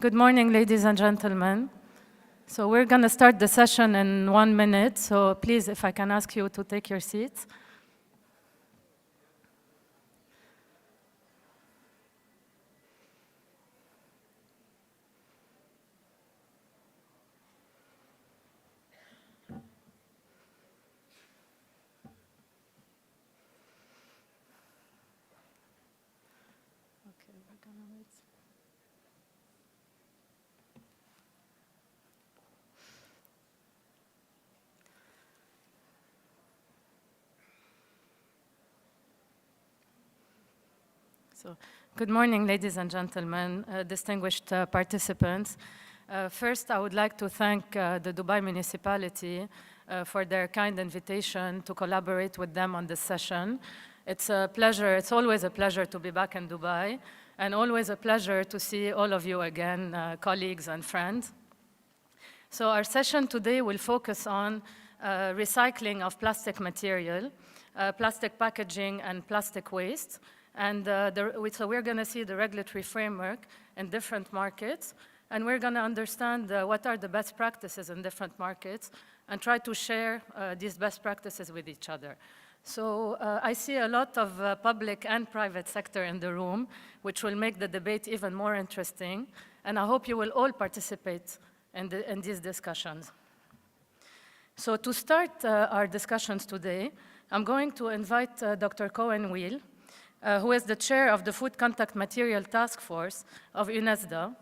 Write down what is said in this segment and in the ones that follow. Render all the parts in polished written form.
Good morning, ladies and gentlemen. So we're going to start the session in 1 minute. So please, if I can ask you to take your seats. So, good morning, ladies and gentlemen, distinguished participants. First, I would like to thank the Dubai municipality for their kind invitation to collaborate with them on this session. It's a pleasure, it's always a pleasure to be back in Dubai, and always a pleasure to see all of you again, colleagues and friends. So our session today will focus on recycling of plastic material, plastic packaging and plastic waste. And so we're going to see the regulatory framework in different markets, and we're going to understand what are the best practices in different markets and try to share these best practices with each other. So I see a lot of public and private sector in the room, which will make the debate even more interesting, and I hope you will all participate in these discussions. So to start our discussions today, I'm going to invite Dr. Cohen Wheel, who is the chair of the Food Contact Material Task Force of UNESDA.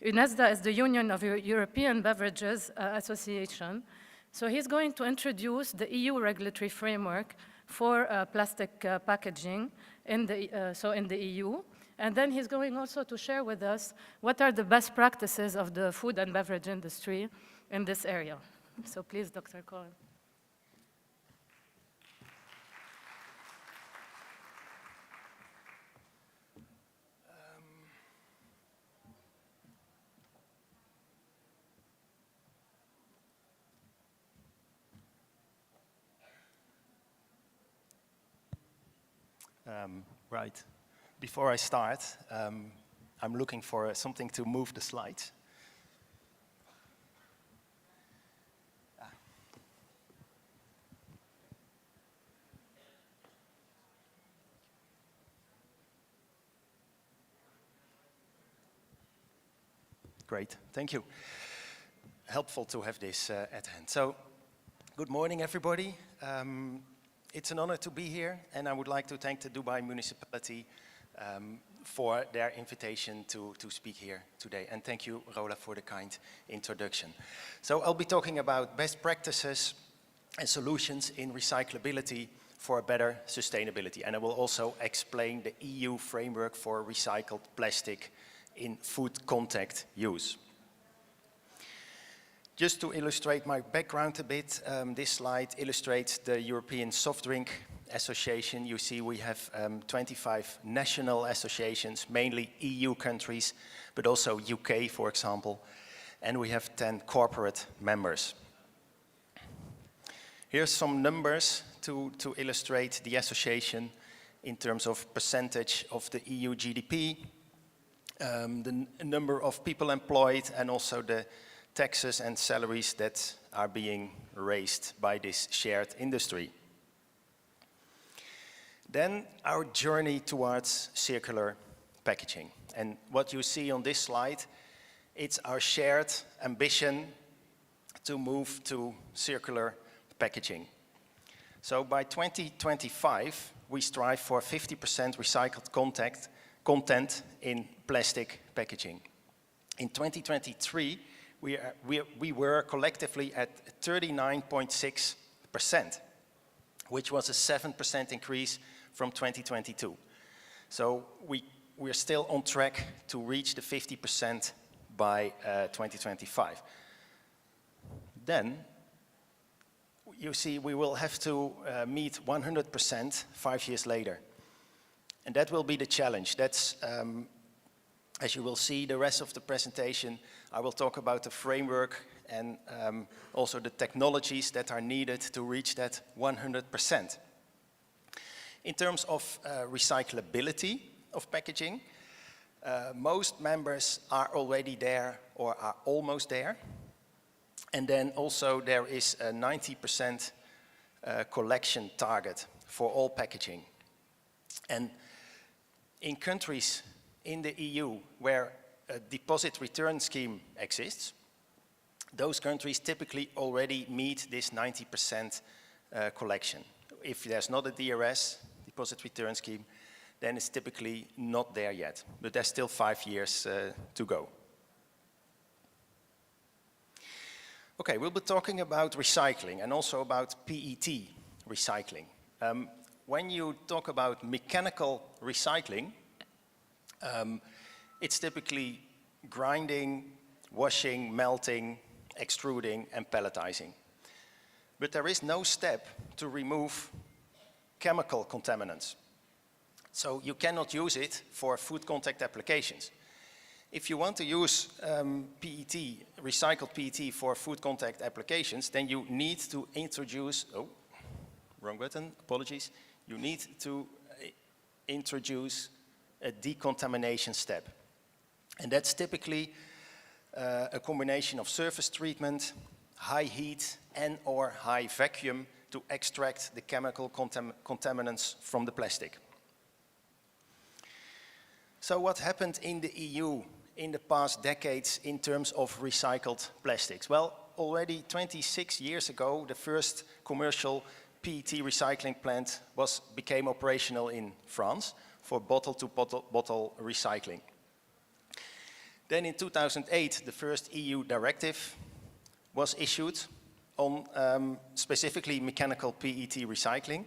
UNESDA is the Union of European Beverages Association. So he's going to introduce the EU regulatory framework for plastic packaging in the EU. And then he's going also to share with us what are the best practices of the food and beverage industry in this area. So please, Dr. Cohen. Right. Before I start, I'm looking for something to move the slides. Great, thank you. Helpful to have this at hand. So, good morning, everybody. It's an honor to be here, and I would like to thank the Dubai municipality for their invitation to speak here today. And thank you, Rola, for the kind introduction. So I'll be talking about best practices and solutions in recyclability for better sustainability. And I will also explain the EU framework for recycled plastic in food contact use. Just to illustrate my background a bit, this slide illustrates the European Soft Drink Association. You see we have 25 national associations, mainly EU countries, but also UK, for example, and we have 10 corporate members. Here's some numbers to illustrate the association in terms of percentage of the EU GDP, the number of people employed, and also the taxes and salaries that are being raised by this shared industry. Then our journey towards circular packaging. And what you see on this slide, it's our shared ambition to move to circular packaging. So by 2025, we strive for 50% recycled content in plastic packaging. In 2023, we were collectively at 39.6%, which was a 7% increase from 2022. So we're still on track to reach the 50% by 2025. Then, you see, we will have to meet 100% 5 years later. And that will be the challenge. That's, as you will see, the rest of the presentation, I will talk about the framework and also the technologies that are needed to reach that 100%. In terms of recyclability of packaging, Most members are already there or are almost there. And then also there is a 90% collection target for all packaging. And in countries in the EU where a deposit return scheme exists, those countries typically already meet this 90% collection. If there's not a DRS, deposit return scheme, then it's typically not there yet. But there's still 5 years to go. Okay, we'll be talking about recycling and also about PET recycling. When you talk about mechanical recycling, it's typically grinding, washing, melting, extruding, and pelletizing. But there is no step to remove chemical contaminants. So you cannot use it for food contact applications. If you want to use PET, recycled PET for food contact applications, then you need to introduce, oh, wrong button, apologies. You need to introduce a decontamination step. And that's typically a combination of surface treatment, high heat, and or high vacuum to extract the chemical contaminants from the plastic. So what happened in the EU in the past decades in terms of recycled plastics? Well, already 26 years ago, the first commercial PET recycling plant became operational in France for bottle-to-bottle recycling. Then in 2008, the first EU directive was issued on specifically mechanical PET recycling.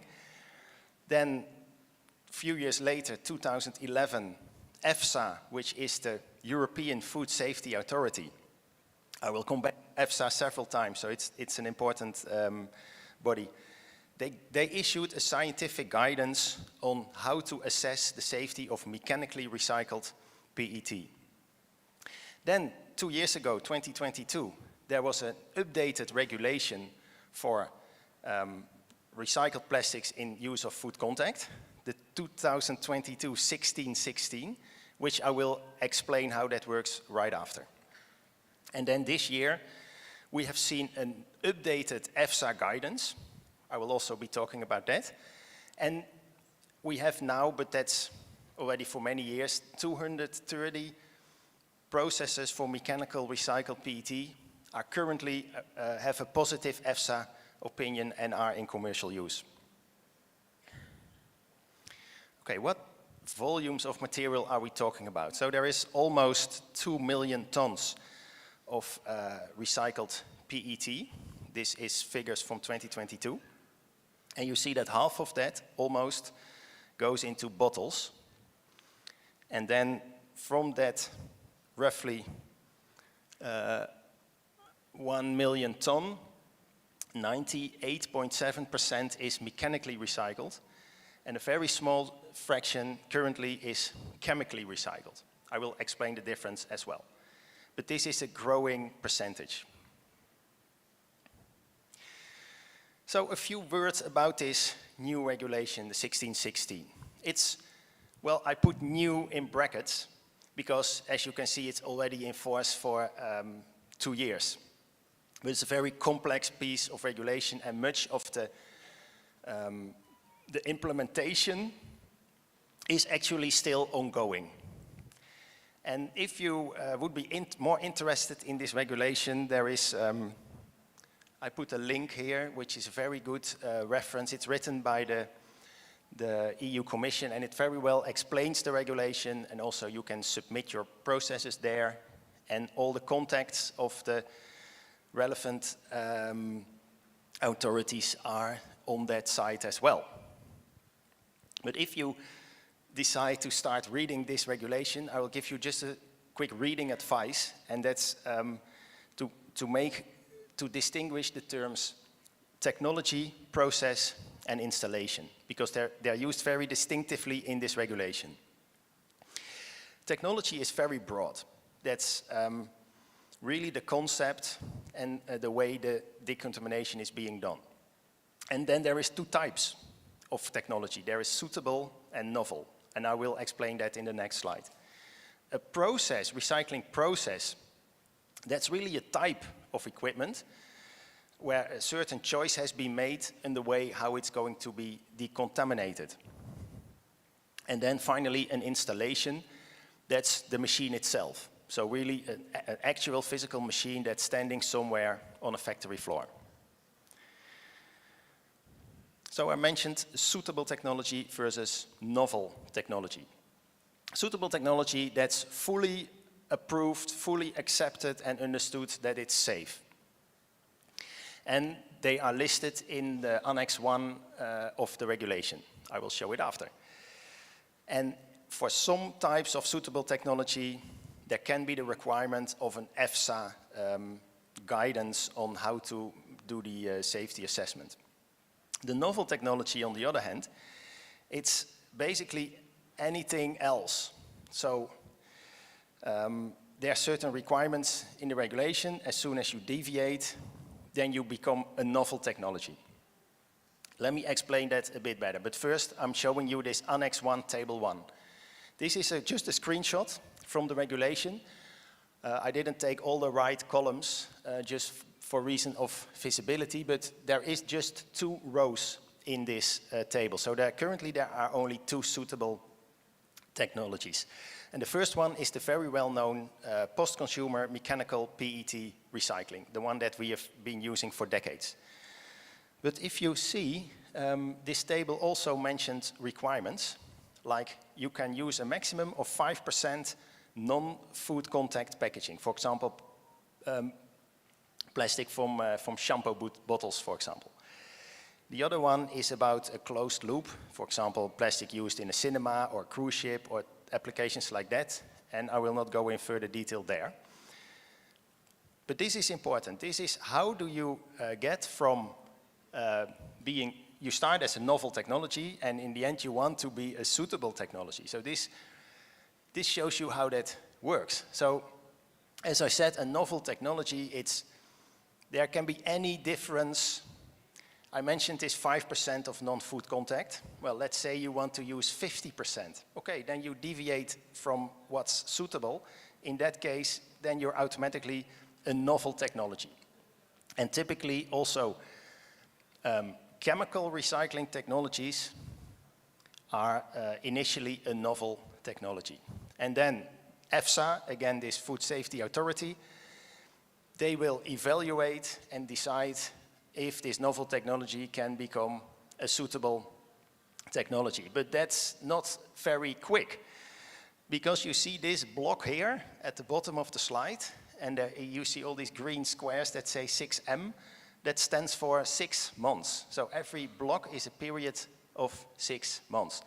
Then a few years later, 2011, EFSA, which is the European Food Safety Authority. I will come back to EFSA several times, so it's an important body. They issued a scientific guidance on how to assess the safety of mechanically recycled PET. Then, 2 years ago, 2022, there was an updated regulation for recycled plastics in use of food contact, the 2022-1616, which I will explain how that works right after. And then this year, we have seen an updated EFSA guidance. I will also be talking about that. And we have now, but that's already for many years, 230 processes for mechanical recycled PET are currently have a positive EFSA opinion and are in commercial use. Okay, what volumes of material are we talking about? So there is almost 2 million tons of recycled PET. This is figures from 2022. And you see that half of that almost goes into bottles. And then from that roughly 1 million ton, 98.7% is mechanically recycled. And a very small fraction currently is chemically recycled. I will explain the difference as well. But this is a growing percentage. So a few words about this new regulation, the 1616. It's, well, I put new in brackets because, as you can see, it's already in force for 2 years. But it's a very complex piece of regulation, and much of the implementation is actually still ongoing. And if you would be more interested in this regulation, there is, I put a link here, which is a very good reference. It's written by the EU Commission, and it very well explains the regulation, and also you can submit your processes there, and all the contacts of the relevant authorities are on that site as well. But if you decide to start reading this regulation, I will give you just a quick reading advice, and that's to distinguish the terms technology, process, and installation, because they're used very distinctively in this regulation. Technology is very broad. That's really the concept and the way the decontamination is being done. And then there is 2 types of technology. There is suitable and novel, and I will explain that in the next slide. a process, recycling process, that's really a type of equipment where a certain choice has been made in the way how it's going to be decontaminated. And then finally, an installation, that's the machine itself. So really an actual physical machine that's standing somewhere on a factory floor. So I mentioned suitable technology versus novel technology. Suitable technology that's fully approved, fully accepted and understood that it's safe. And they are listed in the Annex 1 of the regulation. I will show it after. And for some types of suitable technology, there can be the requirement of an EFSA guidance on how to do the safety assessment. The novel technology, on the other hand, it's basically anything else. So there are certain requirements in the regulation. As soon as you deviate, then you become a novel technology. Let me explain that a bit better. But first, I'm showing you this Annex 1, Table 1. This is just a screenshot from the regulation. I didn't take all the right columns just for reason of visibility, but there is just 2 rows in this table. So currently there are only 2 suitable technologies. And the first one is the very well-known post-consumer mechanical PET recycling, the one that we have been using for decades. But if you see, this table also mentions requirements, like you can use a maximum of 5% non-food contact packaging. For example, plastic from shampoo bottles, for example. The other one is about a closed loop, for example, plastic used in a cinema or cruise ship or applications like that, and I will not go in further detail there. But this is important. This is how do you get from you start as a novel technology, and in the end you want to be a suitable technology. So this shows you how that works. So as I said, a novel technology, there can be any difference. I mentioned this 5% of non-food contact. Well, let's say you want to use 50%. Okay, then you deviate from what's suitable. In that case, then you're automatically a novel technology. And typically also chemical recycling technologies are initially a novel technology. And then EFSA, again this Food Safety Authority, they will evaluate and decide if this novel technology can become a suitable technology. But that's not very quick, because you see this block here at the bottom of the slide, and you see all these green squares that say 6M. That stands for 6 months. So every block is a period of 6 months.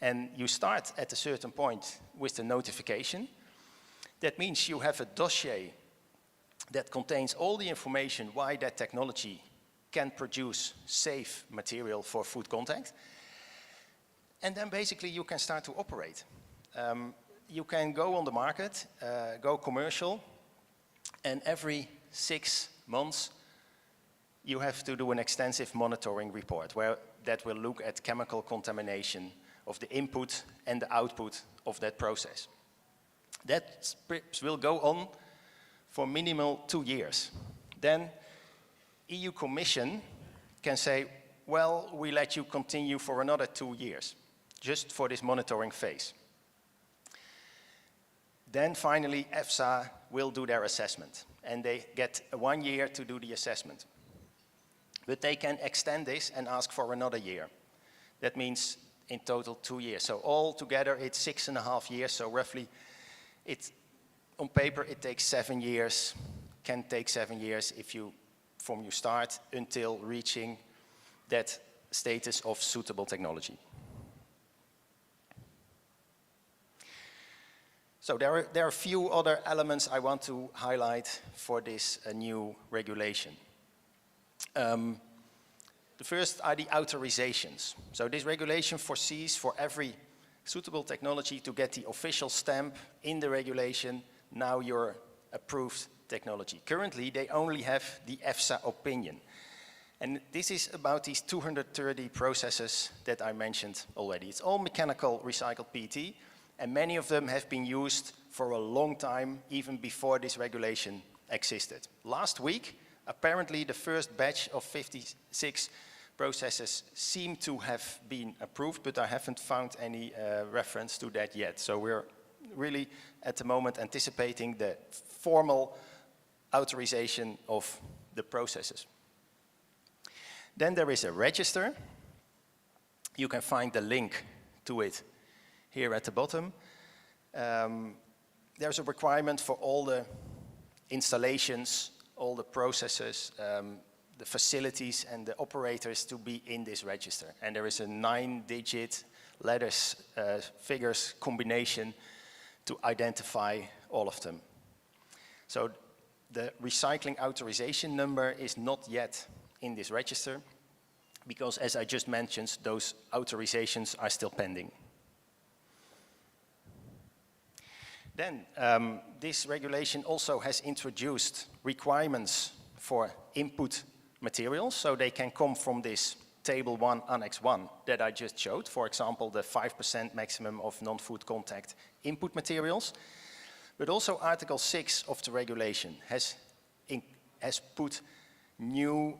And you start at a certain point with the notification. That means you have a dossier that contains all the information why that technology can produce safe material for food contact. And then basically you can start to operate. You can go on the market, go commercial, and every 6 months you have to do an extensive monitoring report that will look at chemical contamination of the input and the output of that process. That will go on for minimal 2 years. Then EU Commission can say, well, we let you continue for another 2 years, just for this monitoring phase. Then finally EFSA will do their assessment, and they get 1 year to do the assessment. But they can extend this and ask for another year. That means in total 2 years. So all together it's 6.5 years. So roughly, on paper it takes 7 years, can take 7 years from you start until reaching that status of suitable technology. So there are a few other elements I want to highlight for this new regulation. The first are the authorizations. So this regulation foresees for every suitable technology to get the official stamp in the regulation, now you're approved technology. Currently, they only have the EFSA opinion. And this is about these 230 processes that I mentioned already. It's all mechanical recycled PET, and many of them have been used for a long time, even before this regulation existed. Last week, apparently the first batch of 56 processes seem to have been approved, but I haven't found any reference to that yet. So we're really at the moment anticipating the formal authorization of the processes. Then there is a register. You can find the link to it here at the bottom. There's a requirement for all the installations, all the processes, the facilities and the operators to be in this register. And there is a 9-digit letters, figures combination to identify all of them. So the recycling authorization number is not yet in this register because, as I just mentioned, those authorizations are still pending. Then this regulation also has introduced requirements for input materials, so they can come from this Table 1, Annex 1 that I just showed. For example, the 5% maximum of non-food contact input materials. But also Article 6 of the regulation has put new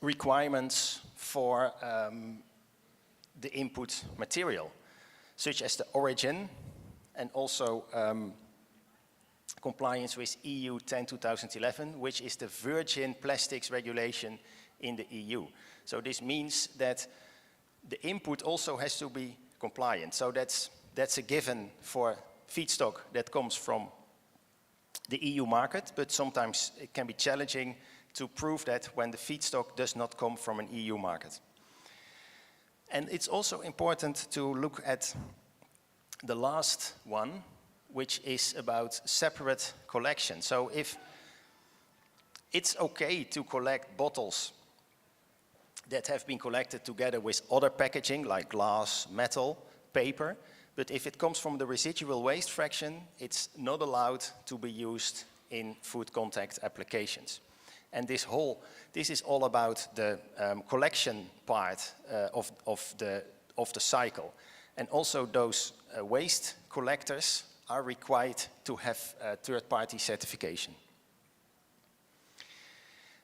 requirements for the input material, such as the origin and also compliance with EU 10/2011, which is the virgin plastics regulation in the EU. So this means that the input also has to be compliant. So that's a given for feedstock that comes from the EU market, but sometimes it can be challenging to prove that when the feedstock does not come from an EU market. And it's also important to look at the last one, which is about separate collection. So if it's okay to collect bottles that have been collected together with other packaging like glass, metal, paper, but if it comes from the residual waste fraction, it's not allowed to be used in food contact applications. And this is all about the collection part of the cycle. And also those waste collectors are required to have third-party certification.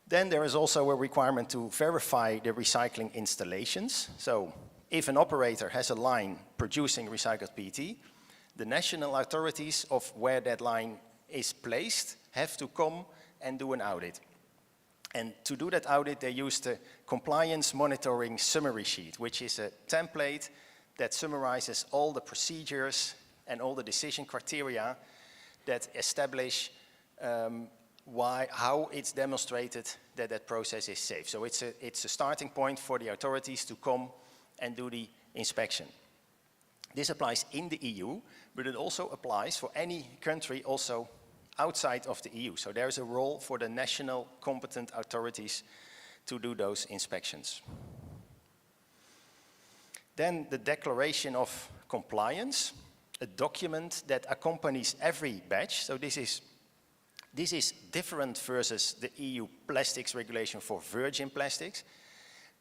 Then there is also a requirement to verify the recycling installations. So if an operator has a line producing recycled PET, the national authorities of where that line is placed have to come and do an audit. And to do that audit, they use the compliance monitoring summary sheet, which is a template that summarizes all the procedures and all the decision criteria that establish how it's demonstrated that that process is safe. So it's a starting point for the authorities to come and do the inspection. This applies in the EU, but it also applies for any country also outside of the EU. So there's a role for the national competent authorities to do those inspections. Then the declaration of compliance, a document that accompanies every batch. So this is different versus the EU plastics regulation for virgin plastics.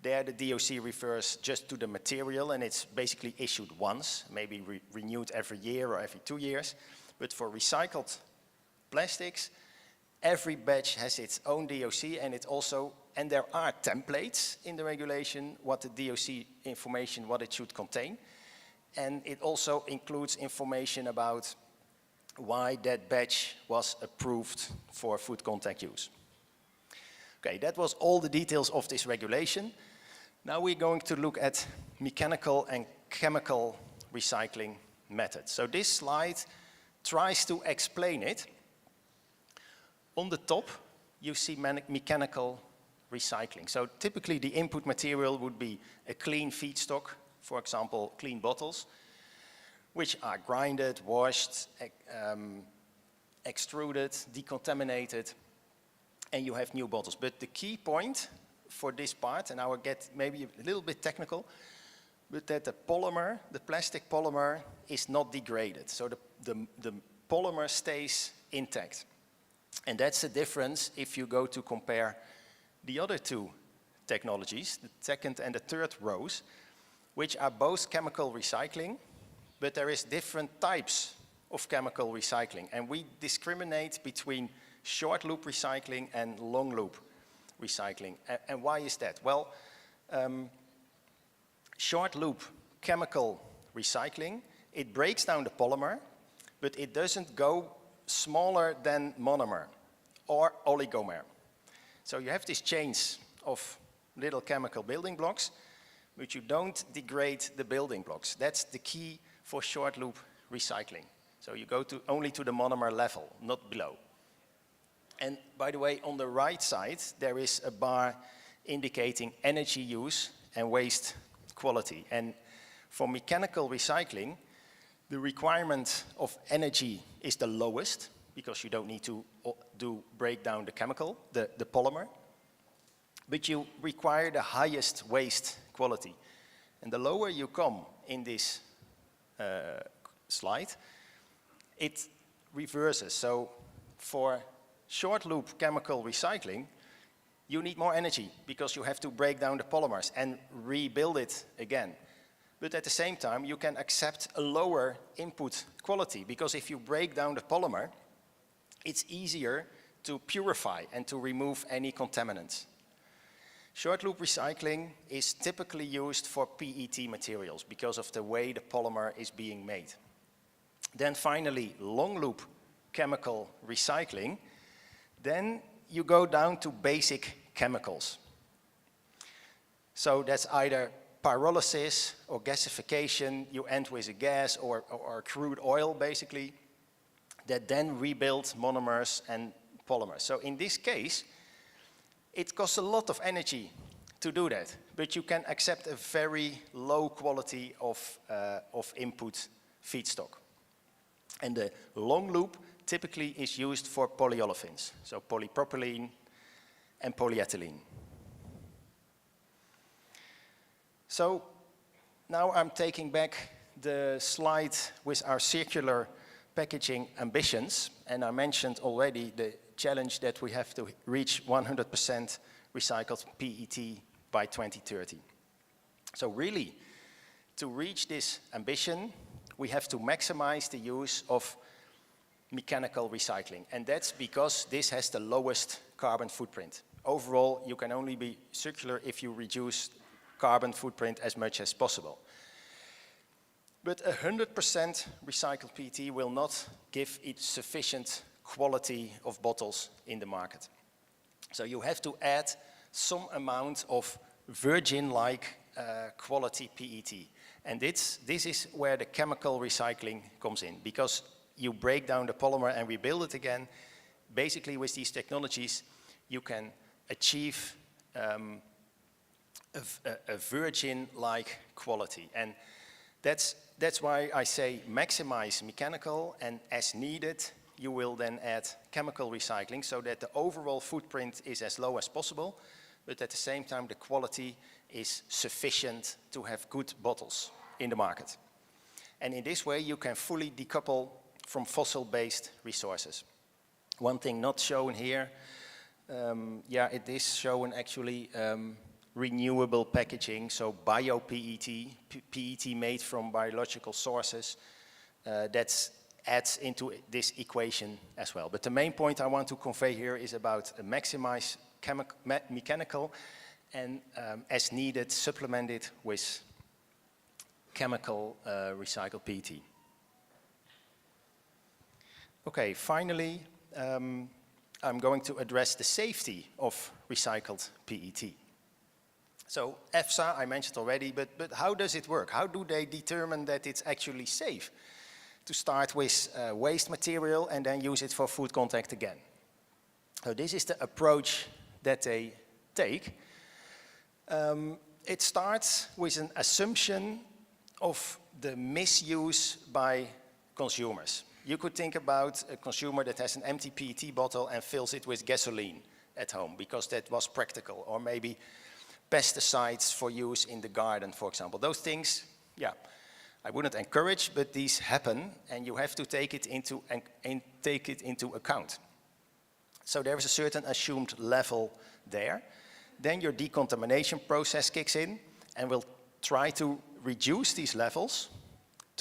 There the DOC refers just to the material and it's basically issued once, maybe renewed every year or every 2 years. But for recycled plastics, every batch has its own DOC and there are templates in the regulation what the DOC information, what it should contain. And it also includes information about why that batch was approved for food contact use. Okay, that was all the details of this regulation. Now we're going to look at mechanical and chemical recycling methods. So this slide tries to explain it. On the top, you see mechanical recycling. So typically the input material would be a clean feedstock, for example, clean bottles, which are grinded, washed, extruded, decontaminated, and you have new bottles. But the key point for this part, and I will get maybe a little bit technical, but that the polymer, the plastic polymer, is not degraded. So the polymer stays intact. And that's the difference if you go to compare the other two technologies, the second and the third rows, which are both chemical recycling, but there is different types of chemical recycling, and we discriminate between short loop recycling and long loop recycling. And why is that? Well, short loop chemical recycling, it breaks down the polymer, but it doesn't go smaller than monomer or oligomer. So you have these chains of little chemical building blocks, but you don't degrade the building blocks. That's the key for short loop recycling. So you go only to the monomer level, not below. And by the way, on the right side, there is a bar indicating energy use and waste quality. And for mechanical recycling, the requirement of energy is the lowest, because you don't need to break down the chemical, the polymer. But you require the highest waste quality. And the lower you come in this slide, it reverses. So for short loop chemical recycling, you need more energy because you have to break down the polymers and rebuild it again. But at the same time, you can accept a lower input quality, because if you break down the polymer, it's easier to purify and to remove any contaminants. Short loop recycling is typically used for PET materials because of the way the polymer is being made. Then finally, long loop chemical recycling, then you go down to basic chemicals. So that's either pyrolysis or gasification. You end with a gas or crude oil, basically, that then rebuild monomers and polymers. So in this case, it costs a lot of energy to do that, but you can accept a very low quality of input feedstock. And the long loop typically is used for polyolefins, so polypropylene and polyethylene. So now I'm taking back the slide with our circular packaging ambitions, and I mentioned already the challenge that we have to reach 100% recycled PET by 2030. So really, to reach this ambition, we have to maximize the use of mechanical recycling, and that's because this has the lowest carbon footprint. Overall, you can only be circular if you reduce carbon footprint as much as possible. But 100% recycled PET will not give it sufficient quality of bottles in the market. So you have to add some amount of virgin-like quality PET. And this is where the chemical recycling comes in, because you break down the polymer and rebuild it again. Basically, with these technologies, you can achieve a virgin-like quality. And that's why I say maximize mechanical, and as needed, you will then add chemical recycling so that the overall footprint is as low as possible, but at the same time the quality is sufficient to have good bottles in the market. And in this way you can fully decouple from fossil-based resources. One thing not shown here, it is shown actually renewable packaging, so bio-PET, PET made from biological sources, that adds into this equation as well. But the main point I want to convey here is about maximize mechanical and as needed, supplement it with chemical recycled PET. Okay, finally, I'm going to address the safety of recycled PET. So EFSA, I mentioned already, but how does it work? How do they determine that it's actually safe to start with waste material and then use it for food contact again? So this is the approach that they take. It starts with an assumption of the misuse by consumers. You could think about a consumer that has an empty PET bottle and fills it with gasoline at home because that was practical, or maybe pesticides for use in the garden, for example. Those things, yeah, I wouldn't encourage, but these happen, and you have to take it into account. So there is a certain assumed level there. Then your decontamination process kicks in, and will try to reduce these levels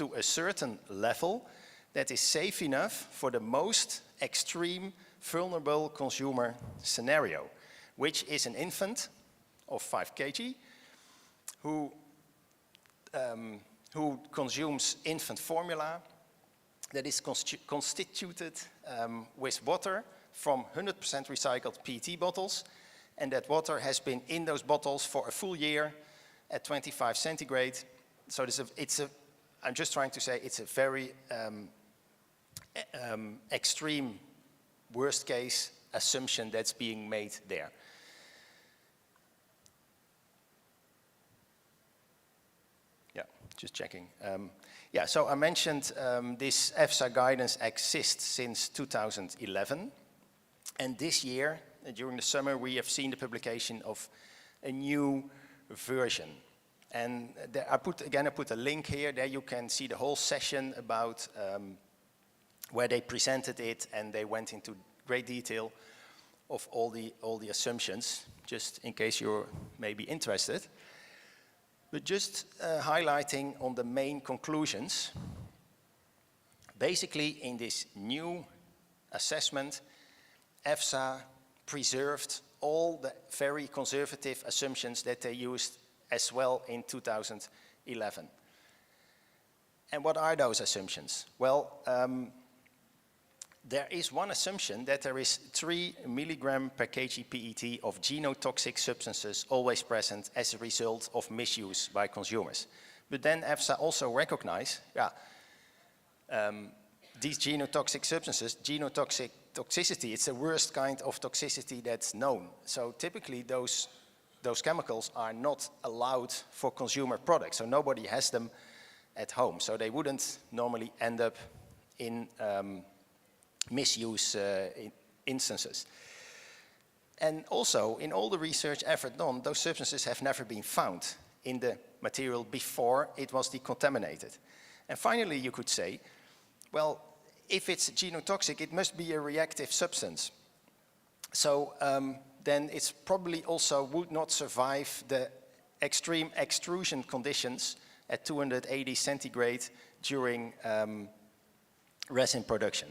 to a certain level that is safe enough for the most extreme vulnerable consumer scenario, which is an infant of 5 kg who consumes infant formula that is constituted with water from 100% recycled PET bottles, and that water has been in those bottles for a full year at 25 centigrade. So I'm just trying to say it's a very extreme worst case assumption that's being made there. Yeah, just checking. Yeah, so I mentioned this EFSA guidance exists since 2011. And this year, during the summer, we have seen the publication of a new version. And I put a link here. There you can see the whole session about where they presented it, and they went into great detail of all the assumptions, just in case you're maybe interested. But just highlighting on the main conclusions. Basically, in this new assessment, EFSA preserved all the very conservative assumptions that they used as well in 2011. And what are those assumptions? Well, there is one assumption that there is 3 milligram per kg PET of genotoxic substances always present as a result of misuse by consumers. But then EFSA also recognized, these genotoxic substances, toxicity, it's the worst kind of toxicity that's known. So typically those chemicals are not allowed for consumer products, so nobody has them at home. So they wouldn't normally end up in misuse instances. And also, in all the research effort done, those substances have never been found in the material before it was decontaminated. And finally, you could say, well, if it's genotoxic, it must be a reactive substance. So then it's probably also would not survive the extreme extrusion conditions at 280 centigrade during resin production.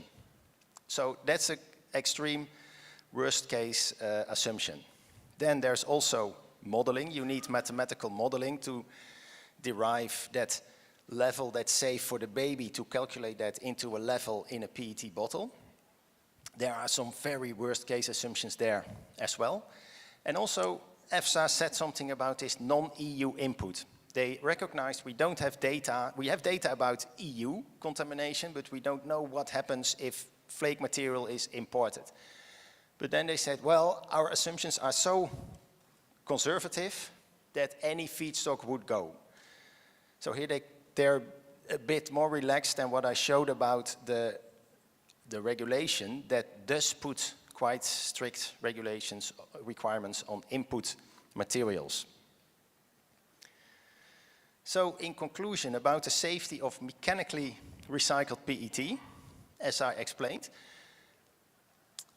So that's an extreme worst case assumption. Then there's also modeling. You need mathematical modeling to derive that level that's safe for the baby, to calculate that into a level in a PET bottle. There are some very worst case assumptions there as well. And also EFSA said something about this non-EU input. They recognized we don't have data. We have data about EU contamination, but we don't know what happens if flake material is imported. But then they said, well, our assumptions are so conservative that any feedstock would go. So here they're a bit more relaxed than what I showed about the regulation that does put quite strict requirements on input materials. So in conclusion, about the safety of mechanically recycled PET, as I explained,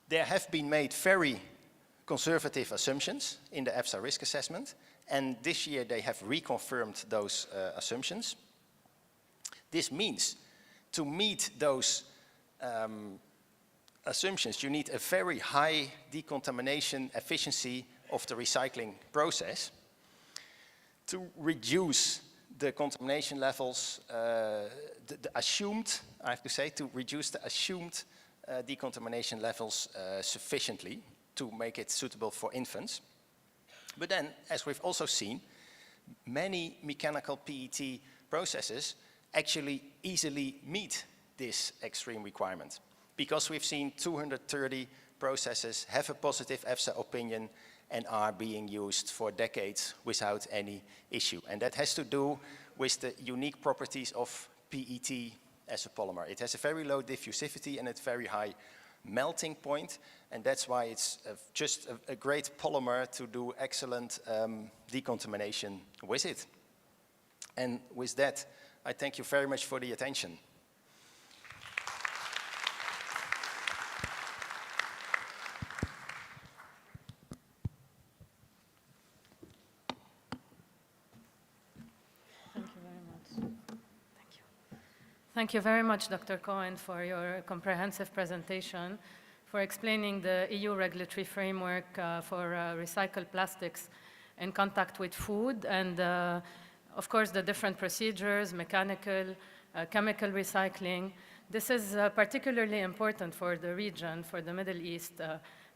there have been made very conservative assumptions in the EFSA risk assessment, and this year they have reconfirmed those assumptions. This means to meet those assumptions, you need a very high decontamination efficiency of the recycling process to reduce the contamination levels, the assumed, I have to say, to reduce the assumed decontamination levels sufficiently to make it suitable for infants. But then, as we've also seen, many mechanical PET processes actually easily meet this extreme requirement, because we've seen 230 processes have a positive EFSA opinion and are being used for decades without any issue. And that has to do with the unique properties of PET as a polymer. It has a very low diffusivity and a very high melting point, and that's why it's just a great polymer to do excellent decontamination with it. And with that, I thank you very much for the attention. Thank you very much. Thank you. Thank you very much, Dr. Cohen, for your comprehensive presentation, for explaining the EU regulatory framework for recycled plastics in contact with food, and of course the different procedures, mechanical, chemical recycling. This is particularly important for the region, for the Middle East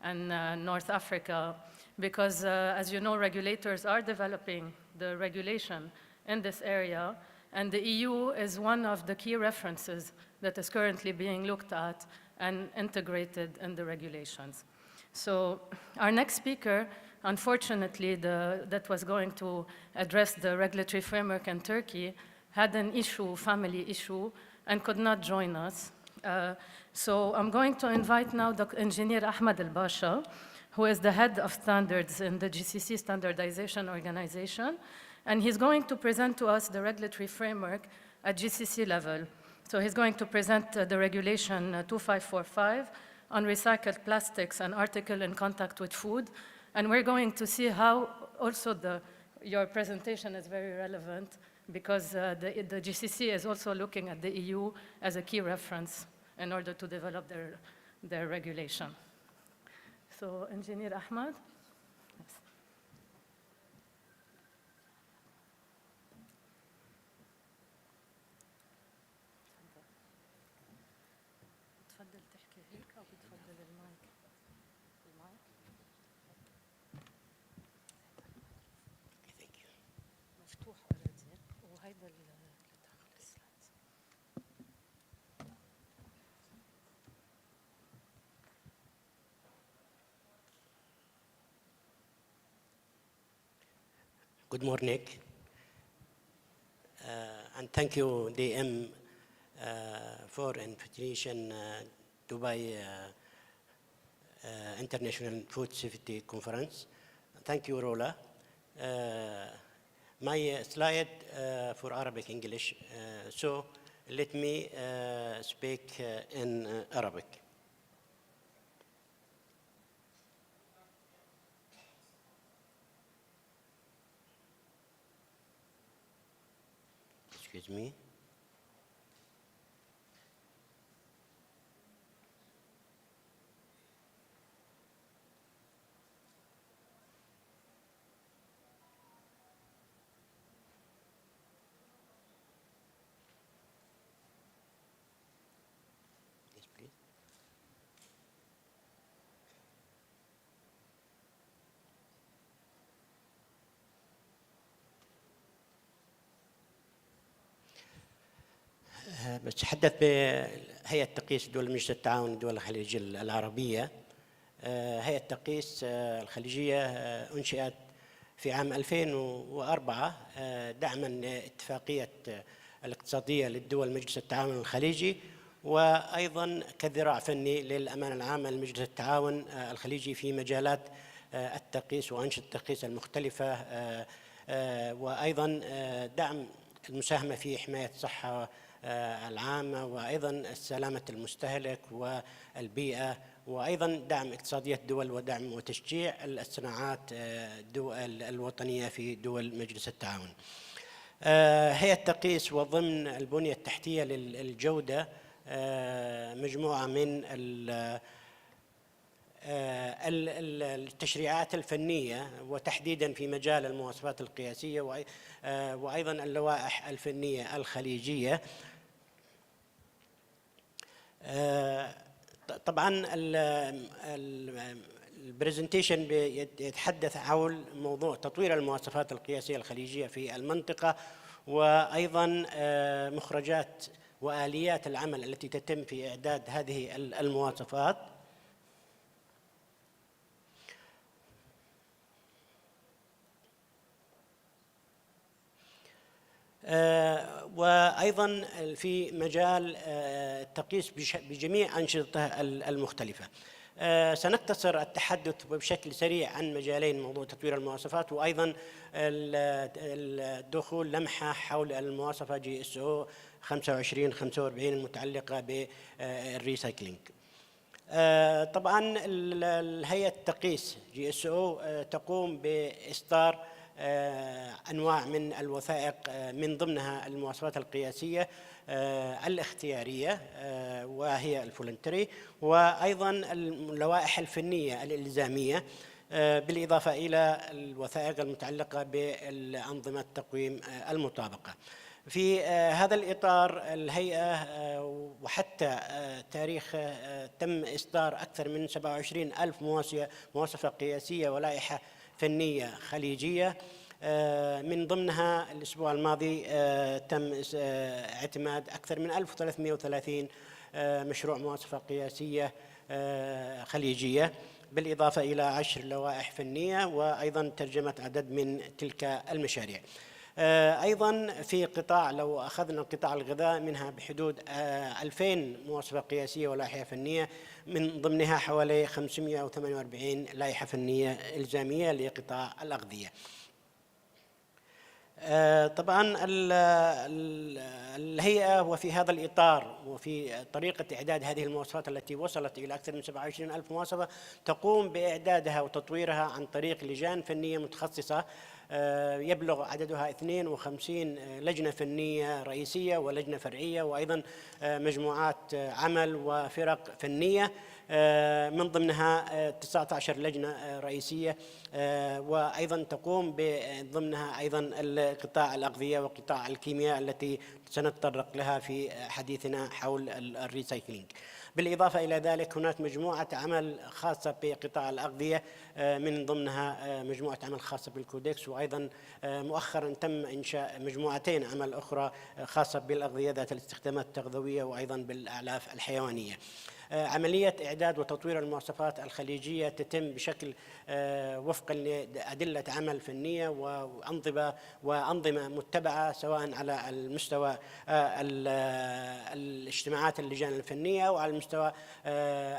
and North Africa, because as you know, regulators are developing the regulation in this area, and the EU is one of the key references that is currently being looked at and integrated in the regulations. So our next speaker, unfortunately, that was going to address the regulatory framework in Turkey, had an issue, family issue, and could not join us. So I'm going to invite now Dr. Engineer Ahmed Al-Basha, who is the head of standards in the GCC Standardization Organization, and he's going to present to us the regulatory framework at GCC level. So he's going to present the regulation 2545 on recycled plastics and article in contact with food, and we're going to see how also your presentation is very relevant, because the GCC is also looking at the EU as a key reference in order to develop their regulation. So, Engineer Ahmed. Yes. بتفضل تحكي هيك أو بتفضل المايك؟ المايك؟ مفتوح already وهيدا لتدخل السلايدز. Good morning, and thank you, DM, for invitation Dubai International Food Safety Conference. Thank you, Rola. My slide for Arabic English, so let me speak in Arabic. Excuse me. Yes, please. بتحدث بهيئة تقييس دول مجلس التعاون الدول الخليجية العربية. هيئة تقييس الخليجية أنشئت في عام 2004 دعما لاتفاقية الاقتصادية للدول مجلس التعاون الخليجي، وأيضا كذراع فني للأمانة العامة لمجلس التعاون الخليجي في مجالات التقييس وأنشطة التقييس المختلفة، وأيضا دعم المساهمة في حماية الصحة العامة، وأيضا سلامة المستهلك والبيئة، وأيضا دعم اقتصادية الدول ودعم وتشجيع الصناعات الوطنية في دول مجلس التعاون. هيئة التقييس وضمن البنية التحتية للجودة مجموعة من التشريعات الفنية، وتحديدا في مجال المواصفات القياسية وأيضا اللوائح الفنية الخليجية. طبعا البرزنتيشن يتحدث حول موضوع تطوير المواصفات القياسية الخليجية في المنطقة، وأيضا مخرجات وآليات العمل التي تتم في إعداد هذه المواصفات. وأيضا في مجال التقييس بجميع أنشطته المختلفة. سنقتصر التحدث بشكل سريع عن مجالين: موضوع تطوير المواصفات، وأيضا الدخول لمحة حول المواصفة GSO 25-45 المتعلقة بالريسايكلينج. طبعا الهيئة التقييس GSO تقوم بإصدار أنواع من الوثائق، من ضمنها المواصفات القياسية الاختيارية وهي الفولنتري، وأيضا اللوائح الفنية الإلزامية، بالإضافة إلى الوثائق المتعلقة بالأنظمة تقويم المطابقة. في هذا الإطار الهيئة وحتى تاريخ تم إصدار أكثر من 27 ألف مواصفة قياسية ولائحة فنية خليجية، من ضمنها الأسبوع الماضي تم اعتماد أكثر من 1330 مشروع مواصفة قياسية خليجية، بالإضافة إلى 10 لوائح فنية، وأيضا ترجمة عدد من تلك المشاريع. أيضا في قطاع، لو أخذنا قطاع الغذاء، منها بحدود 2000 مواصفة قياسية ولائحة فنية، من ضمنها حوالي 548 لائحة فنية إلزامية لقطاع الأغذية. طبعا الهيئة وفي هذا الإطار وفي طريقة إعداد هذه المواصفات التي وصلت إلى أكثر من 27 ألف مواصفة، تقوم بإعدادها وتطويرها عن طريق لجان فنية متخصصة يبلغ عددها 52 لجنة فنية رئيسية ولجنة فرعية، وأيضا مجموعات عمل وفرق فنية، من ضمنها 19 لجنة رئيسية، وأيضا تقوم ضمنها أيضا قطاع الأغذية وقطاع الكيمياء التي سنتطرق لها في حديثنا حول الريسايكلينج. بالإضافة إلى ذلك هناك مجموعة عمل خاصة بقطاع الأغذية، من ضمنها مجموعة عمل خاصة بالكودكس، وأيضا مؤخرا تم إنشاء مجموعتين عمل أخرى خاصة بالأغذية ذات الاستخدامات التغذوية وأيضا بالأعلاف الحيوانية. عملية إعداد وتطوير المواصفات الخليجية تتم بشكل وفقا لأدلة عمل فنية وأنظمة متبعة، سواء على المستوى الاجتماعات اللجان الفنية أو على المستوى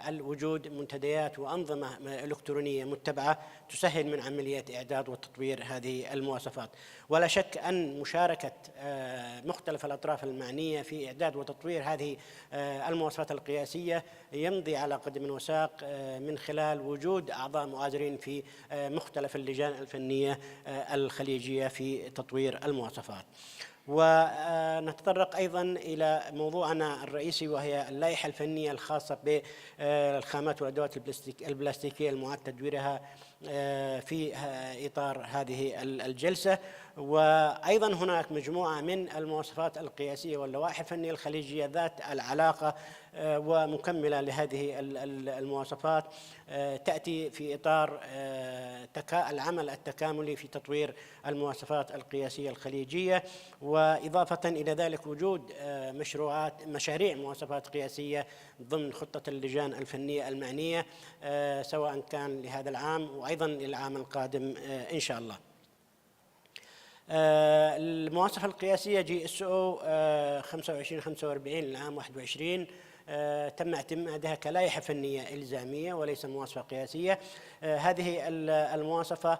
الوجود منتديات وأنظمة إلكترونية متبعة تسهل من عملية إعداد وتطوير هذه المواصفات. ولا شك أن مشاركة مختلف الأطراف المعنية في إعداد وتطوير هذه المواصفات القياسية يمضي على قدم وساق من خلال وجود أعضاء مؤازرين في مختلف اللجان الفنية الخليجية في تطوير المواصفات. ونتطرق أيضا إلى موضوعنا الرئيسي، وهي اللائحة الفنية الخاصة بالخامات والأدوات البلاستيكية المعاد تدويرها في إطار هذه الجلسة. وأيضا هناك مجموعة من المواصفات القياسية واللوائح الفنية الخليجية ذات العلاقة ومكملة لهذه المواصفات، تأتي في إطار العمل التكاملي في تطوير المواصفات القياسية الخليجية. وإضافة إلى ذلك وجود مشاريع مواصفات قياسية ضمن خطة اللجان الفنية المعنية، سواء كان لهذا العام وأيضا للعام القادم إن شاء الله. المواصفة القياسية GSO 2545 للعام 21 تم اعتمادها كلائحة فنية إلزامية وليس مواصفة قياسية. هذه المواصفة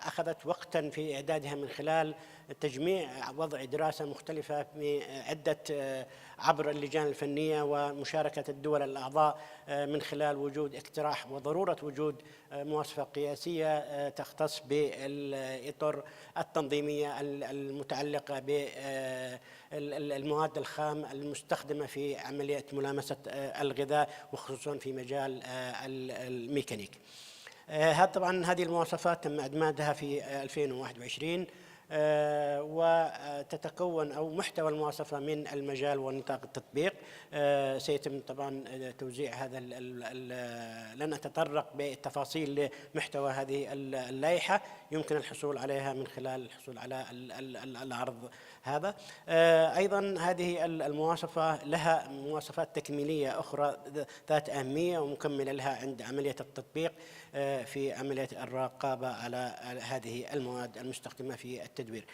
أخذت وقتا في إعدادها من خلال تجميع وضع دراسة مختلفة عبر اللجان الفنية ومشاركة الدول الأعضاء، من خلال وجود اقتراح وضرورة وجود مواصفة قياسية تختص بالإطر التنظيمية المتعلقة بالمواد الخام المستخدمة في عملية ملامسة الغذاء، وخصوصا في مجال الميكانيك. طبعا هذه المواصفات تم إعدادها في 2021، وتتكون أو محتوى المواصفة من المجال ونطاق التطبيق. سيتم طبعا توزيع هذا، لن أتطرق بالتفاصيل لمحتوى هذه اللائحة، يمكن الحصول عليها من خلال الحصول على العرض هذا. أيضا هذه المواصفة لها مواصفات تكميلية أخرى ذات أهمية ومكملة لها عند عملية التطبيق في عملية الرقابة على هذه المواد المستخدمة في التدوير.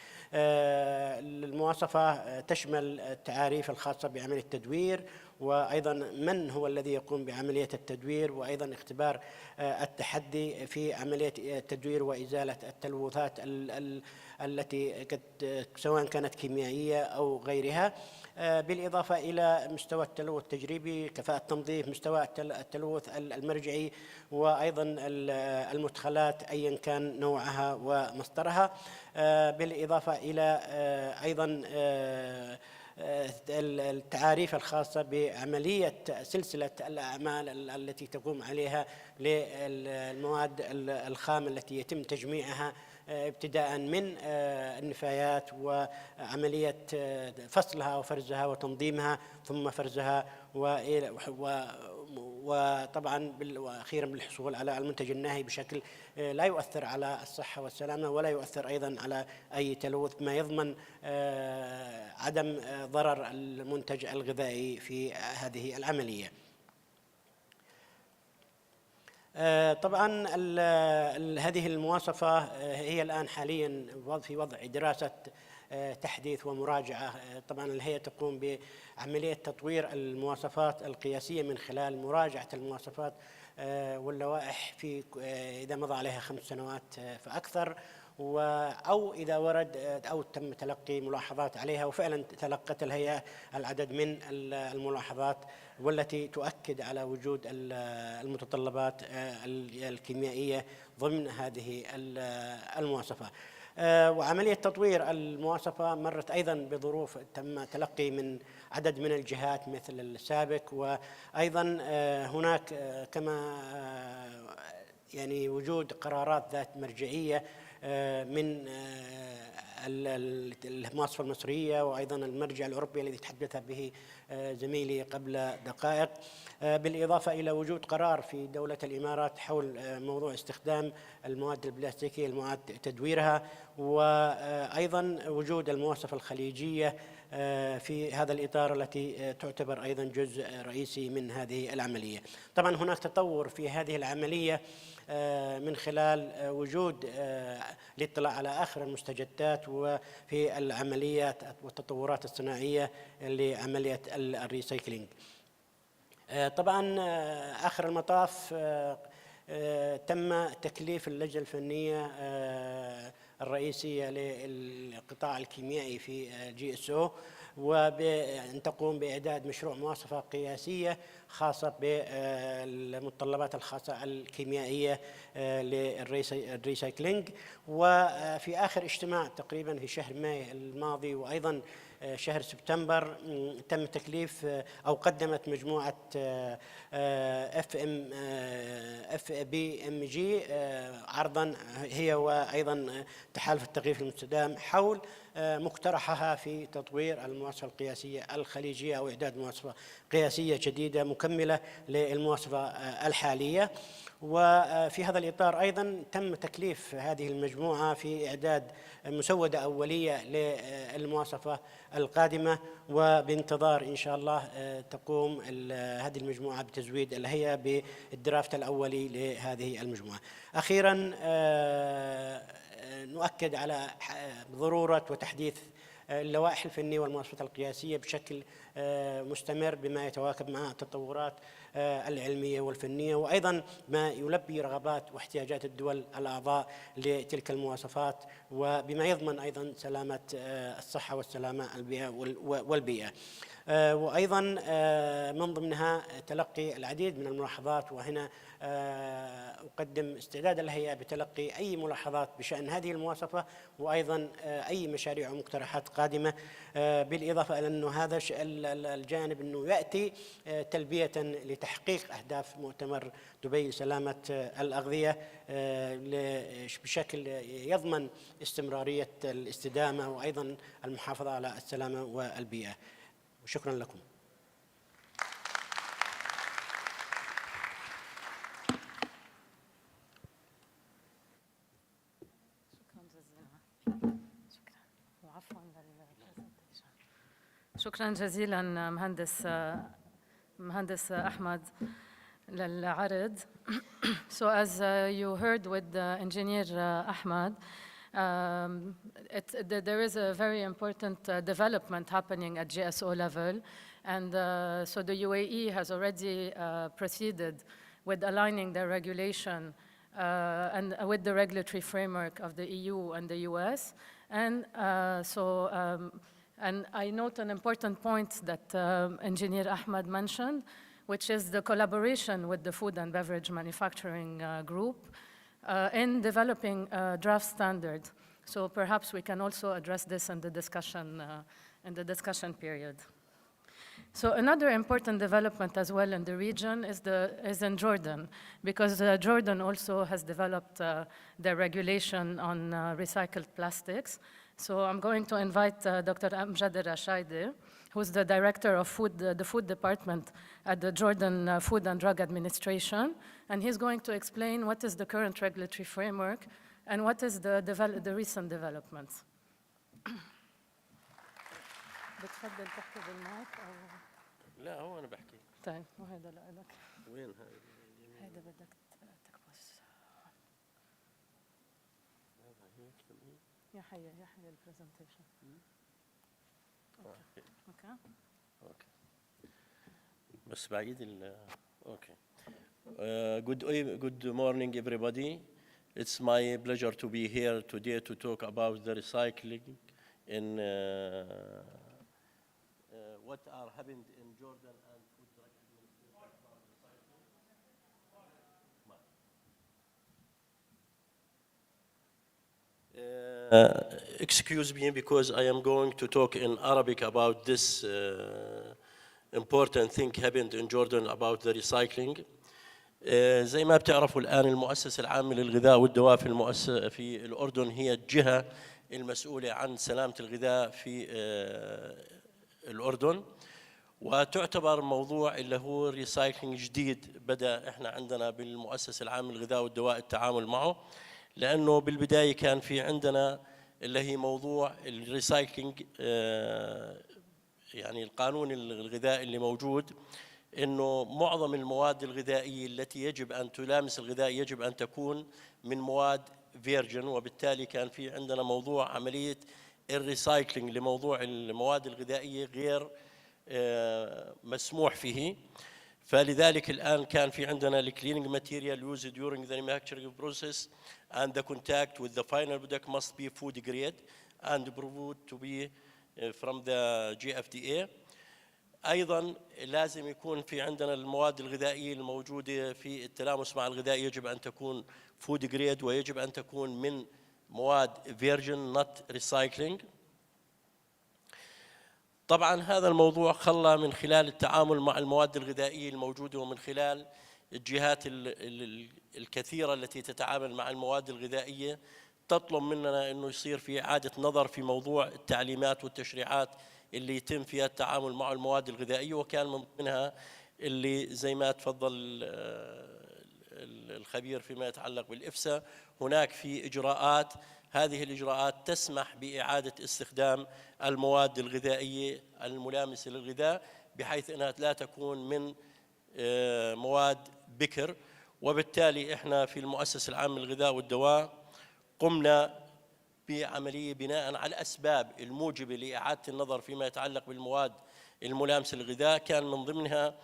المواصفة تشمل التعاريف الخاصة بعملية التدوير وأيضا من هو الذي يقوم بعملية التدوير، وأيضا اختبار التحدي في عملية التدوير وإزالة التلوثات التي سواء كانت كيميائية أو غيرها، بالإضافة إلى مستوى التلوث التجريبي، كفاءة التنظيف، مستوى التلوث المرجعي، وأيضا المدخلات أيا كان نوعها ومصدرها، بالإضافة إلى أيضا التعاريف الخاصة بعملية سلسلة الأعمال التي تقوم عليها للمواد الخام التي يتم تجميعها ابتداء من النفايات وعملية فصلها وفرزها وتنظيمها ثم فرزها وطبعا واخيرا بالحصول على المنتج النهائي بشكل لا يؤثر على الصحه والسلامه ولا يؤثر ايضا على اي تلوث، ما يضمن عدم ضرر المنتج الغذائي في هذه العمليه. طبعا هذه المواصفة هي الآن حاليا في وضع دراسة تحديث ومراجعة. طبعا الهيئة تقوم بعملية تطوير المواصفات القياسية من خلال مراجعة المواصفات واللوائح في إذا مضى عليها 5 سنوات فأكثر، أو إذا ورد أو تم تلقي ملاحظات عليها، وفعلا تلقت الهيئة العدد من الملاحظات والتي تؤكد على وجود المتطلبات الكيميائية ضمن هذه المواصفة. وعملية تطوير المواصفة مرت أيضا بظروف تم تلقي من عدد من الجهات مثل السابق، وأيضا هناك كما يعني وجود قرارات ذات مرجعية من المواصفة المصرية وأيضا المرجع الأوروبي الذي تحدث به زميلي قبل دقائق، بالإضافة إلى وجود قرار في دولة الإمارات حول موضوع استخدام المواد البلاستيكية، المعاد تدويرها، وأيضا وجود المواصفة الخليجية في هذا الإطار التي تعتبر أيضا جزء رئيسي من هذه العملية. طبعا هناك تطور في هذه العملية من خلال وجود الاطلاع على آخر المستجدات وفي العمليات والتطورات الصناعية لعملية الريسايكلينج. طبعا آخر المطاف تم تكليف اللجنة الفنية الرئيسية للقطاع الكيميائي في GSO وأن تقوم بإعداد مشروع مواصفة قياسية خاصة بالمتطلبات الخاصة الكيميائية للريسايكلينج. وفي آخر اجتماع تقريبا في شهر مايو الماضي وأيضا شهر سبتمبر تم تكليف أو قدمت مجموعة FBMG عرضا هي وأيضا تحالف التغليف المستدام حول مقترحها في تطوير المواصفة القياسية الخليجية أو إعداد مواصفة قياسية جديدة مكملة للمواصفة الحالية. وفي هذا الإطار أيضا تم تكليف هذه المجموعة في إعداد مسودة أولية للمواصفة القادمة، وبانتظار إن شاء الله تقوم هذه المجموعة بتزويد الهيئة بالدرافت الأولي لهذه المجموعة. أخيرا نؤكد على ضرورة وتحديث اللوائح الفنية والمواصفات القياسية بشكل مستمر بما يتواكب مع التطورات العلمية والفنية، وأيضا ما يلبي رغبات واحتياجات الدول الأعضاء لتلك المواصفات، وبما يضمن أيضا سلامة الصحة والسلامة والبيئة. وأيضا من ضمنها تلقي العديد من الملاحظات، وهنا أقدم استعداد الهيئة بتلقي أي ملاحظات بشأن هذه المواصفة وأيضا أي مشاريع ومقترحات قادمة، بالإضافة إلى أنه هذا الجانب أنه يأتي تلبية لتحقيق أهداف مؤتمر دبي لسلامة الأغذية بشكل يضمن استمرارية الاستدامة وأيضا المحافظة على السلامة والبيئة. وشكرا لكم. شكرا جزيلا مهندس أحمد للعرض. So as you heard with Engineer Ahmad, there is a very important development happening at GSO level, And so the UAE has already proceeded with aligning their regulation and with the regulatory framework of the EU and the US. And and I note an important point that Engineer Ahmed mentioned, which is the collaboration with the food and beverage manufacturing group in developing a draft standard. So perhaps we can also address this in the discussion period. So another important development as well in the region is in Jordan, because Jordan also has developed their regulation on recycled plastics. So I'm going to invite Dr. Amjad Al-Rashaidi, who's the director of the food department at the Jordan Food and Drug Administration, and he's going to explain what is the current regulatory framework and what is the recent developments. بتفضل تحكي بالمايك أو لا هو أنا بحكي. طيب وهذا لك. وين هذا؟ هذا بدك تكبس. يا حيا البرزنتيشن. اوكي. بس بعيد اوكي. Good morning everybody. It's my pleasure to be here today to talk about the recycling in what are happened in Jordan and food drug administration. Excuse me because I am going to talk in Arabic about this important thing happened in Jordan about the recycling. زي ما بتعرفوا الآن المؤسسة العامة للغذاء والدواء في الأردن هي الجهة المسؤولة عن سلامة الغذاء في الأردن، وتعتبر موضوع اللي هو ريسايكلينج جديد بدأ احنا عندنا بالمؤسسة العامة للغذاء والدواء التعامل معه، لأنه بالبداية كان في عندنا اللي هي موضوع الريسايكلينج، يعني القانون الغذائي اللي موجود إنه معظم المواد الغذائية التي يجب أن تلامس الغذاء يجب أن تكون من مواد فيرجن، وبالتالي كان في عندنا موضوع عملية الريسايكلينج لموضوع المواد الغذائية غير مسموح فيه. فلذلك الآن كان في عندنا الكلينينج ماتيريال used during the manufacturing process and the contact with the final product must be food grade and proved to be from the GFDA. أيضاً لازم يكون في عندنا المواد الغذائية الموجودة في التلامس مع الغذاء يجب أن تكون food grade ويجب أن تكون من مواد virgin not recycling. طبعاً هذا الموضوع خلى من خلال التعامل مع المواد الغذائية الموجودة ومن خلال الجهات الكثيرة التي تتعامل مع المواد الغذائية تطلب مننا إنه يصير في إعادة نظر في موضوع التعليمات والتشريعات اللي يتم فيها التعامل مع المواد الغذائية، وكان من ضمنها اللي زي ما تفضل الخبير فيما يتعلق بالإفسا هناك في إجراءات، هذه الإجراءات تسمح بإعادة استخدام المواد الغذائية الملامسة للغذاء بحيث أنها لا تكون من مواد بكر. وبالتالي إحنا في المؤسسة العامة للغذاء والدواء قمنا بعملية بناء على الأسباب الموجبة لإعادة النظر فيما يتعلق بالمواد الملامسة للغذاء، كان من ضمنها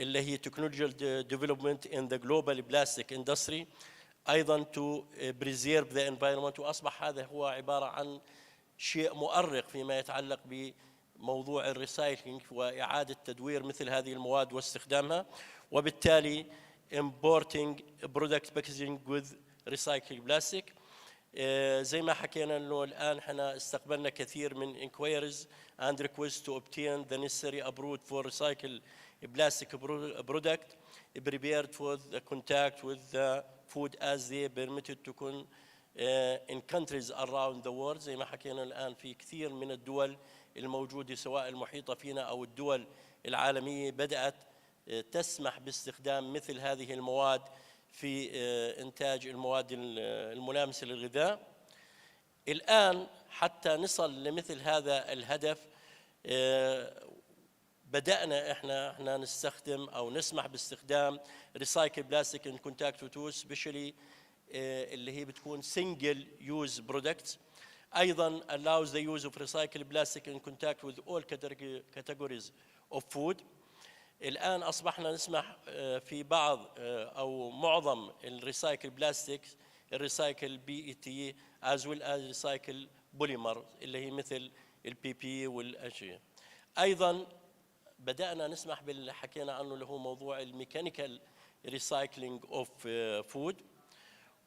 اللي هي technological development in the global plastic industry، أيضاً to preserve the environment، وأصبح هذا هو عبارة عن شيء مؤرق فيما يتعلق بموضوع الريسايكلينج وإعادة تدوير مثل هذه المواد واستخدامها، وبالتالي importing product packaging with recycled plastic. زي ما حكينا انه الان احنا استقبلنا كثير من inquiries and requests to obtain the necessary approved for recycled plastic product prepared for the contact with the food as they permitted to in countries around the world. زي ما حكينا الان في كثير من الدول الموجوده سواء المحيطه فينا او الدول العالميه بدات تسمح باستخدام مثل هذه المواد في إنتاج المواد الملامسة للغذاء. الآن حتى نصل لمثل هذا الهدف بدأنا إحنا نستخدم أو نسمح باستخدام recycled plastic in contact with food especially اللي هي بتكون single use products أيضا allows the use of recycled plastic in contact with all categories of food. الآن أصبحنا نسمح في بعض أو معظم الريسايكل بلاستيك الريسايكل PET as well as ريسايكل بوليمر اللي هي مثل البي بي والأشياء. أيضا بدأنا نسمح باللي حكينا عنه اللي هو موضوع الميكانيكال ريسايكلينج اوف فود،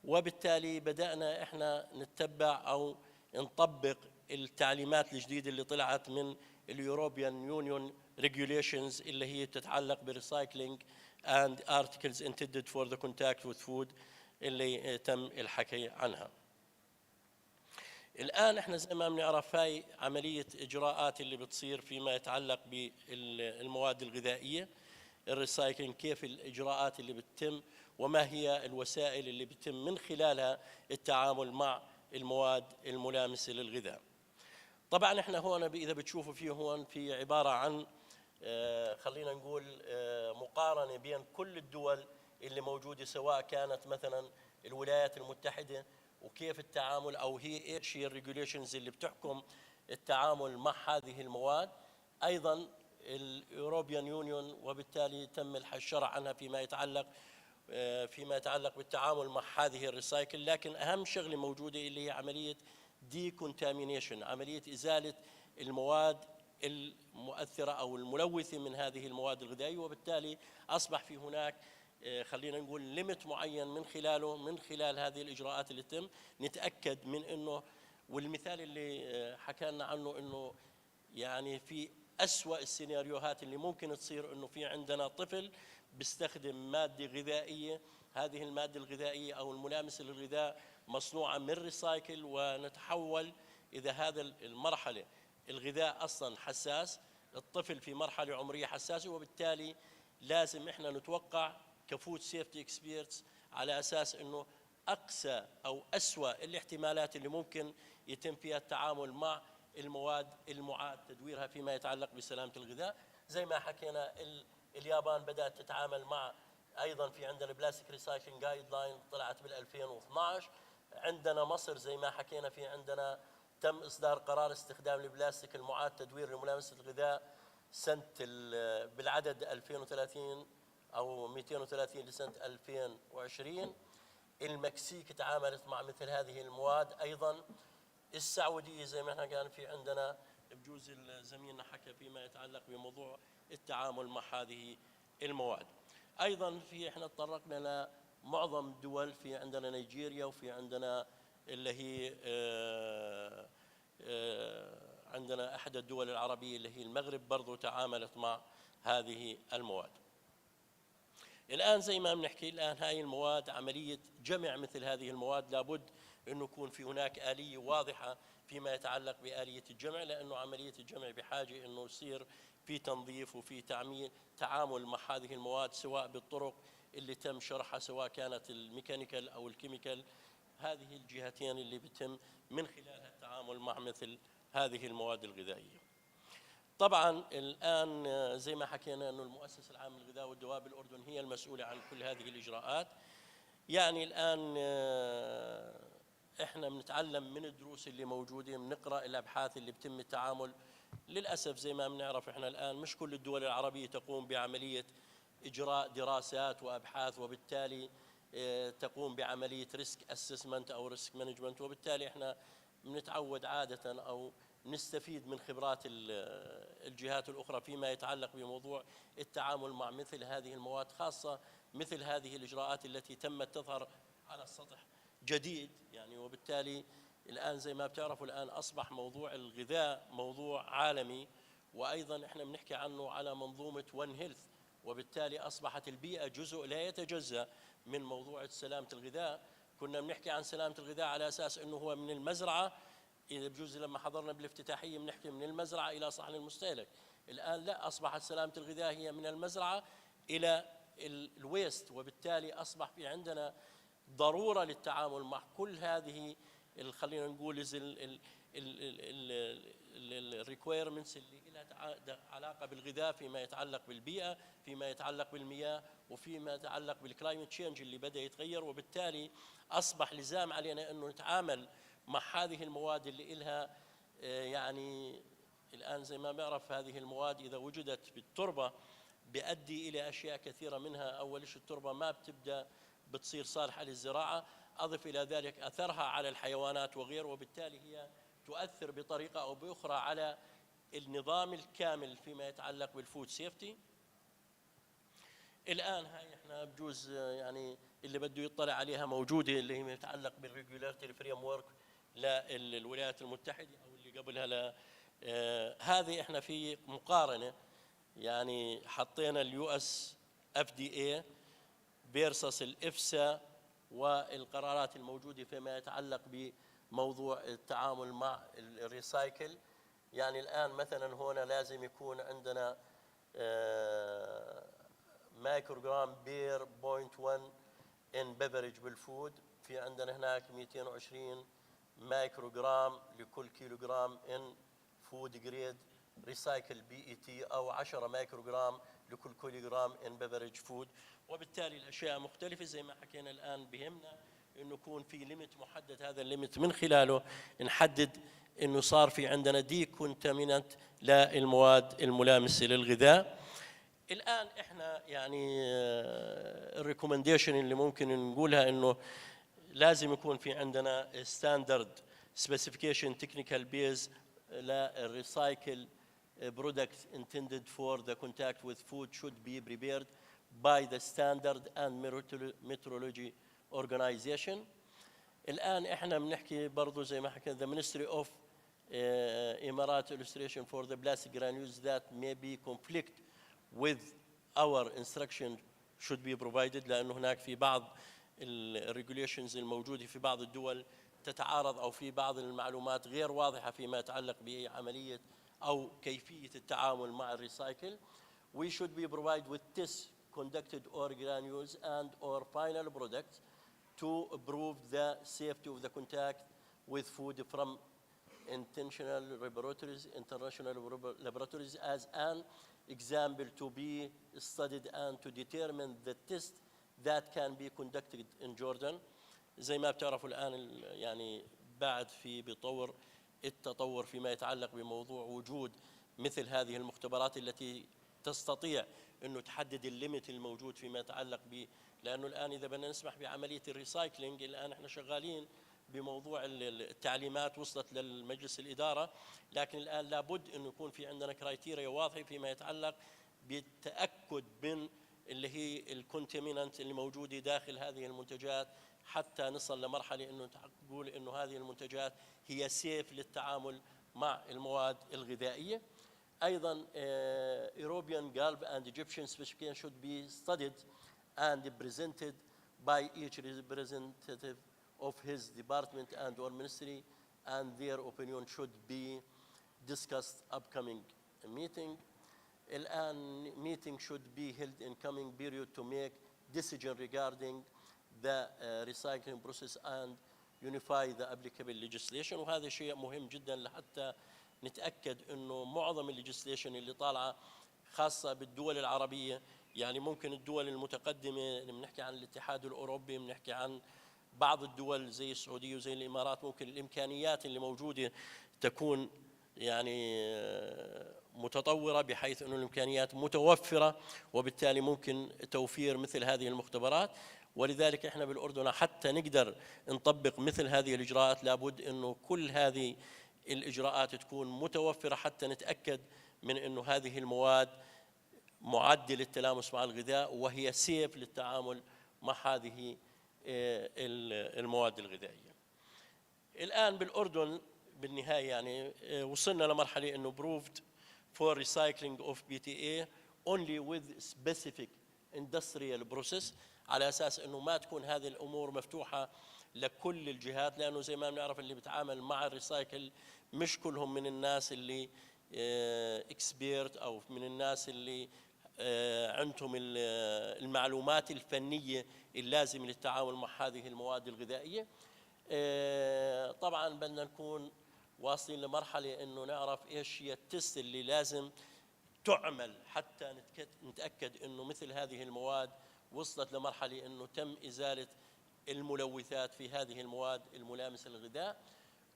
وبالتالي بدأنا احنا نتبع او نطبق التعليمات الجديدة اللي طلعت من اليوروبيان يونيون ريجوليشنز اللي هي تتعلق بالريسايكلينج and articles intended for the contact with food اللي تم الحكي عنها. الآن احنا زي ما بنعرف هاي عملية إجراءات اللي بتصير فيما يتعلق بالمواد الغذائية الريسايكلينج، كيف الإجراءات اللي بتتم وما هي الوسائل اللي بتتم من خلالها التعامل مع المواد الملامسة للغذاء. طبعا احنا هون إذا بتشوفوا فيه هون في عبارة عن خلينا نقول مقارنة بين كل الدول اللي موجودة، سواء كانت مثلا الولايات المتحدة وكيف التعامل او هي ايش هي الريجوليشنز اللي بتحكم التعامل مع هذه المواد، ايضا اليوروبيان يونيون، وبالتالي تم الشرع عنها فيما يتعلق بالتعامل مع هذه الريسايكل. لكن اهم شغله موجوده اللي هي عمليه ديكونتامينيشن، عمليه ازاله المواد المؤثره او الملوثه من هذه المواد الغذائيه، وبالتالي اصبح في هناك خلينا نقول ليميت معين من خلال هذه الاجراءات اللي تتم نتاكد من انه، والمثال اللي حكى لنا عنه انه يعني في أسوأ السيناريوهات اللي ممكن تصير انه في عندنا طفل بيستخدم ماده غذائيه، هذه الماده الغذائيه او الملامسه للغذاء مصنوعه من ريسايكل، ونتحول اذا هذا المرحله الغذاء اصلا حساس، الطفل في مرحله عمريه حساسه، وبالتالي لازم احنا نتوقع كفود سيفتي اكسبيرتس على اساس انه اقسى او اسوأ الاحتمالات اللي ممكن يتم فيها التعامل مع المواد المعاد تدويرها فيما يتعلق بسلامه الغذاء. زي ما حكينا اليابان بدات تتعامل مع، ايضا في عندنا بلاستيك ريسايكلينج جايد لاين طلعت بال 2012. عندنا مصر زي ما حكينا في عندنا تم اصدار قرار استخدام البلاستيك المعاد تدوير لملامسه الغذاء سنه بالعدد 2030 او 230 لسنه 2020. المكسيك تعاملت مع مثل هذه المواد، ايضا السعوديه زي ما احنا كان في عندنا بجوز زميلنا حكى فيما يتعلق بموضوع التعامل مع هذه المواد. ايضا في احنا تطرقنا لمعظم الدول، في عندنا نيجيريا وفي عندنا اللي هي عندنا احدى الدول العربيه اللي هي المغرب برضو تعاملت مع هذه المواد. الآن زي ما بنحكي الآن هاي المواد عملية جمع مثل هذه المواد لابد أنه يكون في هناك آلية واضحة فيما يتعلق بآلية الجمع، لأنه عملية الجمع بحاجة أنه يصير في تنظيف وفي تعامل مع هذه المواد، سواء بالطرق اللي تم شرحها سواء كانت الميكانيكال أو الكيميكال، هذه الجهتين اللي بيتم من خلالها التعامل مع مثل هذه المواد الغذائية. طبعا الآن زي ما حكينا أنه المؤسسة العامة للغذاء والدواء بالأردن هي المسؤولة عن كل هذه الإجراءات. يعني الآن إحنا بنتعلم من الدروس اللي موجودة، بنقرأ الأبحاث اللي بتم التعامل. للأسف زي ما بنعرف إحنا الآن مش كل الدول العربية تقوم بعملية إجراء دراسات وأبحاث، وبالتالي تقوم بعملية ريسك أسسمنت أو ريسك مانجمنت، وبالتالي إحنا بنتعود عادة أو نستفيد من خبرات الجهات الأخرى فيما يتعلق بموضوع التعامل مع مثل هذه المواد، خاصة مثل هذه الإجراءات التي تمت تظهر على السطح جديد يعني. وبالتالي الآن زي ما بتعرفوا الآن أصبح موضوع الغذاء موضوع عالمي، وأيضا إحنا بنحكي عنه على منظومة ون هيلث، وبالتالي أصبحت البيئة جزء لا يتجزأ من موضوع سلامة الغذاء. كنا بنحكي عن سلامة الغذاء على أساس أنه هو من المزرعة، إذا بجوز لما حضرنا بالافتتاحية بنحكي من المزرعة إلى صحن المستهلك. الآن لا، أصبحت سلامة الغذاء هي من المزرعة إلى الويست، وبالتالي أصبح في عندنا ضرورة للتعامل مع كل هذه خلينا نقول الريكويرمنتس اللي لها علاقة بالغذاء، فيما يتعلق بالبيئة، فيما يتعلق بالمياه، وفيما يتعلق بالكلايمت تشينج اللي بدأ يتغير. وبالتالي أصبح لزام علينا أنه نتعامل مع هذه المواد اللي إلها يعني الآن زي ما بنعرف هذه المواد إذا وجدت بالتربة بيؤدي إلى أشياء كثيرة منها. أول شيء التربة ما بتبدأ بتصير صالحة للزراعة، أضف إلى ذلك أثرها على الحيوانات وغيره، وبالتالي هي تؤثر بطريقة أو بأخرى على النظام الكامل فيما يتعلق بالفود سيفتي. الآن هاي احنا بجوز يعني اللي بده يطلع عليها موجودة، اللي هي يتعلق بالريجولاتوري فريم ورك للولايات المتحدة أو اللي قبلها هذه احنا في مقارنة يعني حطينا اليو اس اف دي اي فيرسس الافسا والقرارات الموجودة فيما يتعلق بموضوع التعامل مع الريسايكل. يعني الآن مثلا هنا لازم يكون عندنا مايكروغرام بير 0.1 ان بيفرج بالفود، في عندنا هناك 220 مايكروغرام لكل كيلوغرام ان فود جريد ريسايكل بي اي تي، او 10 مايكروغرام لكل كيلوغرام ان بيفرج فود. وبالتالي الاشياء مختلفه زي ما حكينا. الان بهمنا انه يكون في ليميت محدد، هذا الليميت من خلاله نحدد انه صار في عندنا دي كونتامينانت للمواد الملامسه للغذاء. الان احنا يعني الريكومنديشن اللي ممكن نقولها انه لازم يكون في عندنا ستاندرد سبيسيفيكيشن تكنيكال بيز للريسايكل products intended for the contact with food should be prepared by the standard and metrology organization. الآن احنا بنحكي برضو زي ما حكينا the Ministry of Emirat illustration for the plastic granules that may be conflict with our instruction should be provided، لأنه هناك في بعض الريجوليشنز الموجودة في بعض الدول تتعارض أو في بعض المعلومات غير واضحة فيما يتعلق بعملية أو كيفية التعامل مع الريسايكل. We should be provided with tests conducted or granules and or final products to prove the safety of the contact with food from international laboratories, international laboratories as an example to be studied and to determine the test that can be conducted in Jordan. زي ما بتعرفوا الآن يعني بعد في بيطور التطور فيما يتعلق بموضوع وجود مثل هذه المختبرات التي تستطيع انه تحدد الليميت الموجود فيما يتعلق ب، لانه الان اذا بدنا نسمح بعمليه الريسايكلينج، الان احنا شغالين بموضوع التعليمات وصلت للمجلس الاداره، لكن الان لابد انه يكون في عندنا كرايتيريا واضحه فيما يتعلق بالتاكد من اللي هي الكونتامينانت اللي موجوده داخل هذه المنتجات، حتى نصل لمرحله انه نقول انه هذه المنتجات هي سيف للتعامل مع المواد الغذائيه. ايضا European Gulf and Egyptian specification should be studied and presented by each representative of his department and or ministry, and their opinion should be discussed upcoming meeting. الآن meeting should be held in coming period to make decision regarding the recycling process and unify the applicable legislation. وهذا شيء مهم جدا لحتى نتأكد انه معظم الليجيسليشن اللي طالعه خاصه بالدول العربيه، يعني ممكن الدول المتقدمه بنحكي عن الاتحاد الاوروبي، بنحكي عن بعض الدول زي السعوديه وزي الامارات، ممكن الامكانيات اللي موجوده تكون يعني متطوره بحيث انه الامكانيات متوفره، وبالتالي ممكن توفير مثل هذه المختبرات. ولذلك احنا بالاردن حتى نقدر نطبق مثل هذه الاجراءات لابد انه كل هذه الإجراءات تكون متوفرة حتى نتأكد من أنه هذه المواد معدل التلامس مع الغذاء وهي سيف للتعامل مع هذه المواد الغذائية. الآن بالأردن بالنهاية يعني وصلنا لمرحلة أنه proved for recycling of PTA only with specific industrial process، على أساس أنه ما تكون هذه الأمور مفتوحة لكل الجهات، لأنه زي ما بنعرف اللي بيتعامل مع الريسايكل مش كلهم من الناس اللي اكسبيرت أو من الناس اللي عندهم المعلومات الفنية اللازمة للتعامل مع هذه المواد الغذائية. طبعا بدنا نكون واصلين لمرحلة أنه نعرف إيش هي التست اللي لازم تعمل حتى نتأكد أنه مثل هذه المواد وصلت لمرحلة أنه تم إزالة الملوثات في هذه المواد الملامسة للغذاء.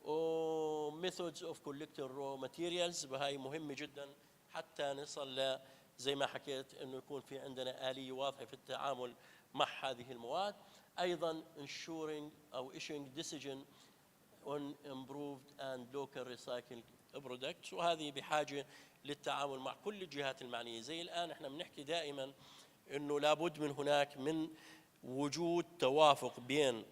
و methods of collecting raw materials، وهي مهمة جدا حتى نصل زي ما حكيت انه يكون في عندنا آلية واضحة في التعامل مع هذه المواد. ايضا ensuring او issuing decision on improved and local recycled products، وهذه بحاجة للتعامل مع كل الجهات المعنية. زي الآن احنا بنحكي دائما انه لابد من هناك من وجود توافق بين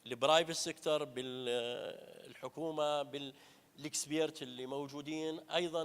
البرايفت سيكتور بالحكومة بالاكسبيرت اللي موجودين، ايضا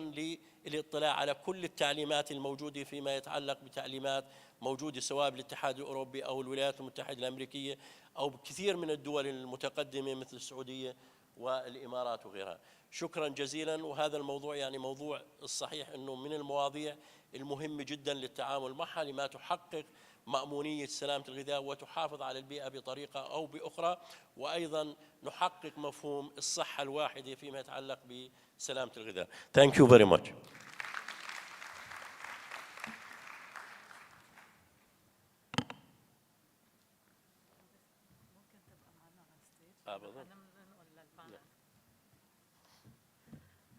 للاطلاع على كل التعليمات الموجودة فيما يتعلق بتعليمات موجودة سواء بالاتحاد الأوروبي أو الولايات المتحدة الأمريكية أو بكثير من الدول المتقدمة مثل السعودية والإمارات وغيرها. شكرا جزيلا. وهذا الموضوع يعني موضوع الصحيح أنه من المواضيع المهمة جدا للتعامل معها لما تحقق مأمونية سلامة الغذاء وتحافظ على البيئة بطريقة أو بأخرى، وأيضا نحقق مفهوم الصحة الواحدة فيما يتعلق بسلامة الغذاء. Thank you very much.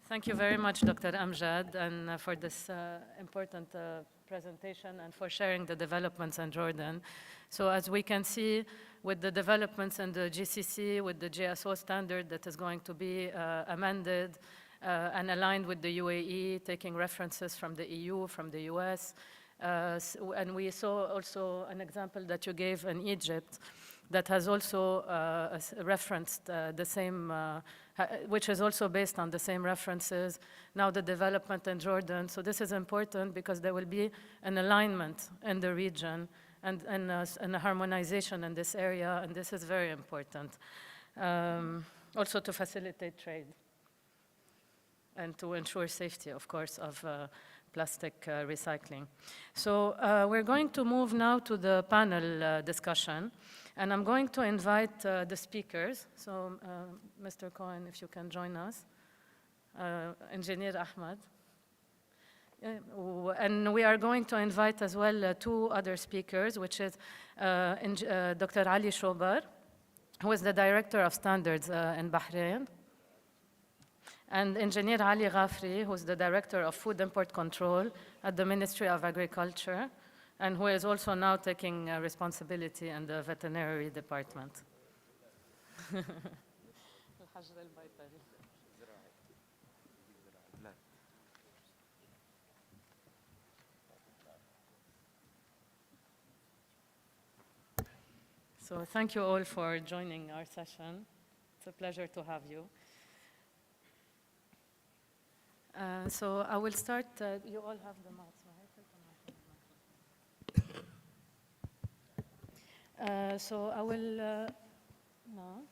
Thank you very much, Dr. Amjad, and for this important presentation and for sharing the developments in Jordan. So as we can see, with the developments in the GCC, with the GSO standard that is going to be amended and aligned with the UAE, taking references from the EU, from the US, and we saw also an example that you gave in Egypt that has also referenced the same, which is also based on the same references. Now the development in Jordan. So this is important because there will be an alignment in the region and a harmonization in this area, and this is very important. Also to facilitate trade and to ensure safety, of course, of plastic recycling. So we're going to move now to the panel discussion. And I'm going to invite the speakers. So, Mr. Cohen, if you can join us. Engineer Ahmad. And we are going to invite as well two other speakers, which is Dr. Ali Shobar, who is the Director of Standards in Bahrain, and Engineer Ali Ghafri, who is the Director of Food Import Control at the Ministry of Agriculture, and who is also now taking responsibility in the veterinary department. So thank you all for joining our session. It's a pleasure to have you. So I will start, you all have the mics, right? So I will, no.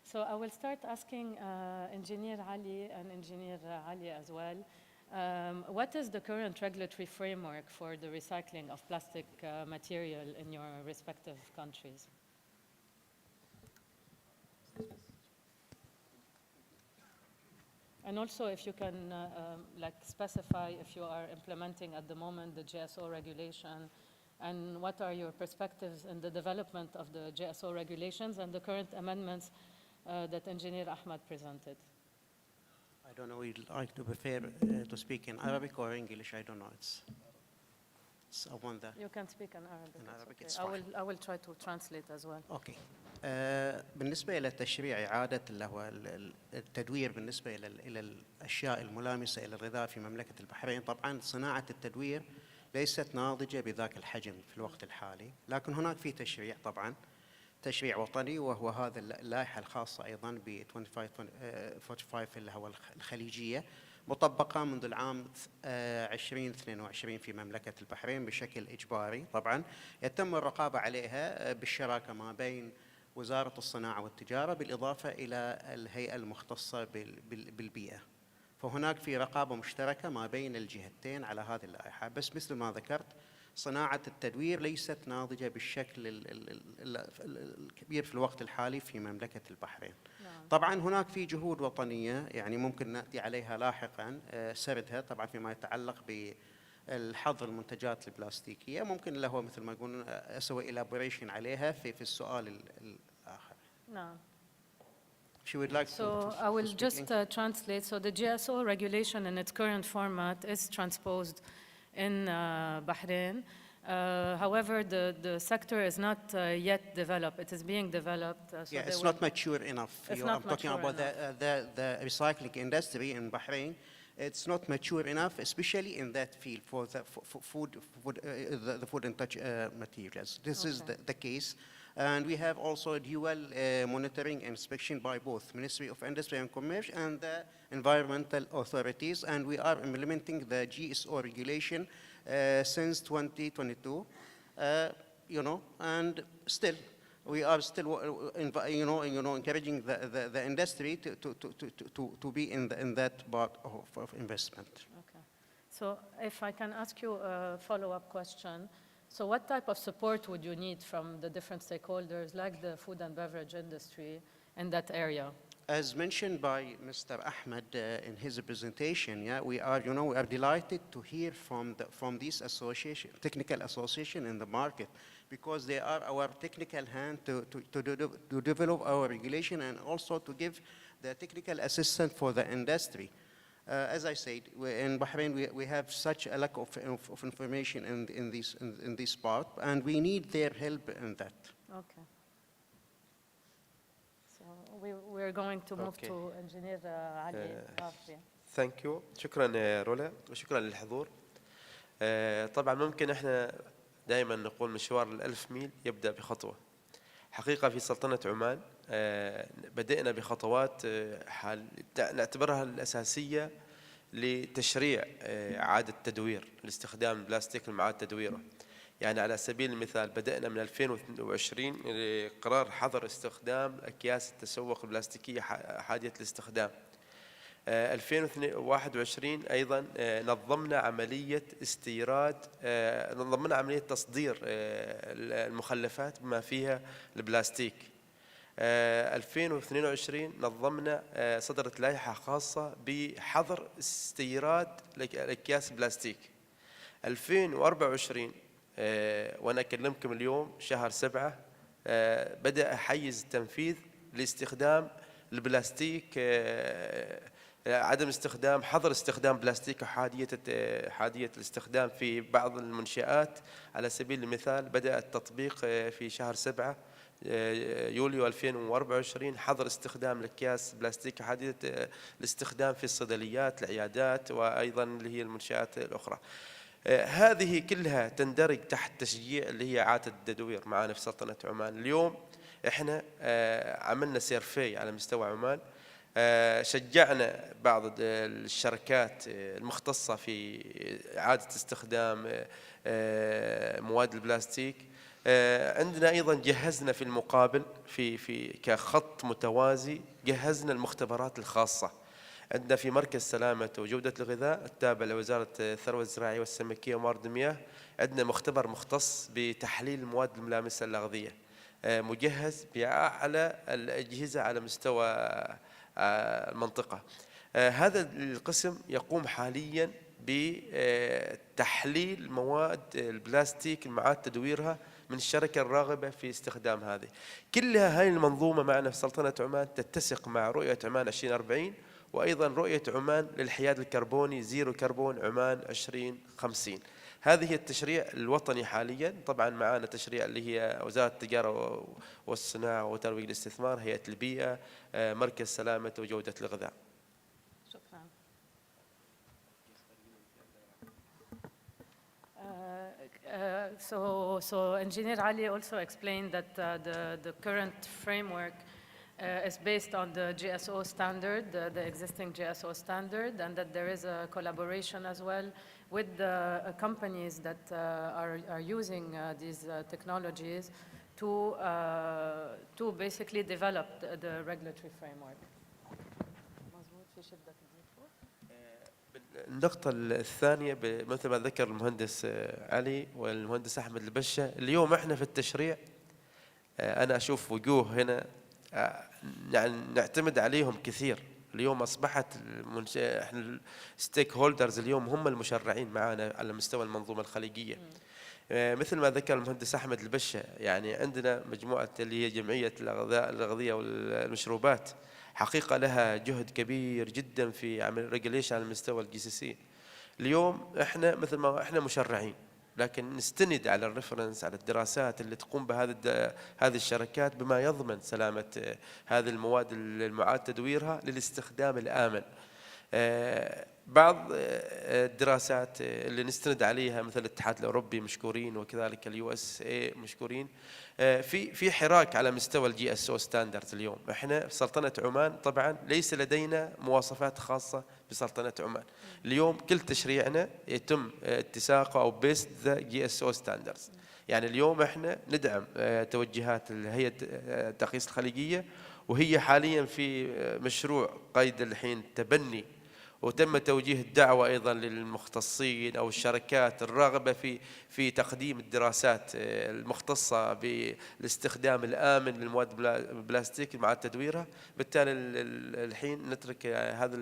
So I will start asking Engineer Ali and Engineer Ali as well. What is the current regulatory framework for the recycling of plastic material in your respective countries? And also, if you can specify if you are implementing at the moment the GSO regulation, and what are your perspectives in the development of the GSO regulations and the current amendments that Engineer Ahmad presented? I don't know, we'd like to prefer to speak in Arabic or English, I don't know. It's upon that. You can speak in Arabic. In Arabic, okay. it's fine. I will try to translate as well. Okay. بالنسبة إلى التشريع إعادة اللي هو التدوير بالنسبة إلى الأشياء الملامسة إلى الغذاء في مملكة البحرين، طبعاً صناعة التدوير ليست ناضجة بذاك الحجم في الوقت الحالي، لكن هناك في تشريع طبعاً تشريع وطني، وهو هذا اللائحة الخاصة أيضاً ب 2545 اللي هو الخليجية، مطبقة منذ العام 2022 في مملكة البحرين بشكل إجباري. طبعاً يتم الرقابة عليها بالشراكة ما بين وزارة الصناعة والتجارة بالإضافة إلى الهيئة المختصة بالبيئة. فهناك في رقابة مشتركة ما بين الجهتين على هذه اللائحة. بس مثل ما ذكرت صناعة التدوير ليست ناضجة بالشكل الكبير في الوقت الحالي في مملكة البحرين. طبعا هناك في جهود وطنية يعني ممكن نأتي عليها لاحقا سردها، طبعا فيما يتعلق بالحظر المنتجات البلاستيكية، ممكن له مثل ما يقولون أسوي إلابوريشن عليها في السؤال الآخر. No. She would like So I will just translate. So the GSO regulation in its current format is transposed in Bahrain. However, the sector is not yet developed. It is being developed. Yeah, it's not mature enough. I'm talking about the recycling industry in Bahrain. It's not mature enough, especially in that field for the the food and touch materials. This is the case. And we have also dual monitoring and inspection by both Ministry of Industry and Commerce and the environmental authorities. And we are implementing the GSO regulation since 2022, and still, we are still, encouraging the industry to be in that part of investment. Okay. So if I can ask you a follow-up question. So what type of support would you need from the different stakeholders, like the food and beverage industry, in that area? As mentioned by Mr. Ahmed in his presentation, we are delighted to hear from this association, technical association in the market, because they are our technical hand to develop our regulation and also to give the technical assistance for the industry. As I said, in Bahrain, we have such a lack of information in this part, and we need their help in that. Okay. So we're going to move to Engineer Ali Rafi. Thank you. شكرا رولا وشكرا للحضور. طبعا ممكن احنا دائما نقول مشوار ال1000 ميل يبدأ بخطوة. حقيقة في سلطنة عمان بدأنا بخطوات نعتبرها الأساسية لتشريع إعادة تدوير لاستخدام البلاستيك المعاد تدويره. يعني على سبيل المثال بدأنا من 2020 قرار حظر استخدام أكياس التسوق البلاستيكية حادية الاستخدام. 2021 أيضا نظمنا عملية تصدير المخلفات بما فيها البلاستيك. 2022 نظمنا صدرت لائحة خاصة بحظر استيراد الأكياس البلاستيك. 2024 وأنا أكلمكم اليوم شهر 7 بدأ حيز التنفيذ لاستخدام البلاستيك، عدم استخدام، حظر استخدام بلاستيك حادية الاستخدام في بعض المنشآت. على سبيل المثال بدأ التطبيق في شهر 7 يوليو 2024 حظر استخدام الأكياس بلاستيك حادية الاستخدام في الصيدليات، العيادات، وأيضا اللي هي المنشآت الأخرى. هذه كلها تندرج تحت تشجيع اللي هي إعادة التدوير معنا في سلطنة عمان. اليوم احنا عملنا سيرفي على مستوى عمان، شجعنا بعض الشركات المختصة في إعادة استخدام مواد البلاستيك. عندنا أيضا جهزنا في المقابل في كخط متوازي جهزنا المختبرات الخاصة. عندنا في مركز سلامة وجودة الغذاء التابع لوزارة الثروة الزراعية والسمكية وموارد المياه، عندنا مختبر مختص بتحليل المواد الملامسة للأغذية مجهز بأعلى الأجهزة على مستوى المنطقة. هذا القسم يقوم حاليا بتحليل مواد البلاستيك المعاد تدويرها من الشركة الراغبة في استخدام هذه. كلها هاي المنظومة معنا في سلطنة عمان تتسق مع رؤية عمان 2040 وأيضا رؤية عمان للحياد الكربوني زيرو كربون عمان 2050. هذه التشريع الوطني حاليا. طبعا معنا تشريع اللي هي وزارة التجارة والصناعة وترويج الاستثمار، هيئة البيئة، مركز سلامة وجودة الغذاء. شكرا. So Engineer Ali also explained that the current framework is based on the GSO standard, the existing GSO standard, and that there is a collaboration as well with the companies that are using these technologies to basically develop the regulatory framework. النقطة الثانية مثل ما ذكر المهندس علي والمهندس أحمد البشة، اليوم احنا في التشريع أنا أشوف وجوه هنا يعني نعتمد عليهم كثير. اليوم أصبحت احنا الستيك هولدرز اليوم هم المشرعين معنا على مستوى المنظومة الخليجية. مثل ما ذكر المهندس أحمد البشة، يعني عندنا مجموعة اللي هي جمعية الأغذية والمشروبات، حقيقة لها جهد كبير جدا في عمل ريجوليشن على مستوى الجي سي سي. اليوم احنا مثل ما احنا مشرعين، لكن نستند على الريفرنس، على الدراسات اللي تقوم هذه الشركات بما يضمن سلامة هذه المواد المعاد تدويرها للاستخدام الآمن. بعض الدراسات اللي نستند عليها مثل الاتحاد الأوروبي مشكورين، وكذلك اليو اس اي مشكورين، في حراك على مستوى الجي اس او ستاندردز. اليوم احنا في سلطنة عمان طبعا ليس لدينا مواصفات خاصة بسلطنة عمان. اليوم كل تشريعنا يتم اتساقه او بيست ذا جي اس او ستاندردز. يعني اليوم احنا ندعم توجهات هيئة التقييس الخليجية، وهي حاليا في مشروع قيد الحين تبني، وتم توجيه الدعوة أيضا للمختصين أو الشركات الراغبة في تقديم الدراسات المختصة بالاستخدام الآمن للمواد البلاستيك مع تدويرها. بالتالي الحين نترك هذا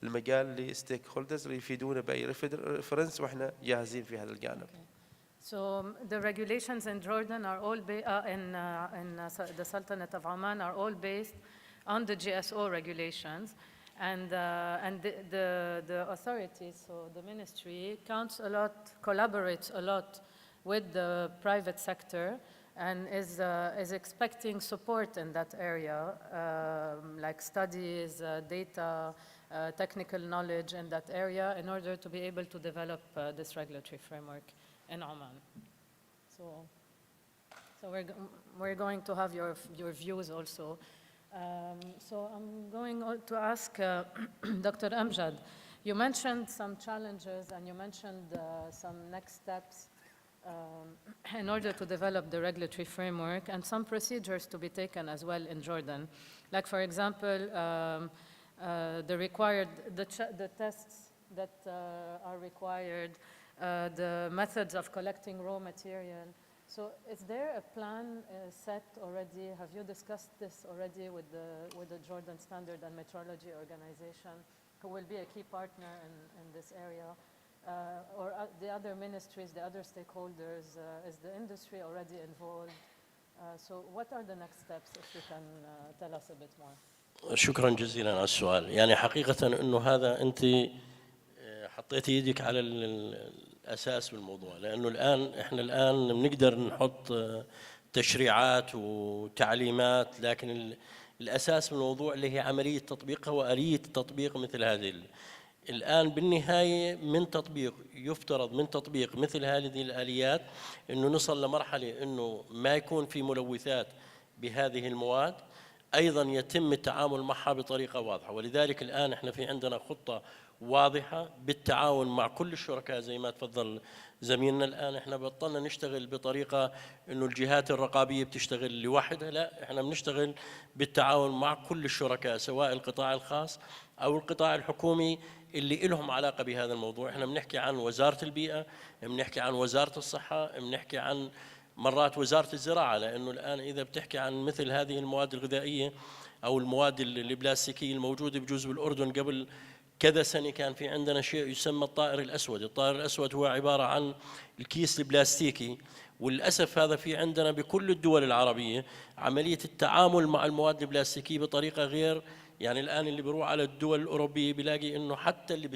المجال لستيك هولدرز اللي يفيدونا بأي ريفرنس، وإحنا جاهزين في هذا الجانب. So the regulations in Jordan are all the Sultanate of Oman are all based on the GSO regulations. And the authorities, so the ministry, counts a lot, collaborates a lot with the private sector, and is expecting support in that area, like studies, data, technical knowledge in that area, in order to be able to develop this regulatory framework in Oman. So we're going to have your views also. So I'm going to ask Dr. Amjad, you mentioned some challenges and you mentioned some next steps in order to develop the regulatory framework and some procedures to be taken as well in Jordan. Like for example, the tests that are required, the methods of collecting raw material. So is there a plan set already? Have you discussed this already with the Jordan Standard and Metrology Organization, who will be a key partner in this area? Or the other ministries, the other stakeholders, is the industry already involved? So what are the next steps, if you can tell us a bit more? شكرا جزيلا على السؤال. يعني حقيقة أنه هذا أنت حطيتي يدك على الأساس بالموضوع، لأنه إحنا الآن بنقدر نحط تشريعات وتعليمات، لكن الأساس بالموضوع اللي هي عملية تطبيقها وآلية تطبيق مثل هذه. الآن بالنهاية يفترض من تطبيق مثل هذه الآليات أنه نصل لمرحلة أنه ما يكون في ملوثات بهذه المواد، أيضا يتم التعامل معها بطريقة واضحة. ولذلك الآن إحنا في عندنا خطة واضحة بالتعاون مع كل الشركاء زي ما تفضل زميلنا. الآن إحنا بطلنا نشتغل بطريقة إنه الجهات الرقابية بتشتغل لوحدها، لا، إحنا بنشتغل بالتعاون مع كل الشركاء سواء القطاع الخاص أو القطاع الحكومي اللي لهم علاقة بهذا الموضوع. إحنا بنحكي عن وزارة البيئة، بنحكي عن وزارة الصحة، بنحكي عن مرات وزارة الزراعة، لأنه الآن إذا بتحكي عن مثل هذه المواد الغذائية أو المواد البلاستيكية الموجودة بجزء الأردن قبل كذا سنة كان في عندنا شيء يسمى الطائر الأسود. الطائر الأسود هو عبارة عن الكيس البلاستيكي، وللأسف هذا في عندنا بكل الدول العربية عملية التعامل مع المواد البلاستيكية بطريقة غير. يعني الآن اللي بيروح على الدول الأوروبية بيلاقي إنه حتى اللي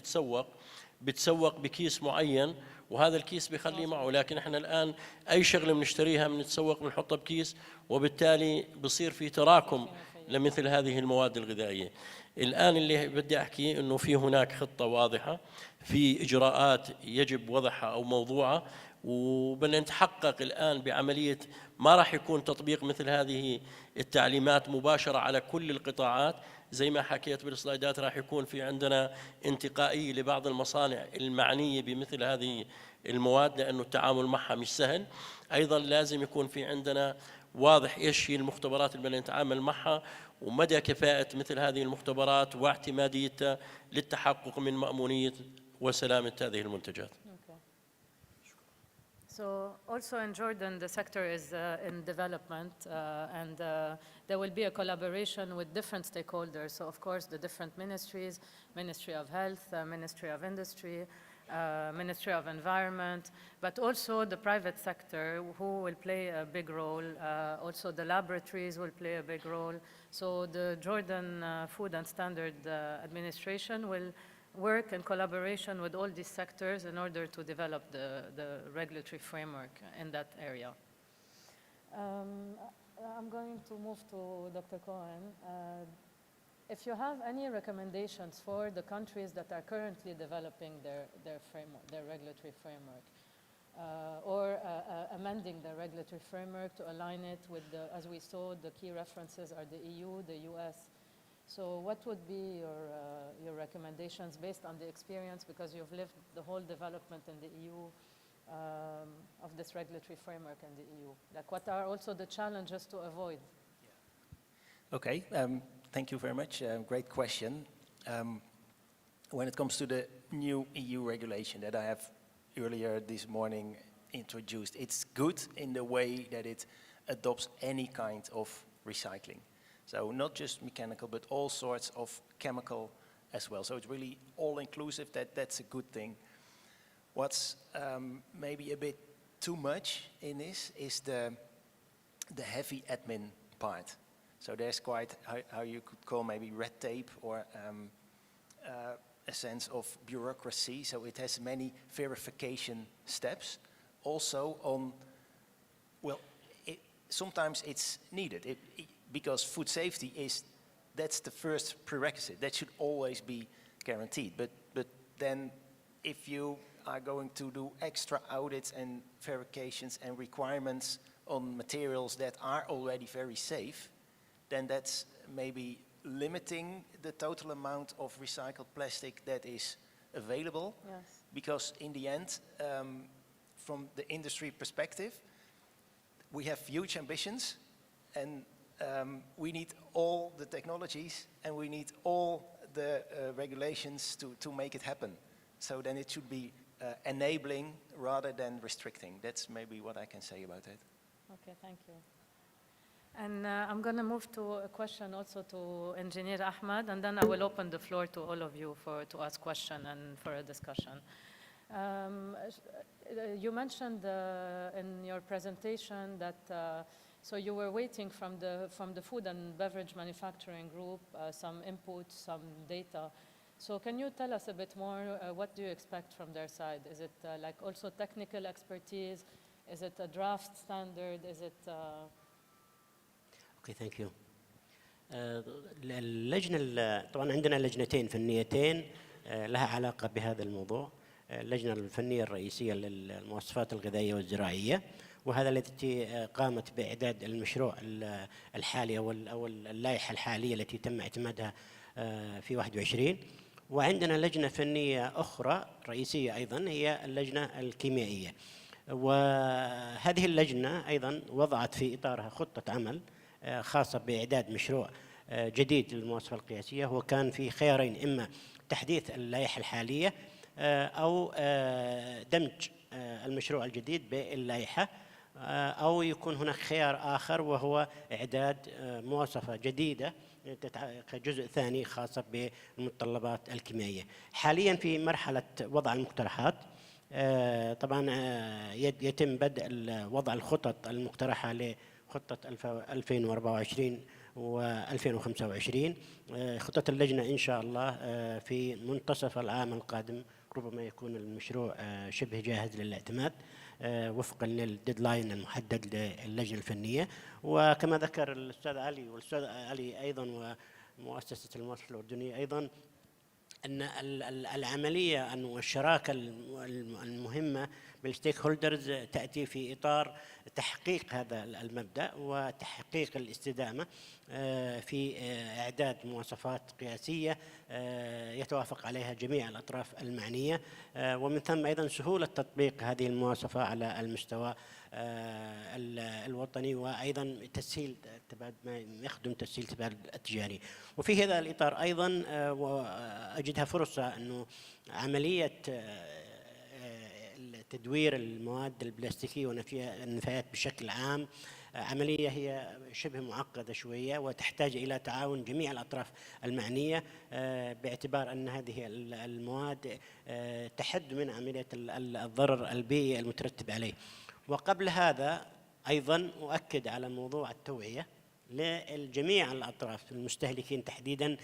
بتسوق بكيس معين، وهذا الكيس بيخليه معه، لكن احنا الآن أي شغلة بنشتريها بنتسوق بنحطها بكيس، وبالتالي بصير في تراكم لمثل هذه المواد الغذائية. الآن اللي بدي أحكي إنه في هناك خطة واضحة، في إجراءات يجب وضعها أو موضوعها، وبدنا نتحقق الآن بعملية ما راح يكون تطبيق مثل هذه التعليمات مباشرة على كل القطاعات. زي ما حكيت بالسلايدات راح يكون في عندنا انتقائية لبعض المصانع المعنية بمثل هذه المواد، لأنه التعامل معها مش سهل. أيضا لازم يكون في عندنا واضح إيش هي المختبرات اللي بدنا نتعامل معها، ومدى كفاءة مثل هذه المختبرات واعتماديتها للتحقق من مأمونية وسلامة هذه المنتجات. So also in Jordan, the sector is in development, and there will be a collaboration with different stakeholders. So of course, the different ministries, Ministry of Health, Ministry of Industry, Ministry of Environment, but also the private sector who will play a big role. Also the laboratories will play a big role. So the Jordan Food and Standard Administration will work in collaboration with all these sectors in order to develop the regulatory framework in that area. I'm going to move to Dr. Cohen. If you have any recommendations for the countries that are currently developing their regulatory framework, or amending their regulatory framework to align it with as we saw, the key references are the EU, the US. So what would be your recommendations based on the experience, because you've lived the whole development in the EU of this regulatory framework in the EU? Like, what are also the challenges to avoid? Okay, thank you very much. Great question. When it comes to the new EU regulation that I have earlier this morning introduced, it's good in the way that it adopts any kind of recycling. So not just mechanical, but all sorts of chemical as well. So it's really all-inclusive. That's a good thing. What's maybe a bit too much in this is the heavy admin part. So there's quite, how you could call maybe red tape, or a sense of bureaucracy. So it has many verification steps. Also on, well, sometimes it's needed. Because food safety that's the first prerequisite. That should always be guaranteed. But then if you are going to do extra audits and verifications and requirements on materials that are already very safe, then that's maybe limiting the total amount of recycled plastic that is available. Yes. Because in the end, from the industry perspective, we have huge ambitions, and we need all the technologies, and we need all the regulations to make it happen. So then it should be enabling rather than restricting. That's maybe what I can say about it. Okay, thank you. And I'm going to move to a question also to Engineer Ahmad, and then I will open the floor to all of you to ask questions and for a discussion. You mentioned in your presentation that so you were waiting from the food and beverage manufacturing group some input, some data. So can you tell us a bit more? What do you expect from their side? Is it like also technical expertise? Is it a draft standard? Is it? اوكي ثانك يو. اللجنه طبعا عندنا لجنتين فنيتين لها علاقه بهذا الموضوع. اللجنه الفنيه الرئيسيه للمواصفات الغذائيه والزراعيه، وهذا التي قامت باعداد المشروع الحالي او اللائحه الحاليه التي تم اعتمادها في 21. وعندنا لجنه فنيه اخرى رئيسيه ايضا هي اللجنه الكيميائيه، وهذه اللجنه ايضا وضعت في اطارها خطه عمل خاصة بإعداد مشروع جديد للمواصفة القياسية. هو كان في خيارين: إما تحديث اللائحة الحالية أو دمج المشروع الجديد باللائحة، أو يكون هناك خيار آخر وهو إعداد مواصفة جديدة كجزء ثاني خاصة بالمتطلبات الكيميائية. حاليا في مرحلة وضع المقترحات. طبعا يتم بدء وضع الخطط المقترحة خطة 2024 و2025. خطة اللجنة إن شاء الله في منتصف العام القادم ربما يكون المشروع شبه جاهز للاعتماد وفقا للديدلاين المحدد للجنة الفنية. وكما ذكر الأستاذ علي والأستاذ علي أيضا ومؤسسة المواصفة الأردنية أيضا، أن العملية والشراكة المهمة بالستيك هولدرز تأتي في إطار تحقيق هذا المبدأ وتحقيق الاستدامة في إعداد مواصفات قياسية يتوافق عليها جميع الأطراف المعنية، ومن ثم أيضا سهولة تطبيق هذه المواصفة على المستوى الوطني، وأيضا تسهيل ما يخدم تسهيل التبادل التجاري. وفي هذا الإطار أيضا أجدها فرصة أنه عملية تدوير المواد البلاستيكية والنفايات بشكل عام عملية هي شبه معقدة شوية وتحتاج إلى تعاون جميع الأطراف المعنية باعتبار أن هذه المواد تحد من عملية الضرر البيئي المترتب عليه. وقبل هذا أيضا أؤكد على موضوع التوعية لجميع الأطراف المستهلكين تحديدا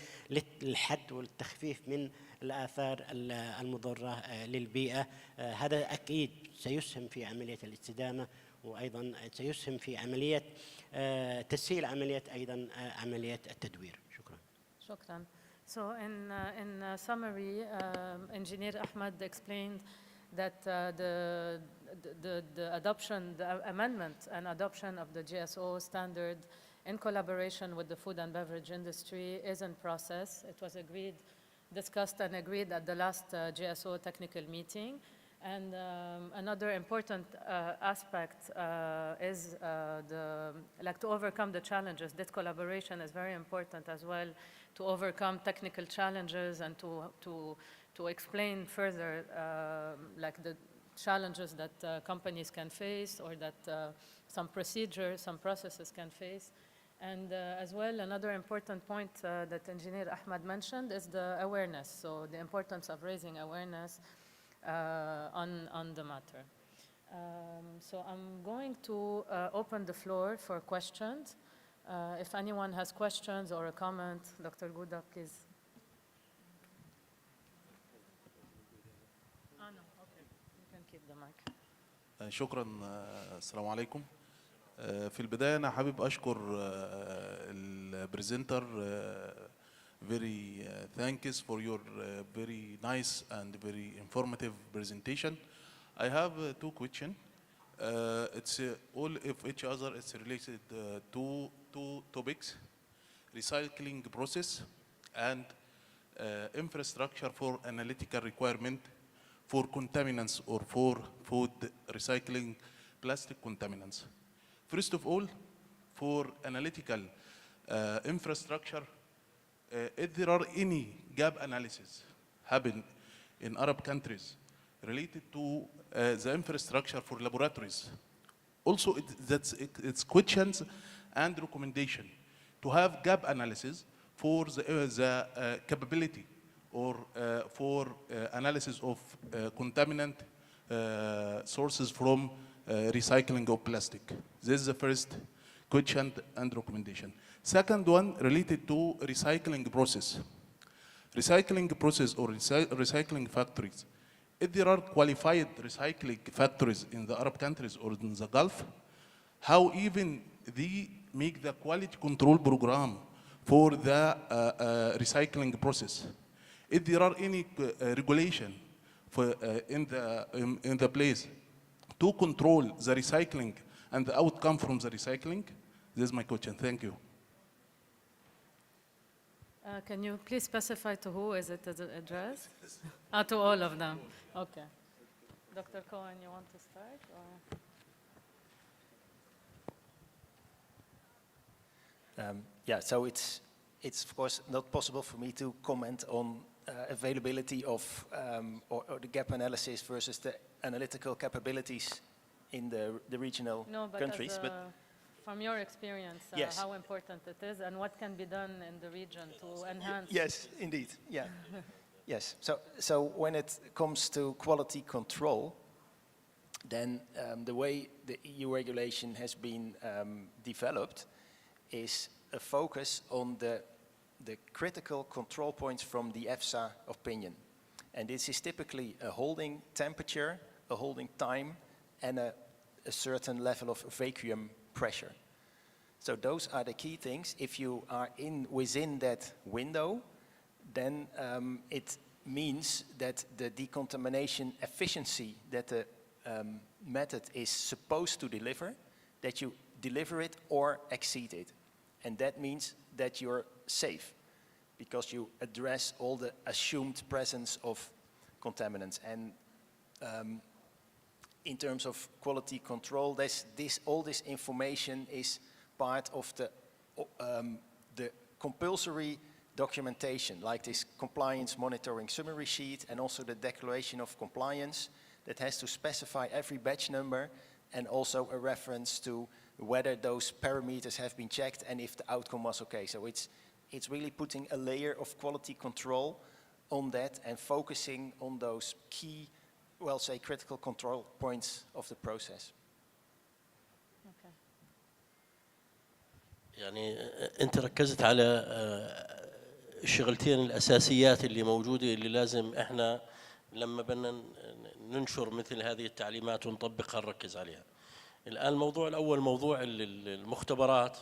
للحد والتخفيف من الآثار المضرة للبيئة. هذا أكيد سيسهم في عملية الاستدامة وأيضا سيسهم في عملية تسهيل عملية أيضا عملية التدوير. شكرا. شكرا. So in summary, Engineer Ahmed explained that the adoption, the amendment and adoption of the GSO standard in collaboration with the food and beverage industry is in process. It was discussed and agreed at the last GSO technical meeting. And another important aspect is to overcome the challenges. This collaboration is very important as well to overcome technical challenges and to explain further like the challenges that companies can face or that some procedures, some processes can face. And as well, another important point that Engineer Ahmed mentioned is the awareness. So the importance of raising awareness on the matter. So I'm going to open the floor for questions. If anyone has questions or a comment, Dr. Gouda, please. No, okay. You can keep the mic. شكرا. السلام عليكم. في البداية أنا حابب أشكر البرزنتر. Very thanks for your very nice and very informative presentation. I have two questions. It's all of each other. It's related to two topics: recycling process and infrastructure for analytical requirement for contaminants or for food recycling plastic contaminants. First of all, for analytical infrastructure, if there are any gap analysis happen in Arab countries related to the infrastructure for laboratories, also it's questions and recommendation to have gap analysis for the capability or for analysis of contaminant sources from recycling of plastic. This is the first question and recommendation. Second one related to recycling process. Recycling process or recycling factories. If there are qualified recycling factories in the Arab countries or in the Gulf, how even they make the quality control program for the recycling process? If there are any regulation for, in the place to control the recycling and the outcome from the recycling? This is my question. Thank you. Can you please specify to who is it addressed? To all of them. Okay. Dr. Cohen, you want to start? Or? Yeah, so it's of course not possible for me to comment on availability of or the gap analysis versus the analytical capabilities in the regional countries. But from your experience, yes. How important it is and what can be done in the region to enhance? Yes, indeed, yeah. Yes, so when it comes to quality control, then the way the EU regulation has been developed is a focus on the critical control points from the EFSA opinion. And this is typically a holding temperature, a holding time, and a certain level of vacuum pressure. So those are the key things. If you are within that window, then it means that the decontamination efficiency that the method is supposed to deliver, that you deliver it or exceed it. And that means that you're safe because you address all the assumed presence of contaminants. And in terms of quality control, all this information is part of the compulsory documentation, like this compliance monitoring summary sheet and also the declaration of compliance that has to specify every batch number and also a reference to whether those parameters have been checked and if the outcome was okay. So it's really putting a layer of quality control on that and focusing on those key, well, say critical control points of the process. Okay. يعني أنت ركزت على الشغلتين الأساسيات اللي موجودة اللي لازم إحنا لما بدنا ننشر مثل هذه التعليمات ونطبقها نركز عليها. الآن الموضوع الأول موضوع المختبرات،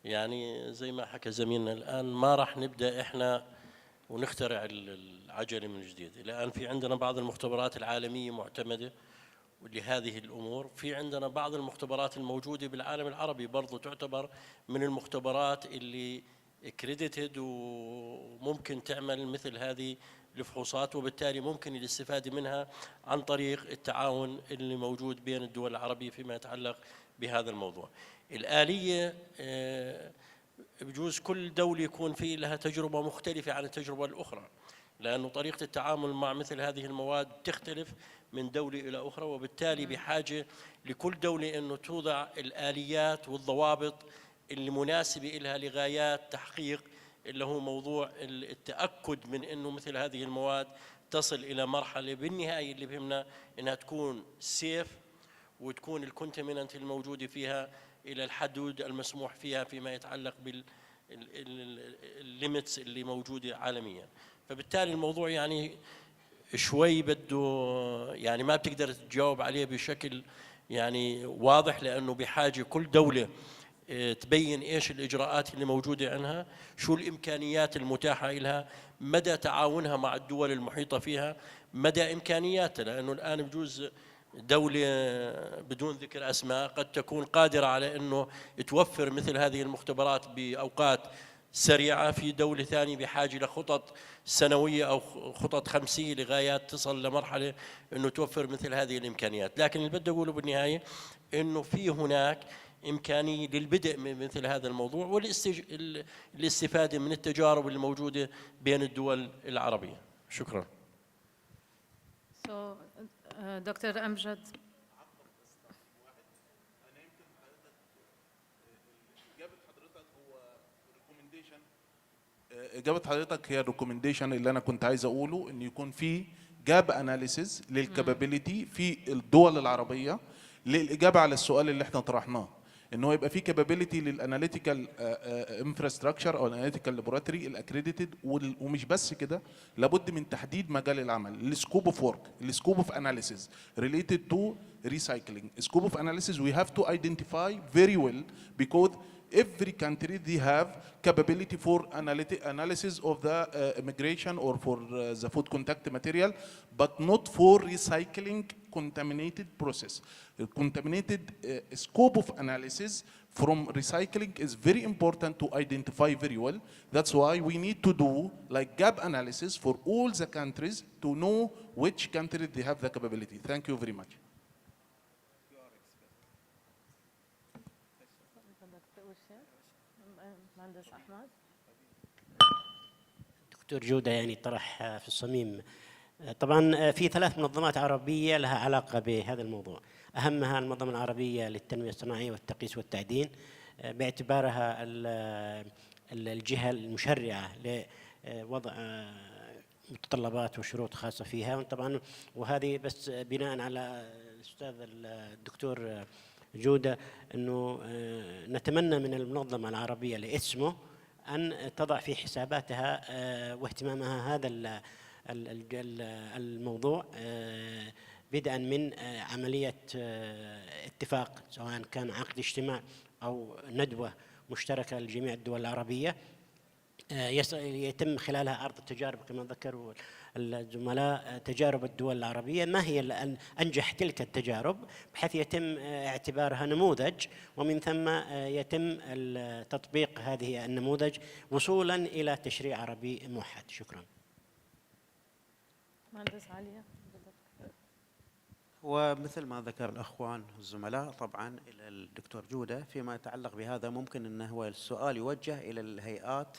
يعني زي ما حكى زميلنا الآن ما راح نبدأ إحنا ونخترع العجلة من جديد. الآن في عندنا بعض المختبرات العالمية معتمدة لهذه الأمور، في عندنا بعض المختبرات الموجودة بالعالم العربي برضو تعتبر من المختبرات اللي accredited وممكن تعمل مثل هذه الفحوصات، وبالتالي ممكن الاستفادة منها عن طريق التعاون اللي موجود بين الدول العربية فيما يتعلق بهذا الموضوع. الآلية بجوز كل دولة يكون في لها تجربة مختلفة عن التجربة الأخرى، لأنه طريقة التعامل مع مثل هذه المواد تختلف من دولة إلى أخرى، وبالتالي بحاجة لكل دولة أنه توضع الآليات والضوابط اللي مناسبة لها لغايات تحقيق اللي هو موضوع التأكد من أنه مثل هذه المواد تصل إلى مرحلة بالنهاية اللي بهمنا أنها تكون سيف وتكون الكونتامينانت الموجودة فيها إلى الحدود المسموح فيها فيما يتعلق بالليميتس اللي موجودة عالميا. فبالتالي الموضوع يعني شوي بده يعني ما بتقدر تجاوب عليه بشكل يعني واضح، لأنه بحاجة كل دولة تبين إيش الإجراءات اللي موجودة عنها، شو الإمكانيات المتاحة لها، مدى تعاونها مع الدول المحيطة فيها، مدى إمكانياتها، لأنه الآن بجوز دولة بدون ذكر أسماء قد تكون قادرة على أنه توفر مثل هذه المختبرات بأوقات سريعة، في دولة ثانية بحاجة لخطط سنوية أو خطط خمسية لغايات تصل لمرحلة أنه توفر مثل هذه الإمكانيات. لكن اللي بدي أقوله بالنهاية أنه في هناك إمكانية للبدء من مثل هذا الموضوع والاستفادة من التجارب الموجودة بين الدول العربية. شكرا. So, دكتور أمجد. إجابة حضرتك هي الريكومنديشن اللي أنا كنت عايز أقوله، إن يكون في جاب أناليسيز للكابابيليتي في الدول العربية للإجابة على السؤال اللي احنا طرحناه، إن هو يبقى في كابابيليتي للأناليتيكال انفراستراكشر أو الأناليتيكال لابوراتوري الأكريديتد، ومش بس كده، لابد من تحديد مجال العمل، السكوب اوف ورك، السكوب اوف أناليسيز related to recycling. Scope of analysis we have to identify very well because every country they have capability for analysis of the immigration or for the food contact material, but not for recycling contaminated process. The contaminated scope of analysis from recycling is very important to identify very well. That's why we need to do like gap analysis for all the countries to know which country they have the capability. Thank you very much. مهندس أحمد. دكتور جودة يعني طرح في الصميم. طبعا في 3 منظمات عربية لها علاقة بهذا الموضوع، أهمها المنظمة العربية للتنمية الصناعية والتقييس والتعدين باعتبارها الجهة المشرعة لوضع متطلبات وشروط خاصة فيها. طبعا وهذه بس بناء على الأستاذ الدكتور جودة أنه نتمنى من المنظمة العربية لإسمه أن تضع في حساباتها واهتمامها هذا الموضوع بدءا من عملية اتفاق، سواء كان عقد اجتماع أو ندوة مشتركة لجميع الدول العربية يتم خلالها عرض التجارب كما ذكروا الزملاء، تجارب الدول العربية ما هي أنجح تلك التجارب، بحيث يتم اعتبارها نموذج، ومن ثم يتم تطبيق هذه النموذج وصولا إلى تشريع عربي موحد. شكرا. مهندس عليا. ومثل ما ذكر الأخوان الزملاء طبعا إلى الدكتور جودة فيما يتعلق بهذا، ممكن أنه هو السؤال يوجه إلى الهيئات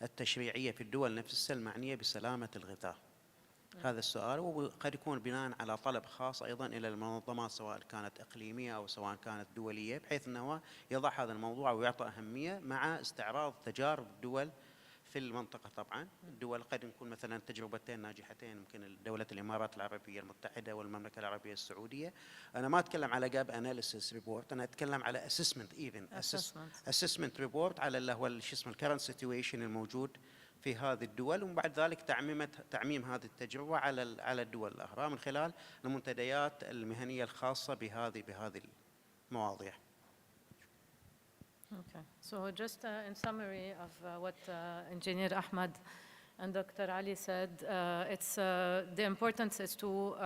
التشريعية في الدول نفسها المعنية بسلامة الغذاء، هذا السؤال، وقد يكون بناء على طلب خاص أيضا إلى المنظمات سواء كانت إقليمية أو سواء كانت دولية، بحيث أنه يضع هذا الموضوع ويعطى أهمية مع استعراض تجارب الدول في المنطقة. طبعا الدول قد يكون مثلا تجربتين ناجحتين، يمكن دولة الإمارات العربية المتحدة والمملكة العربية السعودية. أنا ما أتكلم على جاب أناليسيس ريبورت، أنا أتكلم على أسسمنت أسسمنت ريبورت على اللي هو شو اسمه الكرنت سيتويشن الموجود في هذه الدول، ومن بعد ذلك تعميم هذه التجربة على الدول الأخرى من خلال المنتديات المهنية الخاصة بهذه المواضيع. Okay. So just in summary of what Engineer Ahmad and Dr. Ali said, it's the importance is to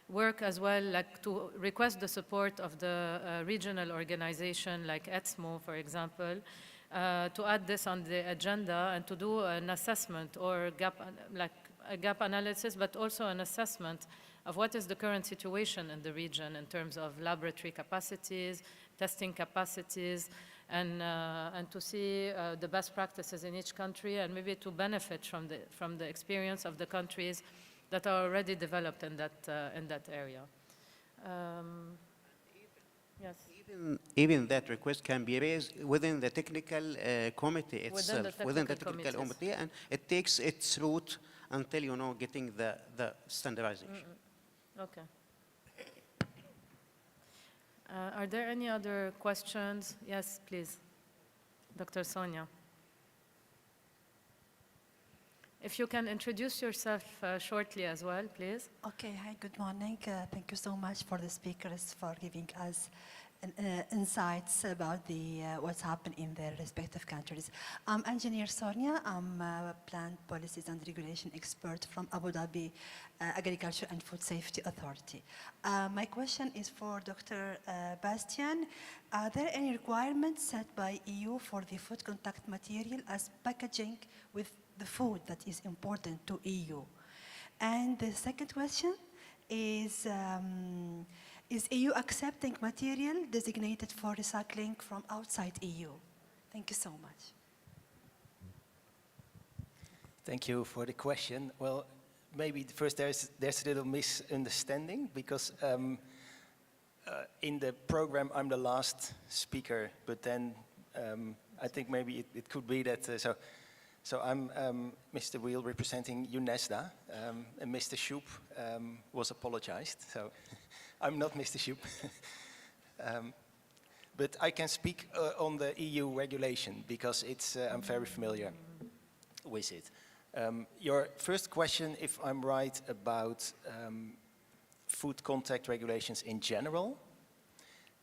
work as well, like to request the support of the regional organization like ETSMO, for example, to add this on the agenda and to do an assessment or a gap analysis, but also an assessment of what is the current situation in the region in terms of laboratory capacities, testing capacities, and to see the best practices in each country, and maybe to benefit from the experience of the countries that are already developed in that area. Yes. Even that request can be raised within the technical committee itself, within the technical committee, and it takes its route until getting the standardization. Okay. Are there any other questions? Yes, please. Dr. Sonia. If you can introduce yourself shortly as well, please. Okay, hi, good morning. Thank you so much for the speakers for giving us insights about what's happened in their respective countries. I'm Engineer Sonia. I'm a plant policies and regulation expert from Abu Dhabi Agriculture and Food Safety Authority. My question is for Dr. Bastian. Are there any requirements set by EU for the food contact material as packaging with the food that is important to EU? And the second question is EU accepting material designated for recycling from outside EU? Thank you so much. Thank you for the question. Well, maybe first there's a little misunderstanding because in the program I'm the last speaker, but then I think maybe it could be that so I'm Mr. Wheel representing UNESDA, and Mr. Shoop was apologized, so I'm not Mr. Shoop. But I can speak on the EU regulation because I'm very familiar with it. Your first question, if I'm right, about food contact regulations in general.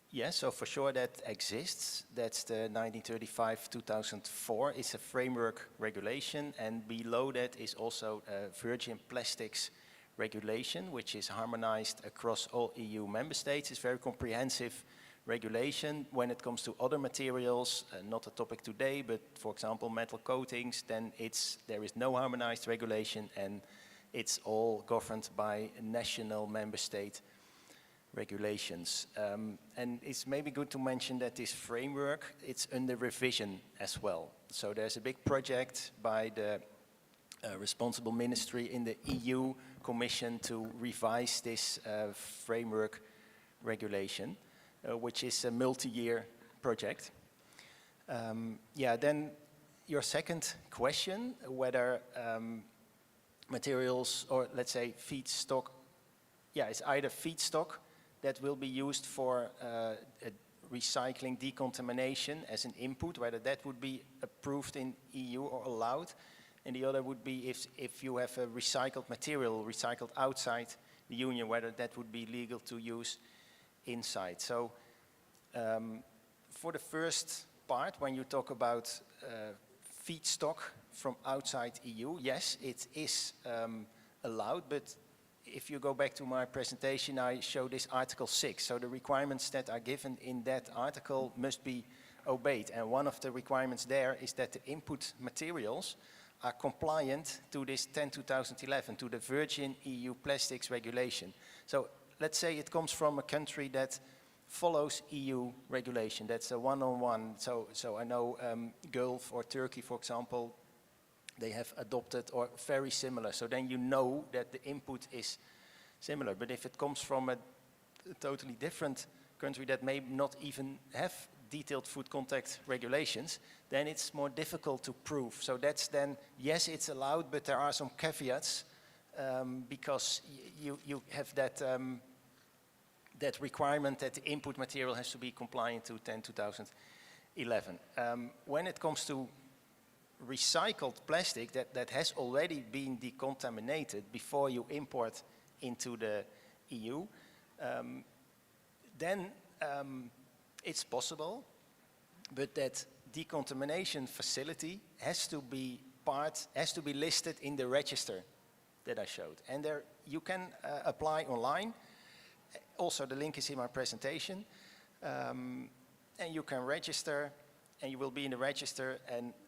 Yes, so for sure that exists. That's the 1935-2004. It's a framework regulation, and below that is also a virgin plastics regulation, which is harmonized across all EU member states. It's very comprehensive regulation. When it comes to other materials, not a topic today, but for example, metal coatings, then there is no harmonized regulation, and it's all governed by national member state regulations. And it's maybe good to mention that this framework, it's under revision as well. So there's a big project by the responsible ministry in the EU Commission to revise this framework regulation, which is a multi-year project. Then your second question, whether materials or let's say feedstock, it's either feedstock that will be used for recycling, decontamination as an input, whether that would be approved in EU or allowed. And the other would be if you have a recycled material, recycled outside the union, whether that would be legal to use inside. So for the first part, when you talk about feedstock from outside EU, yes, it is allowed, but if you go back to my presentation, I show this Article 6. So the requirements that are given in that article must be obeyed. And one of the requirements there is that the input materials are compliant to this 10/2011, to the Virgin EU Plastics Regulation. So let's say it comes from a country that follows EU regulation. That's a one-on-one. So I know Gulf or Turkey, for example, they have adopted or very similar. So then you know that the input is similar. But if it comes from a totally different country that may not even have detailed food contact regulations, then it's more difficult to prove. So that's then, yes, it's allowed, but there are some caveats because you have that, that requirement that the input material has to be compliant to 10/2011. When it comes to recycled plastic that has already been decontaminated before you import into the EU, then it's possible, but that decontamination facility has to be listed in the register that I showed. And there you can apply online. Also, the link is in my presentation. And you can register, and you will be in the register,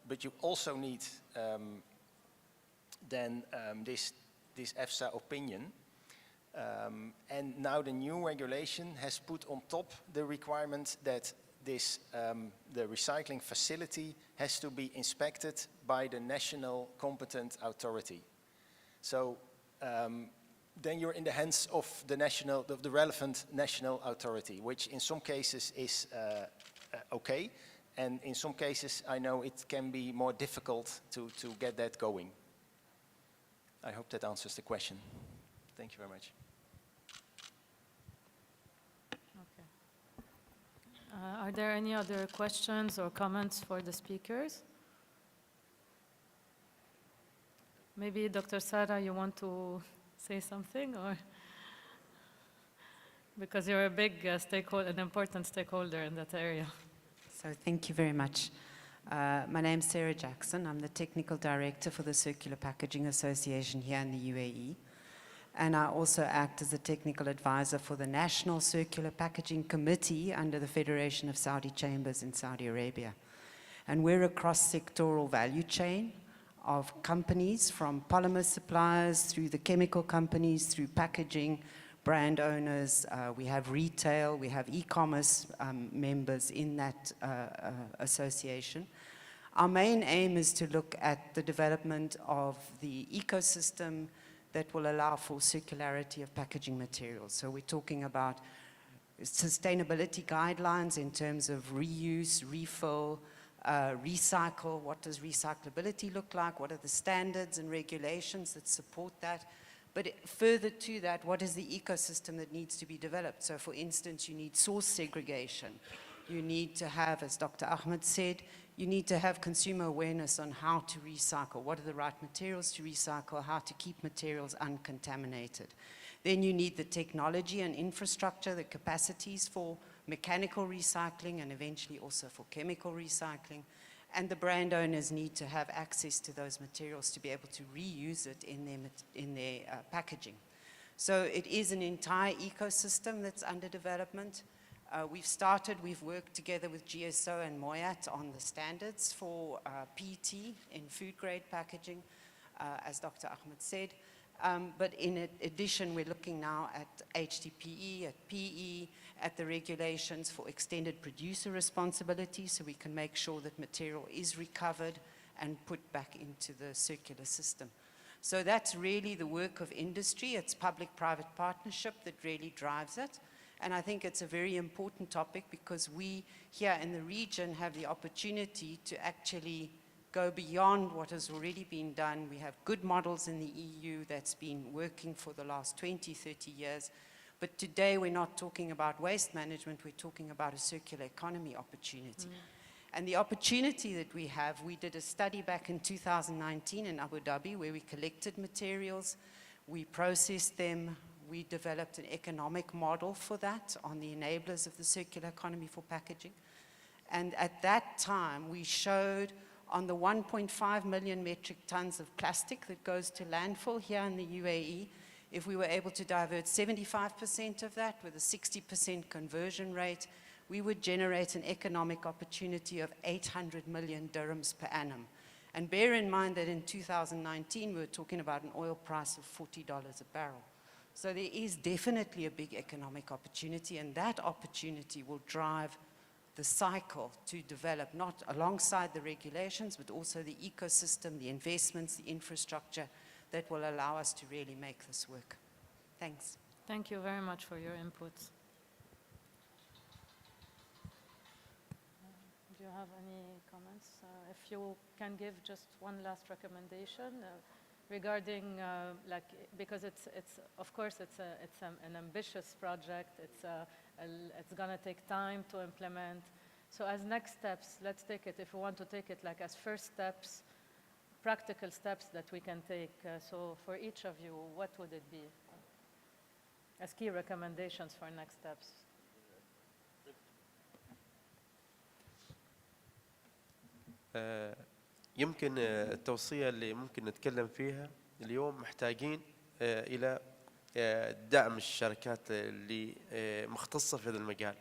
but you also need this EFSA opinion. And now the new regulation has put on top the requirement that the recycling facility has to be inspected by the national competent authority. So then you're in the hands of the relevant national authority, which in some cases is okay, and in some cases I know it can be more difficult to get that going. I hope that answers the question. Thank you very much. Okay. Are there any other questions or comments for the speakers? Maybe Dr. Sarah, you want to say something, or because you're a big stakeholder, an important stakeholder in that area. So thank you very much. My name's Sarah Jackson. I'm the Technical Director for the Circular Packaging Association here in the UAE. And I also act as a technical advisor for the National Circular Packaging Committee under the Federation of Saudi Chambers in Saudi Arabia. And we're a cross-sectoral value chain of companies, from polymer suppliers through the chemical companies, through packaging, brand owners. We have retail, we have e-commerce members in that association. Our main aim is to look at the development of the ecosystem that will allow for circularity of packaging materials. So we're talking about sustainability guidelines in terms of reuse, refill, recycle. What does recyclability look like? What are the standards and regulations that support that? But further to that, what is the ecosystem that needs to be developed? So for instance, you need source segregation. You need to have, as Dr. Ahmed said, you need to have consumer awareness on how to recycle. What are the right materials to recycle? How to keep materials uncontaminated. Then you need the technology and infrastructure, the capacities for mechanical recycling and eventually also for chemical recycling. And the brand owners need to have access to those materials to be able to reuse it in their packaging. So it is an entire ecosystem that's under development. We've worked together with GSO and Moyat on the standards for PET in food grade packaging, as Dr. Ahmed said. But in addition, we're looking now at HDPE, at PE, at the regulations for extended producer responsibility, so we can make sure that material is recovered and put back into the circular system. So that's really the work of industry. It's public-private partnership that really drives it. And I think it's a very important topic because we here in the region have the opportunity to actually go beyond what has already been done. We have good models in the EU that's been working for the last 20, 30 years. But today we're not talking about waste management, we're talking about a circular economy opportunity. And the opportunity that we have, we did a study back in 2019 in Abu Dhabi where we collected materials, we processed them, we developed an economic model for that on the enablers of the circular economy for packaging. And at that time, we showed on the 1.5 million metric tons of plastic that goes to landfill here in the UAE, if we were able to divert 75% of that with a 60% conversion rate, we would generate an economic opportunity of 800 million dirhams per annum. And bear in mind that in 2019, we were talking about an oil price of $40 a barrel. So there is definitely a big economic opportunity, and that opportunity will drive the cycle to develop, not alongside the regulations, but also the ecosystem, the investments, the infrastructure that will allow us to really make this work. Thanks. Thank you very much for your inputs. Do you have any comments? If you can give just one last recommendation regarding, like, because it's of course it's an ambitious project. It's gonna take time to implement. So as next steps, let's take it. If we want to take it like as first steps, practical steps that we can take. So for each of you, what would it be as key recommendations for next steps? يمكن التوصية اللي ممكن نتكلم فيها اليوم محتاجين إلى دعم الشركات اللي مختصة في هذا المجال.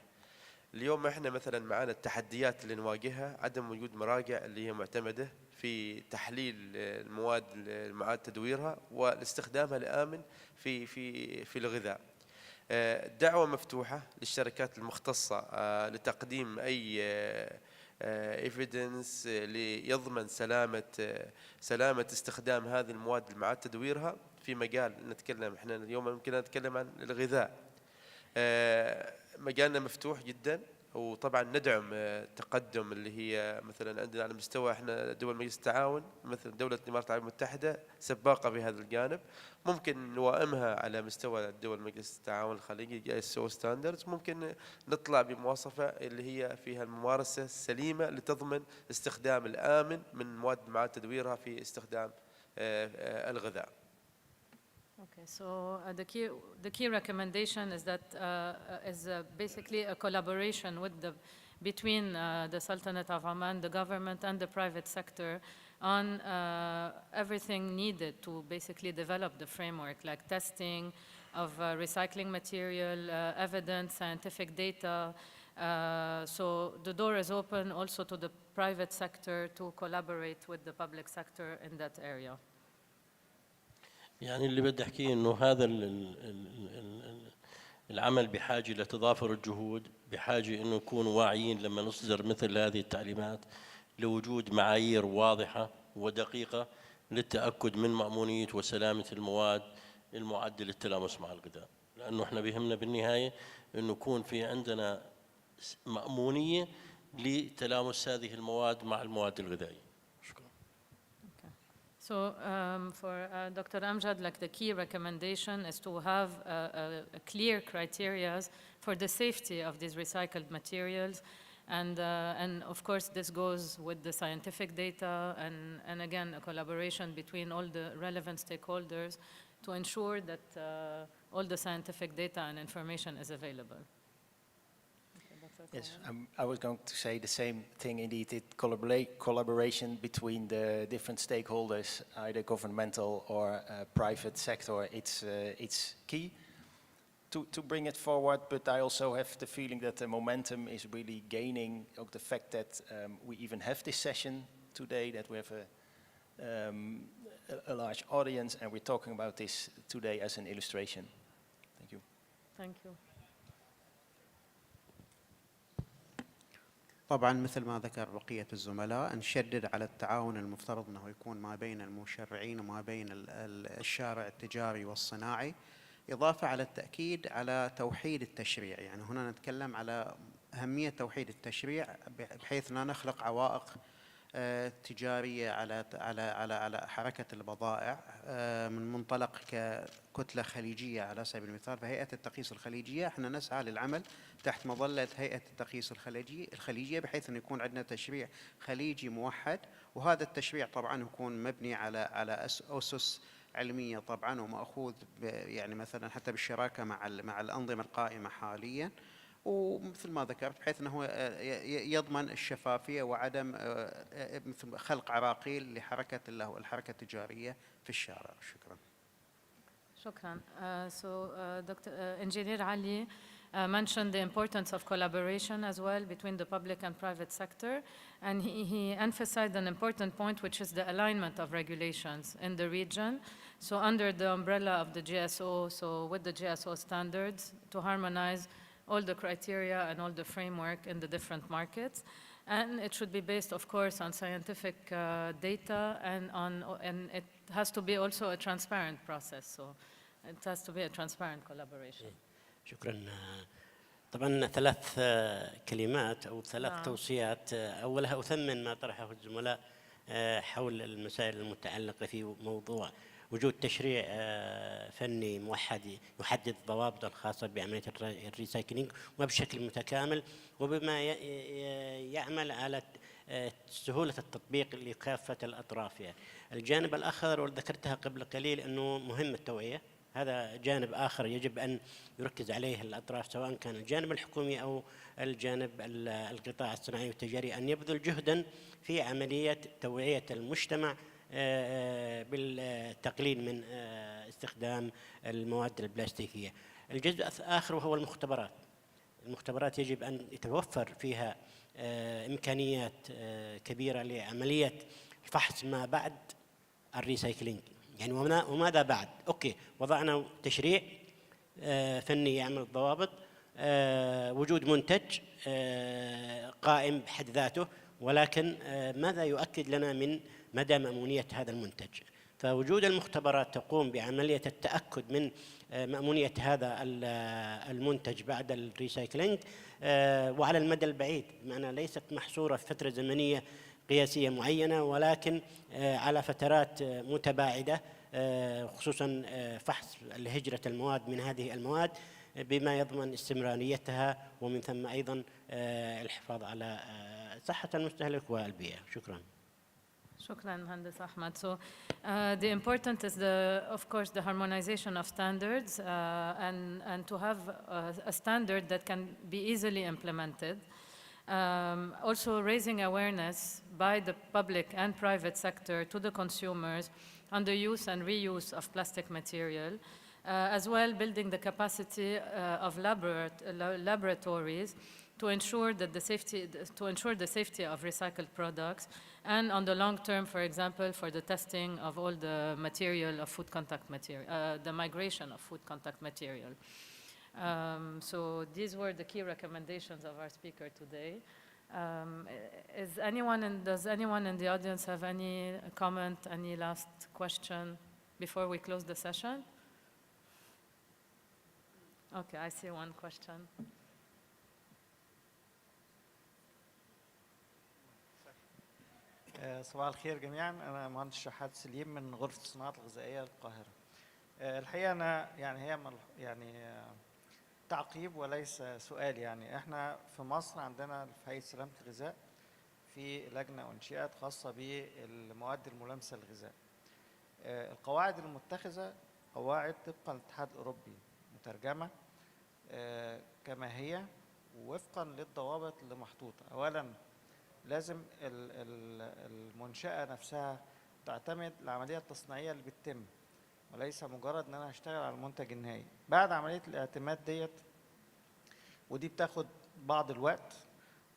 اليوم احنا مثلا معنا التحديات اللي نواجهها عدم وجود مراجع اللي هي معتمدة في تحليل المواد المعاد تدويرها واستخدامها الآمن في الغذاء. دعوة مفتوحة للشركات المختصة لتقديم أي evidence ليضمن سلامة استخدام هذه المواد المعاد تدويرها في مجال نتكلم احنا اليوم يمكن نتكلم عن الغذاء. مجالنا مفتوح جدا، وطبعا ندعم التقدم اللي هي مثلا عندنا على مستوى احنا دول مجلس التعاون، مثل دولة الامارات العربية المتحدة سباقة بهذا الجانب، ممكن نوائمها على مستوى دول مجلس التعاون الخليجي SO standards. ممكن نطلع بمواصفة اللي هي فيها الممارسة السليمة لتضمن استخدام الآمن من مواد معاد تدويرها في استخدام الغذاء. Okay, so the key recommendation is that basically a collaboration between the Sultanate of Oman, the government, and the private sector on everything needed to basically develop the framework, like testing of recycling material, evidence, scientific data. So the door is open also to the private sector to collaborate with the public sector in that area. يعني اللي بدي احكيه انه هذا العمل بحاجه لتضافر الجهود، بحاجه انه نكون واعيين لما نصدر مثل هذه التعليمات لوجود معايير واضحه ودقيقه للتاكد من مامونيه وسلامه المواد المعده للتلامس مع الغذاء، لانه احنا بيهمنا بالنهايه انه يكون في عندنا مامونيه لتلامس هذه المواد مع المواد الغذائيه. So for Dr. Amjad, like the key recommendation is to have a clear criteria for the safety of these recycled materials. And of course, this goes with the scientific data and again, a collaboration between all the relevant stakeholders to ensure that all the scientific data and information is available. Yes, I was going to say the same thing indeed. Collaboration between the different stakeholders, either governmental or private sector, it's key to bring it forward. But I also have the feeling that the momentum is really gaining. The fact that we even have this session today, that we have a large audience, and we're talking about this today as an illustration. Thank you. Thank you. طبعا مثل ما ذكر بقية الزملاء نشدد على التعاون المفترض أنه يكون ما بين المشرعين وما بين الشارع التجاري والصناعي، إضافة على التأكيد على توحيد التشريع. يعني هنا نتكلم على أهمية توحيد التشريع بحيث لا نخلق عوائق تجارية على حركة البضائع من منطلق ككتلة خليجية على سبيل المثال. فهيئة التقييس الخليجية احنا نسعى للعمل تحت مظلة هيئة التقييس الخليجية بحيث أن يكون عندنا تشريع خليجي موحد، وهذا التشريع طبعا يكون مبني على أسس علمية طبعا ومأخوذ يعني مثلا حتى بالشراكة مع الأنظمة القائمة حاليا، ومثل ما ذكرت بحيث أنه يضمن الشفافية وعدم مثل خلق عراقيل لحركة الحركة التجارية في الشارع. شكرا. شكرا. So Dr. Engineer Ali mentioned the importance of collaboration as well between the public and private sector, and he emphasized an important point, which is the alignment of regulations in the region. So under the umbrella of the GSO, so with the GSO standards, to harmonize all the criteria and all the framework in the different markets. And it should be based, of course, on scientific data and it has to be also a transparent process. So it has to be a transparent collaboration. شكرا. طبعا ثلاث كلمات أو ثلاث توصيات. أولها أثمن ما طرحه الزملاء حول المسائل المتعلقة في موضوع وجود تشريع فني موحد يحدد الضوابط الخاصة بعملية الريسايكلينج وبشكل متكامل وبما يعمل على سهولة التطبيق لكافة الأطراف. يعني الجانب الآخر وذكرتها قبل قليل أنه مهم التوعية. هذا جانب آخر يجب أن يركز عليه الأطراف سواء كان الجانب الحكومي أو الجانب القطاع الصناعي والتجاري أن يبذل جهدا في عملية توعية المجتمع بالتقليل من استخدام المواد البلاستيكية. الجزء الآخر وهو المختبرات. المختبرات يجب أن يتوفر فيها إمكانيات كبيرة لعملية فحص ما بعد الريسايكلينج. يعني وماذا بعد؟ أوكي، وضعنا تشريع فني يعمل الضوابط، وجود منتج قائم بحد ذاته، ولكن ماذا يؤكد لنا من مدى مأمونية هذا المنتج؟ فوجود المختبرات تقوم بعملية التأكد من مأمونية هذا المنتج بعد الريسايكلينج وعلى المدى البعيد، بمعنى ليست محصورة في فترة زمنية قياسية معينة، ولكن على فترات متباعدة، خصوصا فحص هجرة المواد من هذه المواد بما يضمن استمراريتها ومن ثم أيضا الحفاظ على صحة المستهلك والبيئة. شكرا. شكرا مهندس أحمد. So the important is of course the harmonization of standards and to have a standard that can be easily implemented. Also raising awareness by the public and private sector to the consumers on the use and reuse of plastic material, as well building the capacity of laboratories to ensure the safety of recycled products, and on the long term, for example, for the testing of all the material of food contact material, the migration of food contact material. So these were the key recommendations of our speaker today. Does anyone in the audience have any comment, any last question before we close the session? Okay, I see one question. صباح الخير جميعا. انا مهندس شحات سليم من غرفه الصناعات الغذائيه القاهره. الحقيقه انا هي تعقيب وليس سؤال. يعني احنا في مصر عندنا في هيئه سلامه الغذاء في لجنه انشئت خاصه بالمواد الملامسه للغذاء. القواعد المتخذه قواعد طبقا للاتحاد الاوروبي مترجمه كما هي وفقا للضوابط اللي محطوطه. اولا لازم المنشأة نفسها تعتمد العملية التصنيعية اللي بتتم وليس مجرد ان انا هشتغل على المنتج النهائي. بعد عملية الاعتماد ديت ودي بتاخد بعض الوقت،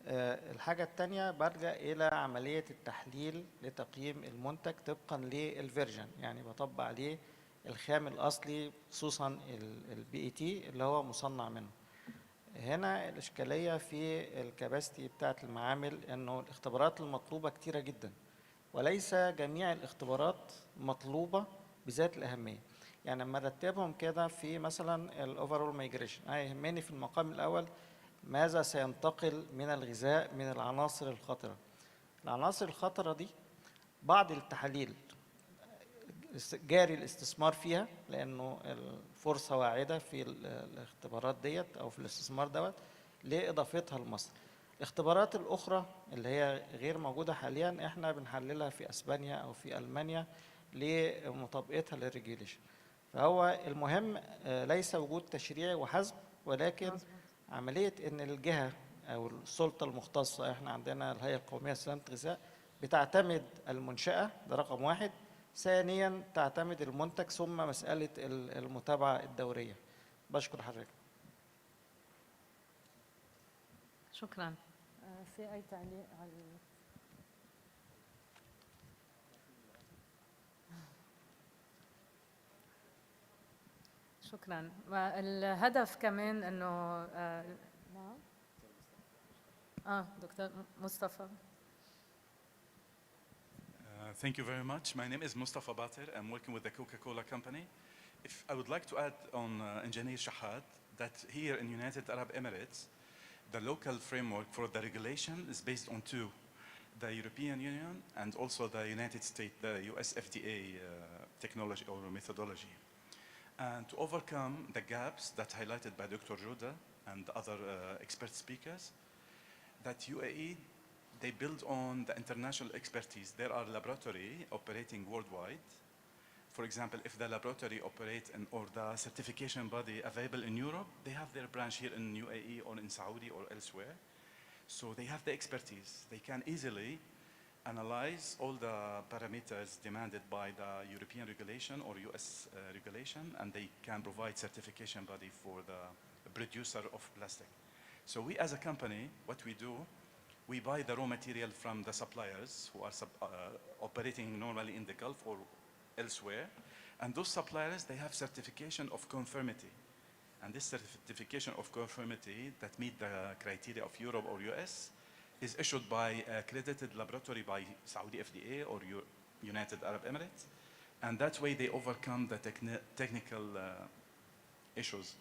الحاجة التانية برجع الى عملية التحليل لتقييم المنتج طبقا للفيرجن، يعني بطبق عليه الخام الاصلي خصوصا البي اي تي اللي هو مصنع منه. هنا الإشكالية في الكباستي بتاعت المعامل انه الاختبارات المطلوبة كتيرة جدا وليس جميع الاختبارات مطلوبة بذات الأهمية. يعني لما رتبهم كده في مثلا الاوفرول مايجريشن، انا يهمني في المقام الأول ماذا سينتقل من الغذاء من العناصر الخطرة. العناصر الخطرة دي بعض التحاليل جاري الاستثمار فيها لانه الفرصه واعده في الاختبارات ديت او في الاستثمار دوت لاضافتها لمصر. الاختبارات الاخرى اللي هي غير موجوده حاليا احنا بنحللها في اسبانيا او في المانيا لمطابقتها للريجوليشن. فهو المهم ليس وجود تشريع وحسب، ولكن عمليه ان الجهه او السلطه المختصه، احنا عندنا الهيئه القوميه لسلامه الغذاء بتعتمد المنشاه، ده رقم واحد. ثانيا تعتمد المنتج، ثم مسألة المتابعة الدورية. بشكر حضرتك. شكرا. في أي تعليق على شكرا. الهدف كمان انه دكتور مصطفى. Thank you very much. My name is Mustafa Batir. I'm working with the Coca-Cola company. If I would like to add on Engineer Shahad that here in United Arab Emirates, the local framework for the regulation is based on two, the European Union and also the United States, the US FDA technology or methodology. And to overcome the gaps that highlighted by Dr. Joda and other expert speakers, that UAE, they build on the international expertise. There are laboratories operating worldwide. For example, if the laboratory operates or the certification body available in Europe, they have their branch here in UAE or in Saudi or elsewhere. So they have the expertise. They can easily analyze all the parameters demanded by the European regulation or US regulation, and they can provide certification body for the producer of plastic. So we as a company, what we do, we buy the raw material from the suppliers who are operating normally in the Gulf or elsewhere. And those suppliers, they have certification of conformity. And this certification of conformity that meet the criteria of Europe or US is issued by a accredited laboratory by Saudi FDA or United Arab Emirates. And that way they overcome the technical issues.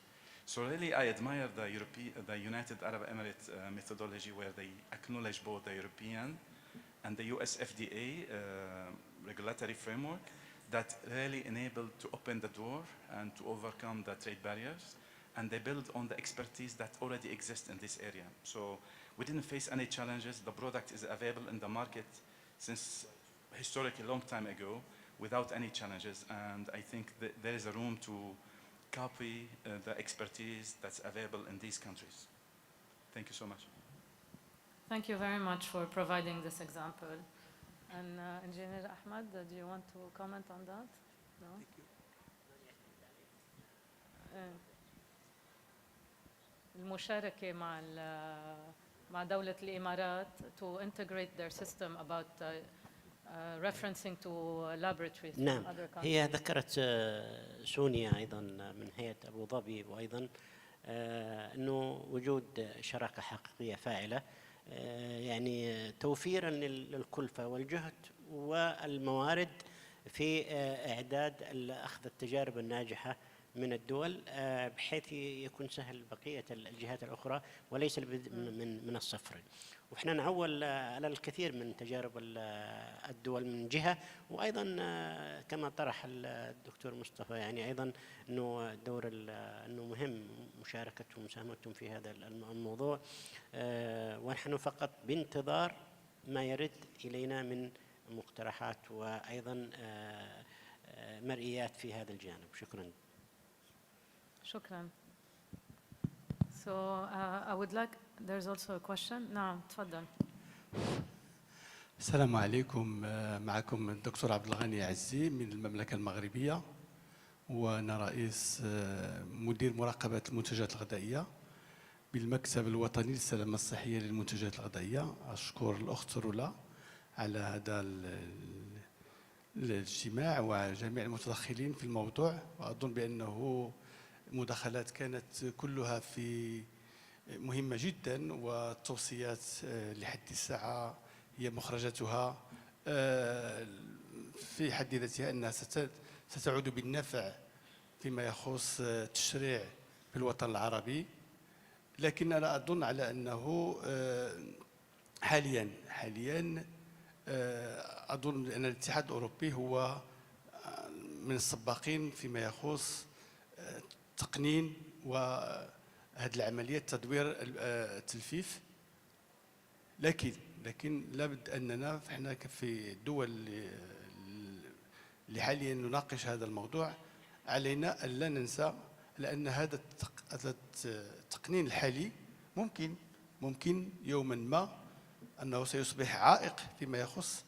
So really I admire the United Arab Emirates methodology where they acknowledge both the European and the US FDA regulatory framework that really enable to open the door and to overcome the trade barriers. And they build on the expertise that already exists in this area. So we didn't face any challenges. The product is available in the market since historically a long time ago without any challenges. And I think that there is a room to copy the expertise that's available in these countries. Thank you so much. Thank you very much for providing this example. And Engineer Ahmad, do you want to comment on that? No? Thank you. المشاركة مع دولة الإمارات to integrate their system about referencing to laboratories from نعم. other countries. هي ذكرت سونيا أيضا من هيئة أبو ظبي وأيضا أنه وجود شراكة حقيقية فاعلة يعني توفيرا للكلفة والجهد والموارد في إعداد أخذ التجارب الناجحة من الدول بحيث يكون سهل بقية الجهات الأخرى وليس البدء من الصفر. وإحنا نعول على الكثير من تجارب الدول من جهة، وأيضا كما طرح الدكتور مصطفى يعني أيضا أنه دور أنه مهم مشاركتهم ومساهمتهم في هذا الموضوع، ونحن فقط بانتظار ما يرد إلينا من مقترحات وأيضا مرئيات في هذا الجانب. شكرا. شكرا. So I would like, there's also a question. نعم تفضل. السلام عليكم، معكم الدكتور عبد الغني عزي من المملكة المغربية، وأنا رئيس مدير مراقبة المنتجات الغذائية بالمكتب الوطني للسلامة الصحية للمنتجات الغذائية. أشكر الأخت رولا على هذا الاجتماع وجميع المتدخلين في الموضوع، وأظن بأنه المداخلات كانت كلها في مهمة جدا، والتوصيات لحد الساعة هي مخرجاتها في حد ذاتها أنها ستعود بالنفع فيما يخص التشريع في الوطن العربي. لكن أنا أظن على أنه حاليا أظن أن الاتحاد الأوروبي هو من السباقين فيما يخص تقنين وهذه العملية تدوير التلفيف. لكن لابد أننا فإحنا في الدول اللي حاليا نناقش هذا الموضوع علينا أن لا ننسى لأن هذا التقنين الحالي ممكن يوما ما أنه سيصبح عائق فيما يخص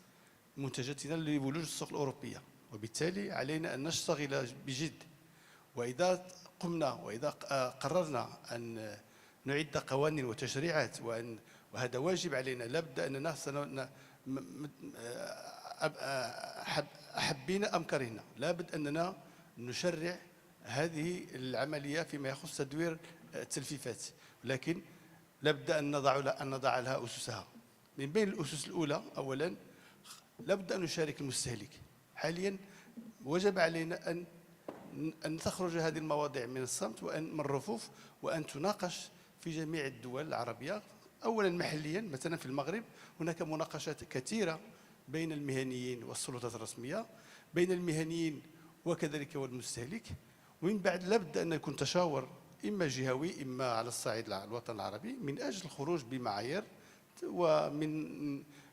منتجاتنا لولوج السوق الأوروبية، وبالتالي علينا أن نشتغل بجد. وإذا قررنا أن نعد قوانين وتشريعات وهذا واجب علينا، لابد أننا أحبينا أم كرهنا لابد أننا نشرع هذه العملية فيما يخص تدوير التلفيفات، لكن لابد أن نضع لها أسسها. من بين الأسس الأولى أولا لابد أن نشارك المستهلك. حاليا وجب علينا أن تخرج هذه المواضيع من الصمت وأن من الرفوف وأن تناقش في جميع الدول العربية. أولا محليا مثلا في المغرب هناك مناقشات كثيرة بين المهنيين والسلطات الرسمية، بين المهنيين وكذلك والمستهلك. ومن بعد لابد أن يكون تشاور إما جهوي إما على الصعيد الوطن العربي من أجل الخروج بمعايير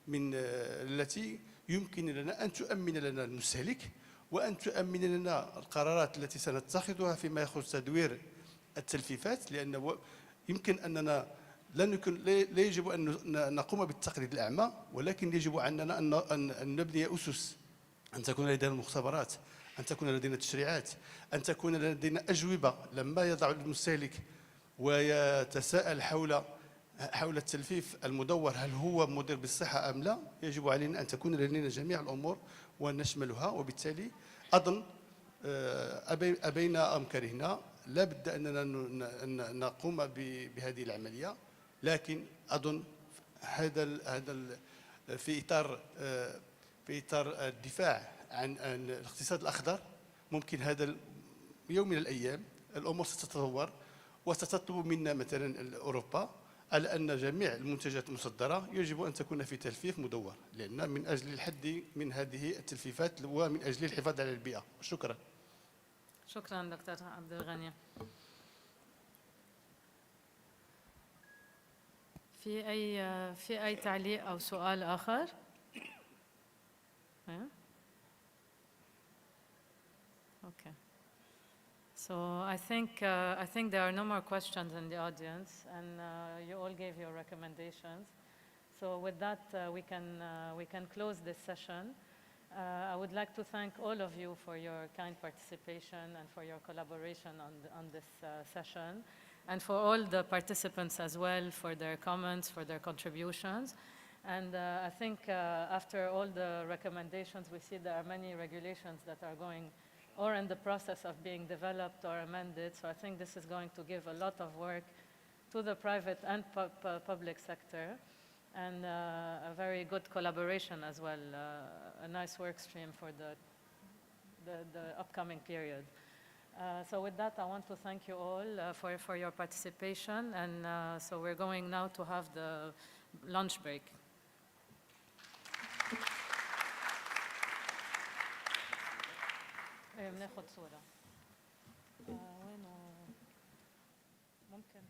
من التي يمكن لنا أن تؤمن لنا المستهلك وأن تؤمن لنا القرارات التي سنتخذها فيما يخص تدوير التلفيفات. لأن يمكن أننا لا يجب أن نقوم بالتقليد الأعمى، ولكن يجب علينا أن نبني أسس، أن تكون لدينا مختبرات، أن تكون لدينا تشريعات، أن تكون لدينا أجوبة. لما يضع المستهلك ويتساءل حول التلفيف المدور هل هو مضر بالصحة أم لا، يجب علينا أن تكون لدينا جميع الأمور ونشملها. وبالتالي أظن أبينا أم كرهنا لابد أننا نقوم بهذه العملية. لكن أظن هذا في إطار الدفاع عن الاقتصاد الأخضر ممكن هذا يوم من الأيام الأمور ستتطور وستطلب منا مثلا أوروبا على أن جميع المنتجات المصدرة يجب أن تكون في تلفيف مدور، لأن من أجل الحد من هذه التلفيفات ومن أجل الحفاظ على البيئة. شكرا. شكرا دكتور عبد الغني. في أي تعليق أو سؤال آخر؟ Okay. So I think there are no more questions in the audience, and you all gave your recommendations. So with that, we can close this session. I would like to thank all of you for your kind participation and for your collaboration on this session, and for all the participants as well for their comments, for their contributions. And I think after all the recommendations, we see there are many regulations that are going or in the process of being developed or amended. So I think this is going to give a lot of work to the private and public sector, and a very good collaboration as well, a nice work stream for the upcoming period. So with that, I want to thank you all for your participation, and so we're going now to have the lunch break. بناخد صورة. وينه ممكن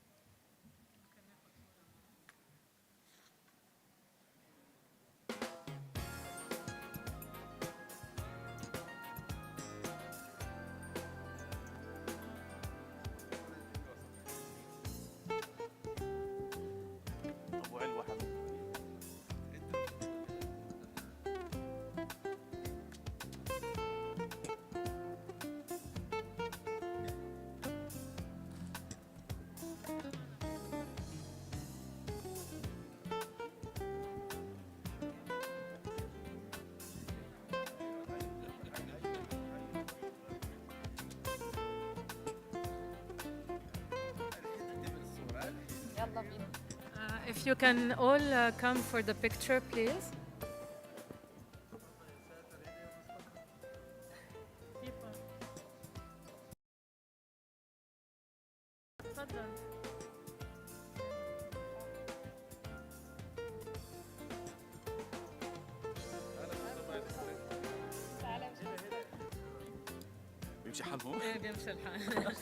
if you can all come for the picture, please. بيمشي حالهم؟ ايه بيمشي الحال.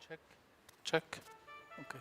Check. Check. Okay.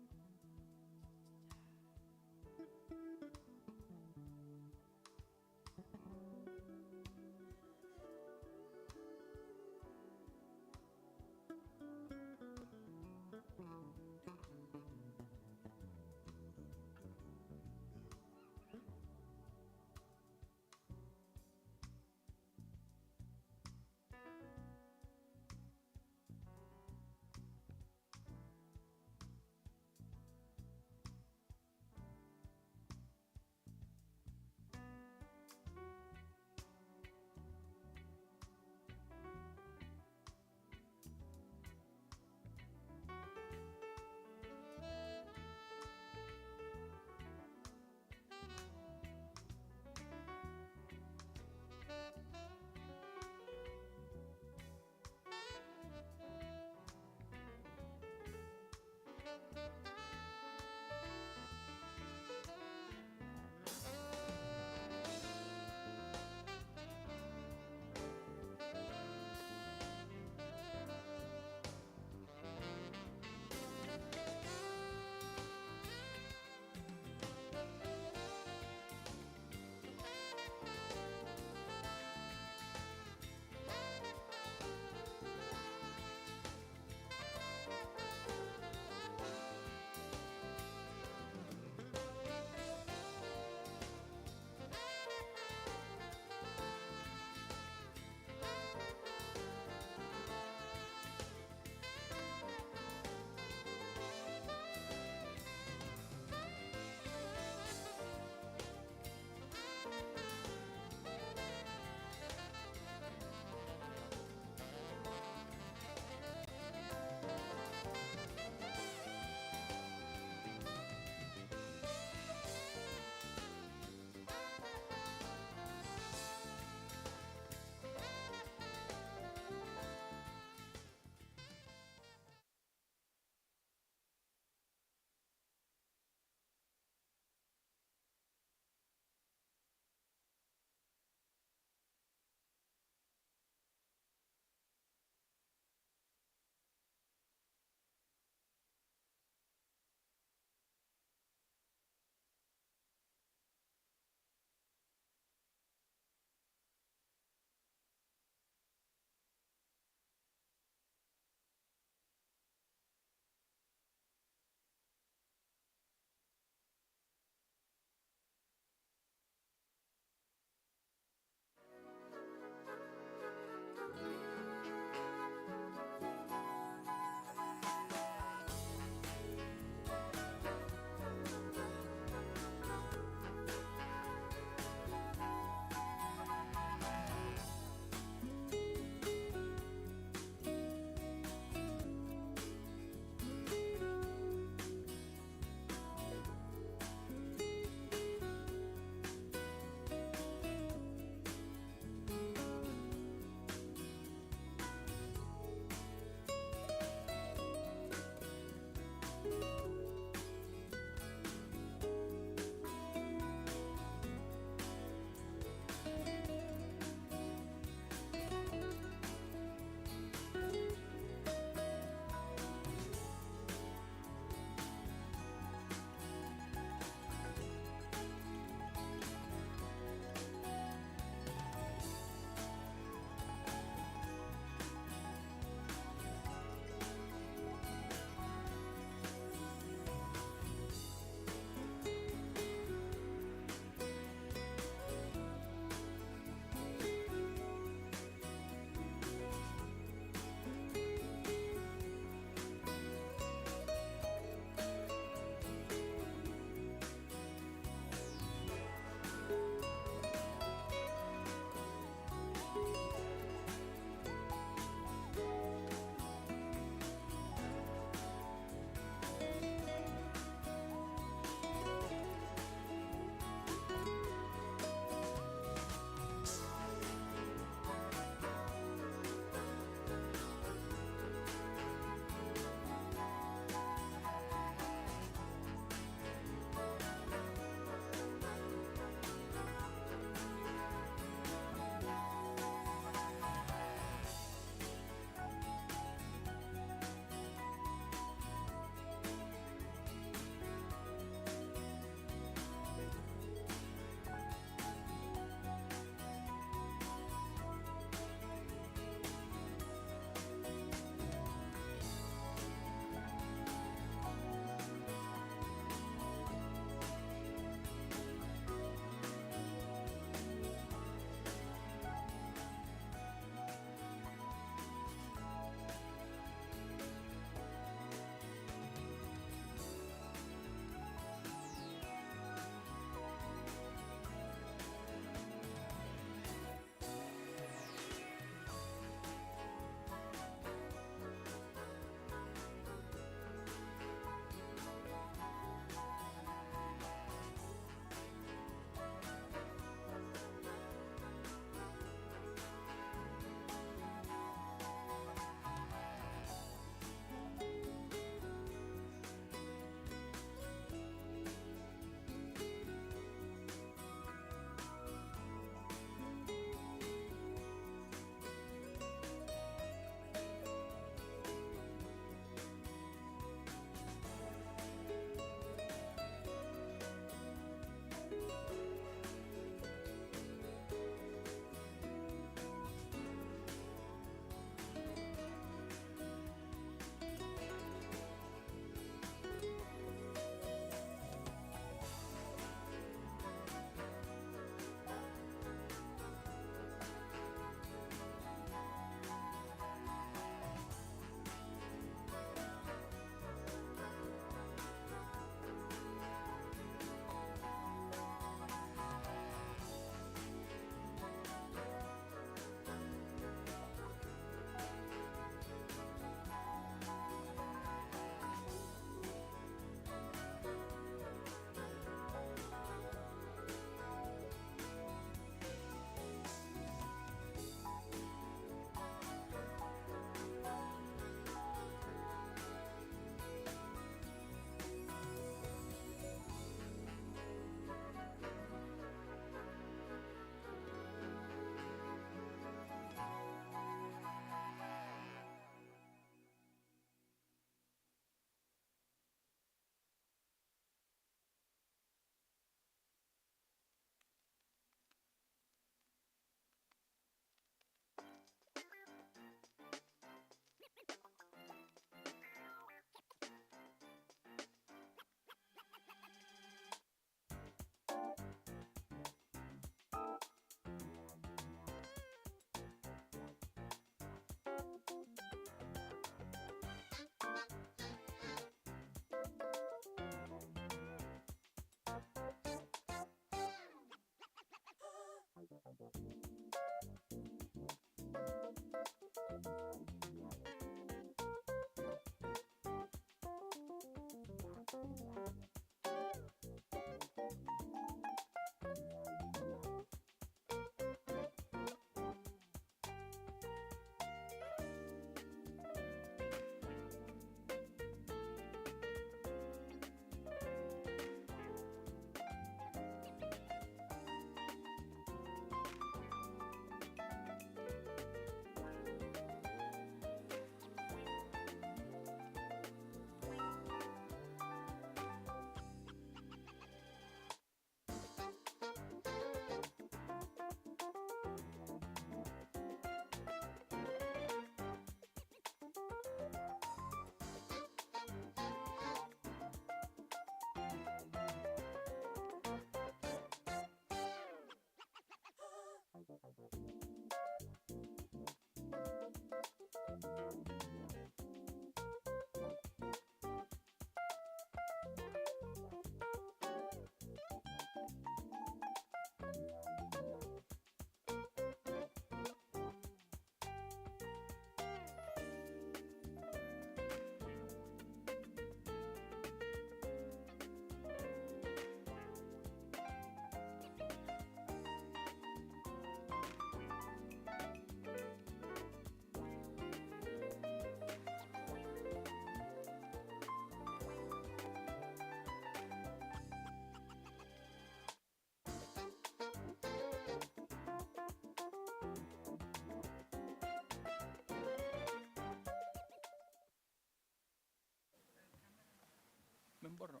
من برا.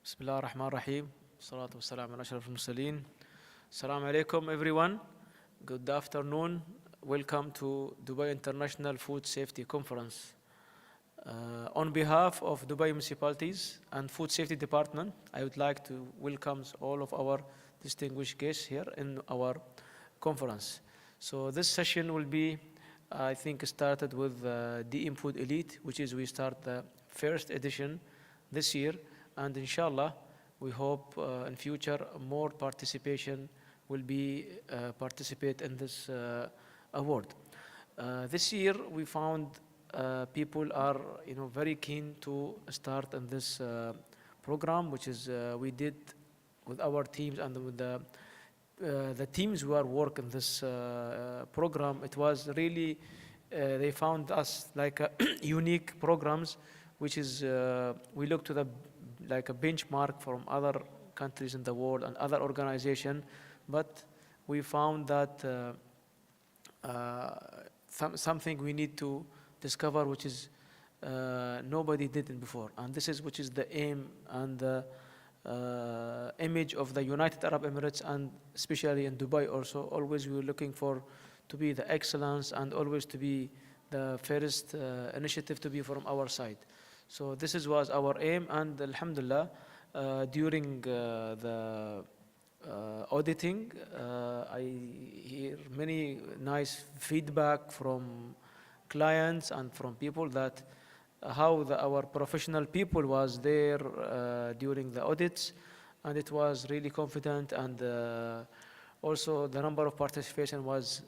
بسم الله الرحمن الرحيم والصلاة والسلام على أشرف المرسلين. Assalamu alaikum everyone. Good afternoon. Welcome to Dubai International Food Safety Conference. On behalf of Dubai Municipalities and Food Safety Department, I would like to welcome all of our distinguished guests here in our conference. So this session will be, I think, started with DM Food Elite, which is we start the first edition this year, and inshallah, we hope in future more participation will be participate in this award. This year we found people are very keen to start in this program, which is we did with our teams and with the teams who are working this program. It was really they found us like unique programs, which is we look to the like a benchmark from other countries in the world and other organizations, but we found that something we need to discover, which is nobody did it before, and this is which is the aim and the image of the United Arab Emirates, and especially in Dubai also. Always we were looking for to be the excellence and always to be the first initiative to be from our side. So this was our aim, and alhamdulillah, during the auditing, I hear many nice feedback from clients and from people that how our professional people was there during the audits, and it was really confident, and also the number of participation was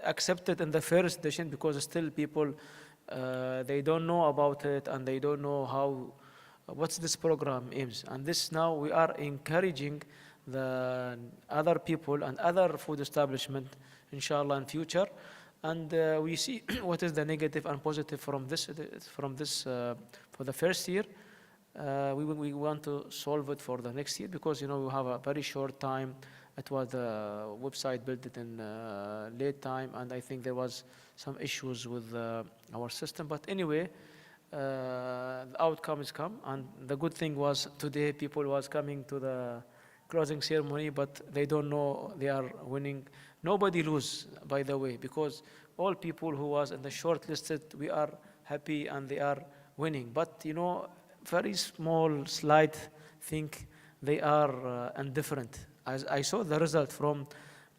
accepted in the first edition, because still people they don't know about it and they don't know how what's this program aims. And this now we are encouraging the other people and other food establishment inshallah in future, and we see what is the negative and positive from this for the first year. We want to solve it for the next year, because we have a very short time. It was the website built it in late time, and I think there was some issues with our system. But anyway, the outcome is come, and the good thing was today people was coming to the closing ceremony, but they don't know they are winning. Nobody lose, by the way, because all people who was in the shortlisted, we are happy and they are winning. But very small, slight thing, they are indifferent. As I saw the result from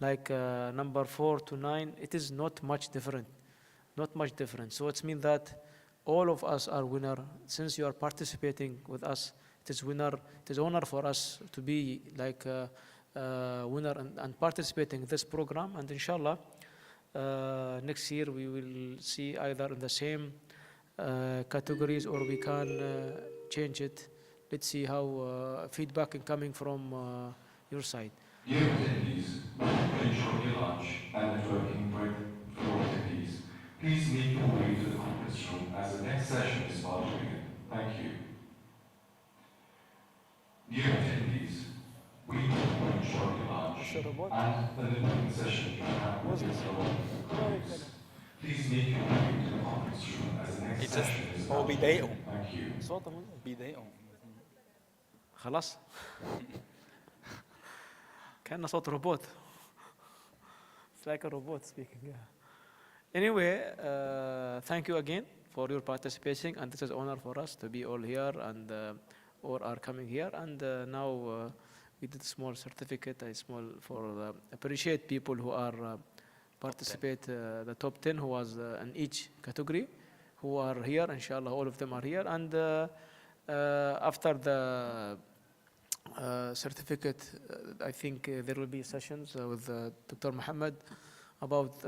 like number 4 to 9, it is not much different, not much different. So it means that all of us are winner. Since you are participating with us, it is honor for us to be like winner and participating in this program. And inshallah, next year we will see either in the same categories or we can change it. Let's see how feedback is coming from your side. Dear attendees, we will enjoy your lunch and networking break for attendees. Please make your way to the conference room as the next session is about to begin. Thank you. Dear attendees, we will enjoy your lunch and the networking session you have with your colleagues. Please make your way to the conference room as the next session is هو about to بيضايقهم begin. Thank you. صوتهم بيضايقهم خلاص كأنه صوت روبوت. It's like a robot speaking. Yeah. Anyway, thank you again for your participation, and this is an honor for us to be all here and or are coming here. And now we did a small certificate, a small for appreciate people who are participate the top 10 who was in each category, who are here. Inshallah, all of them are here. And after the certificate, I think there will be sessions with Dr. Muhammad about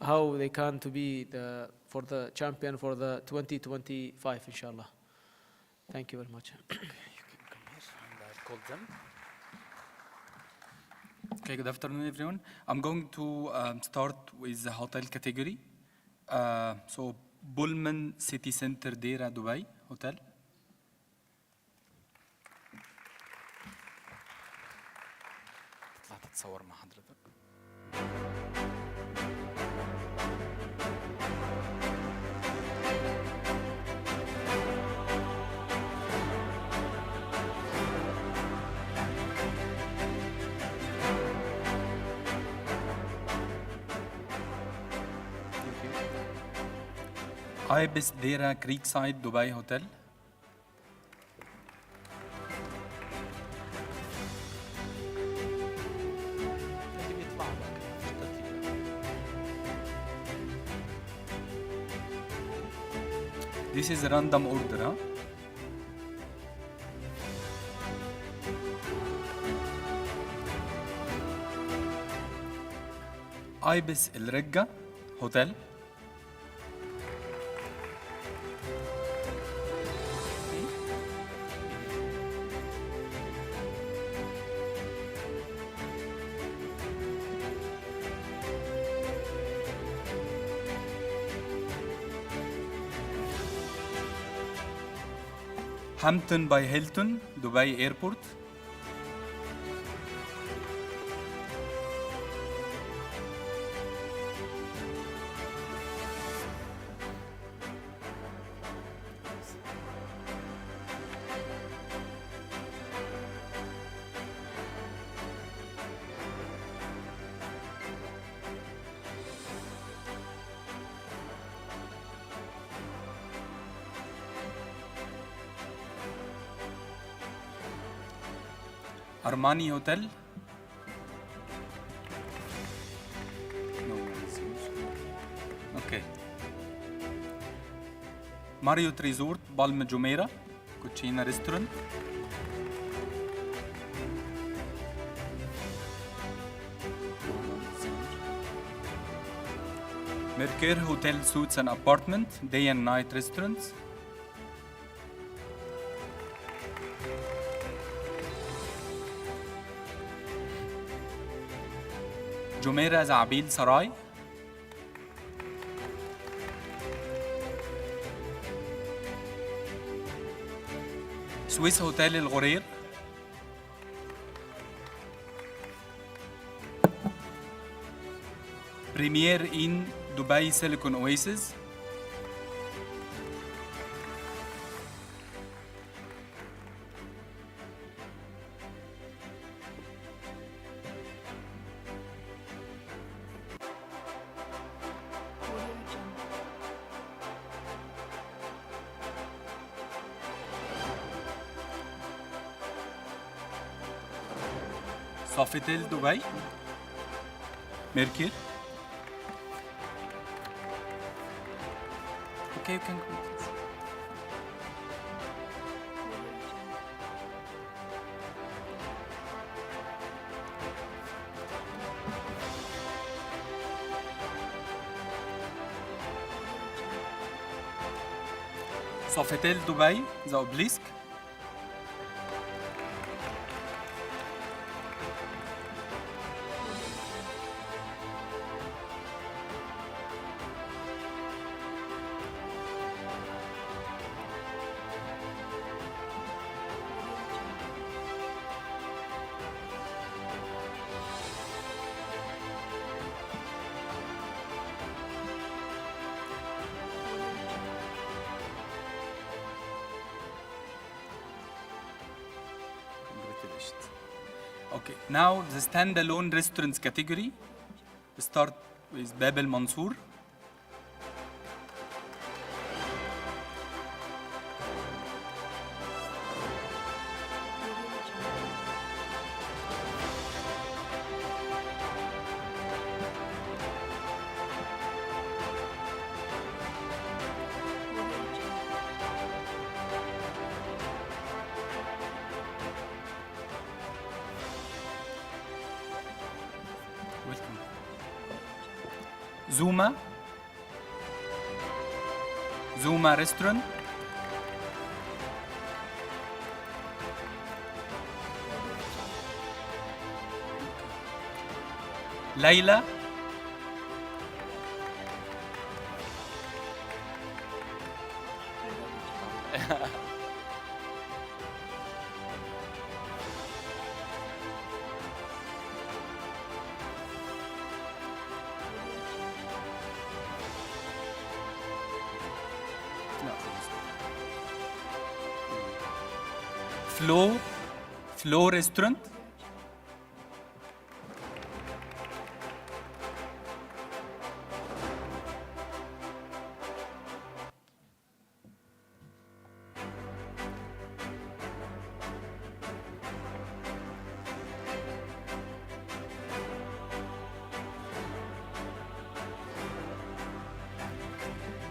how they can to be for the champion for the 2025, inshallah. Thank you very much. Okay, good afternoon, everyone. I'm going to start with the hotel category. So, Pullman City Center Deira Dubai Hotel. تطلع تتصور مع حضرتك. Ibis Deira Creekside Dubai Hotel. This is a random order, huh? Ibis El Regga Hotel. Hampton by Hilton, Dubai Airport. Armani Hotel. No one is here. Okay. Marriott Resort, Palm Jumeirah, Cucina Restaurant. Mercure Hotel Suites and Apartment, Day and Night Restaurants. Jumeirah Zabil Sarai. Swiss Hotel El Ghoreir. Premier Inn Dubai Silicon Oasis. Sofitel Dubai. Mercure. Okay, you can go. سوفيتيل دبي ذا اوبليسك. Okay, now the standalone restaurants category. Start with Bab El Mansour. Welcome. Zuma restaurant. Layla. Flow restaurant.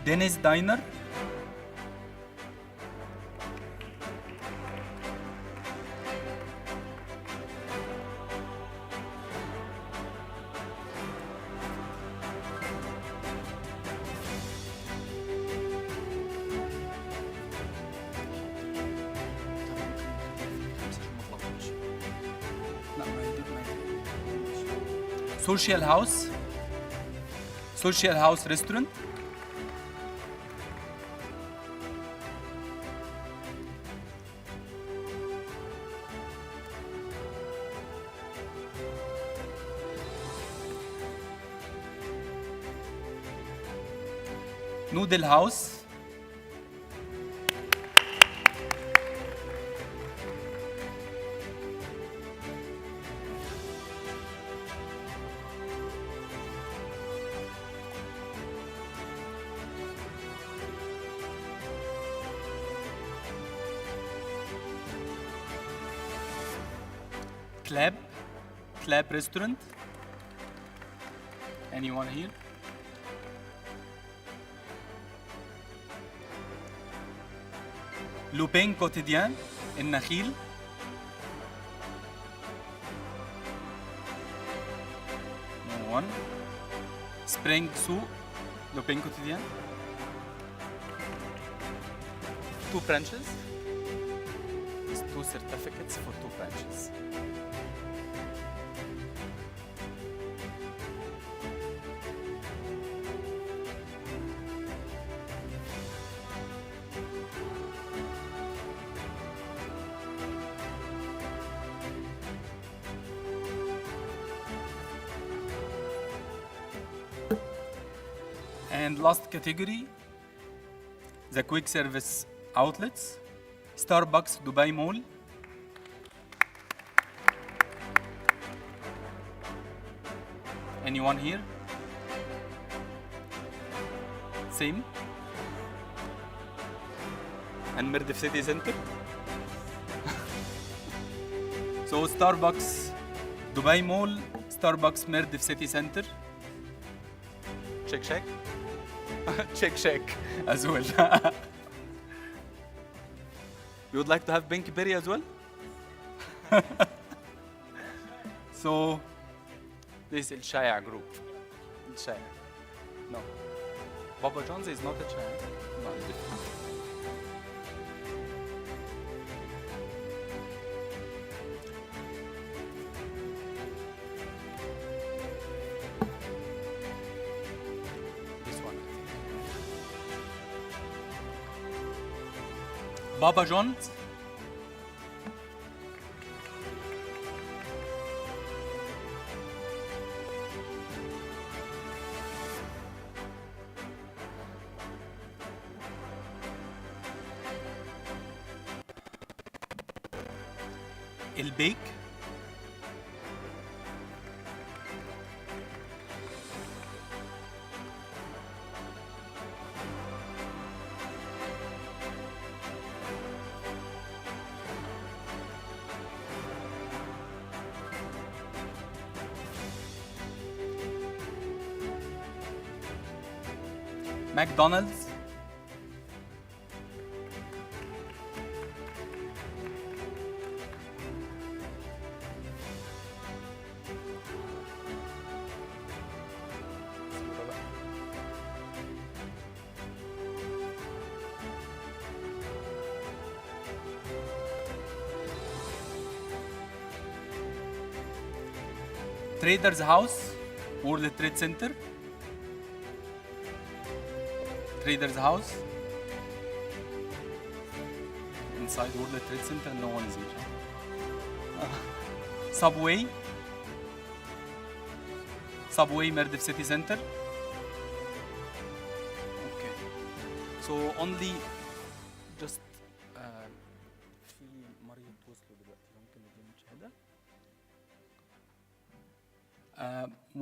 Dennis Diner. Social House restaurant. Noodle House. Clap restaurant. Anyone here? Lupin quotidien النخيل. No one. Spring soup. Lupin quotidien. 2 branches. It's 2 certificates for 2 branches. And last category, the quick service outlets, Starbucks Dubai Mall. Anyone here? Same. And Mirdif City Center. So Starbucks Dubai Mall, Starbucks Mirdif City Center. Check. check as well. You would like to have Pinky Berry as well? So, this is El Shaya group. El Shaya. No. Baba John's is not a Shaya. No, different. Baba John's. البيك. ماكدونالدز. تريدرز هاوس. وورلد تريد سنتر. Traders House. Inside World Trade Center, no one is here. Subway. Subway Meredith City Center. Okay. So only just في مريض وصلوا دلوقتي ممكن نديهم شهادة.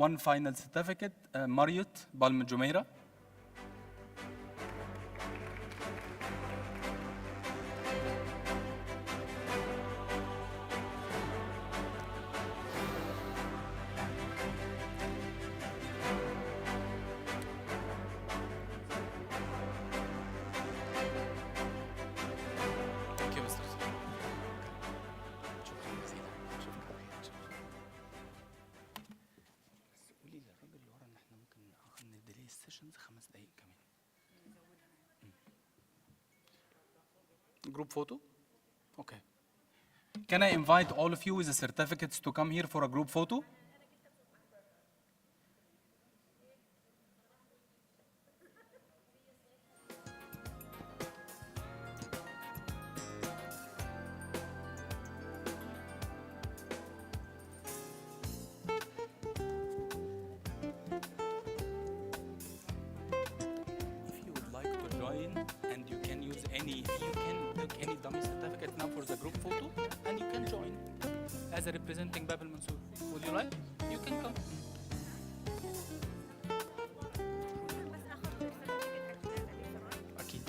One final certificate. Marriott بالم جميرة. Group photo? Okay. Can I invite all of you with the certificates to come here for a group photo? And you can use any dummy certificate now for the group photo, and you can join as a representing Bab al-Mansour. Would you like? You can come. أكيد.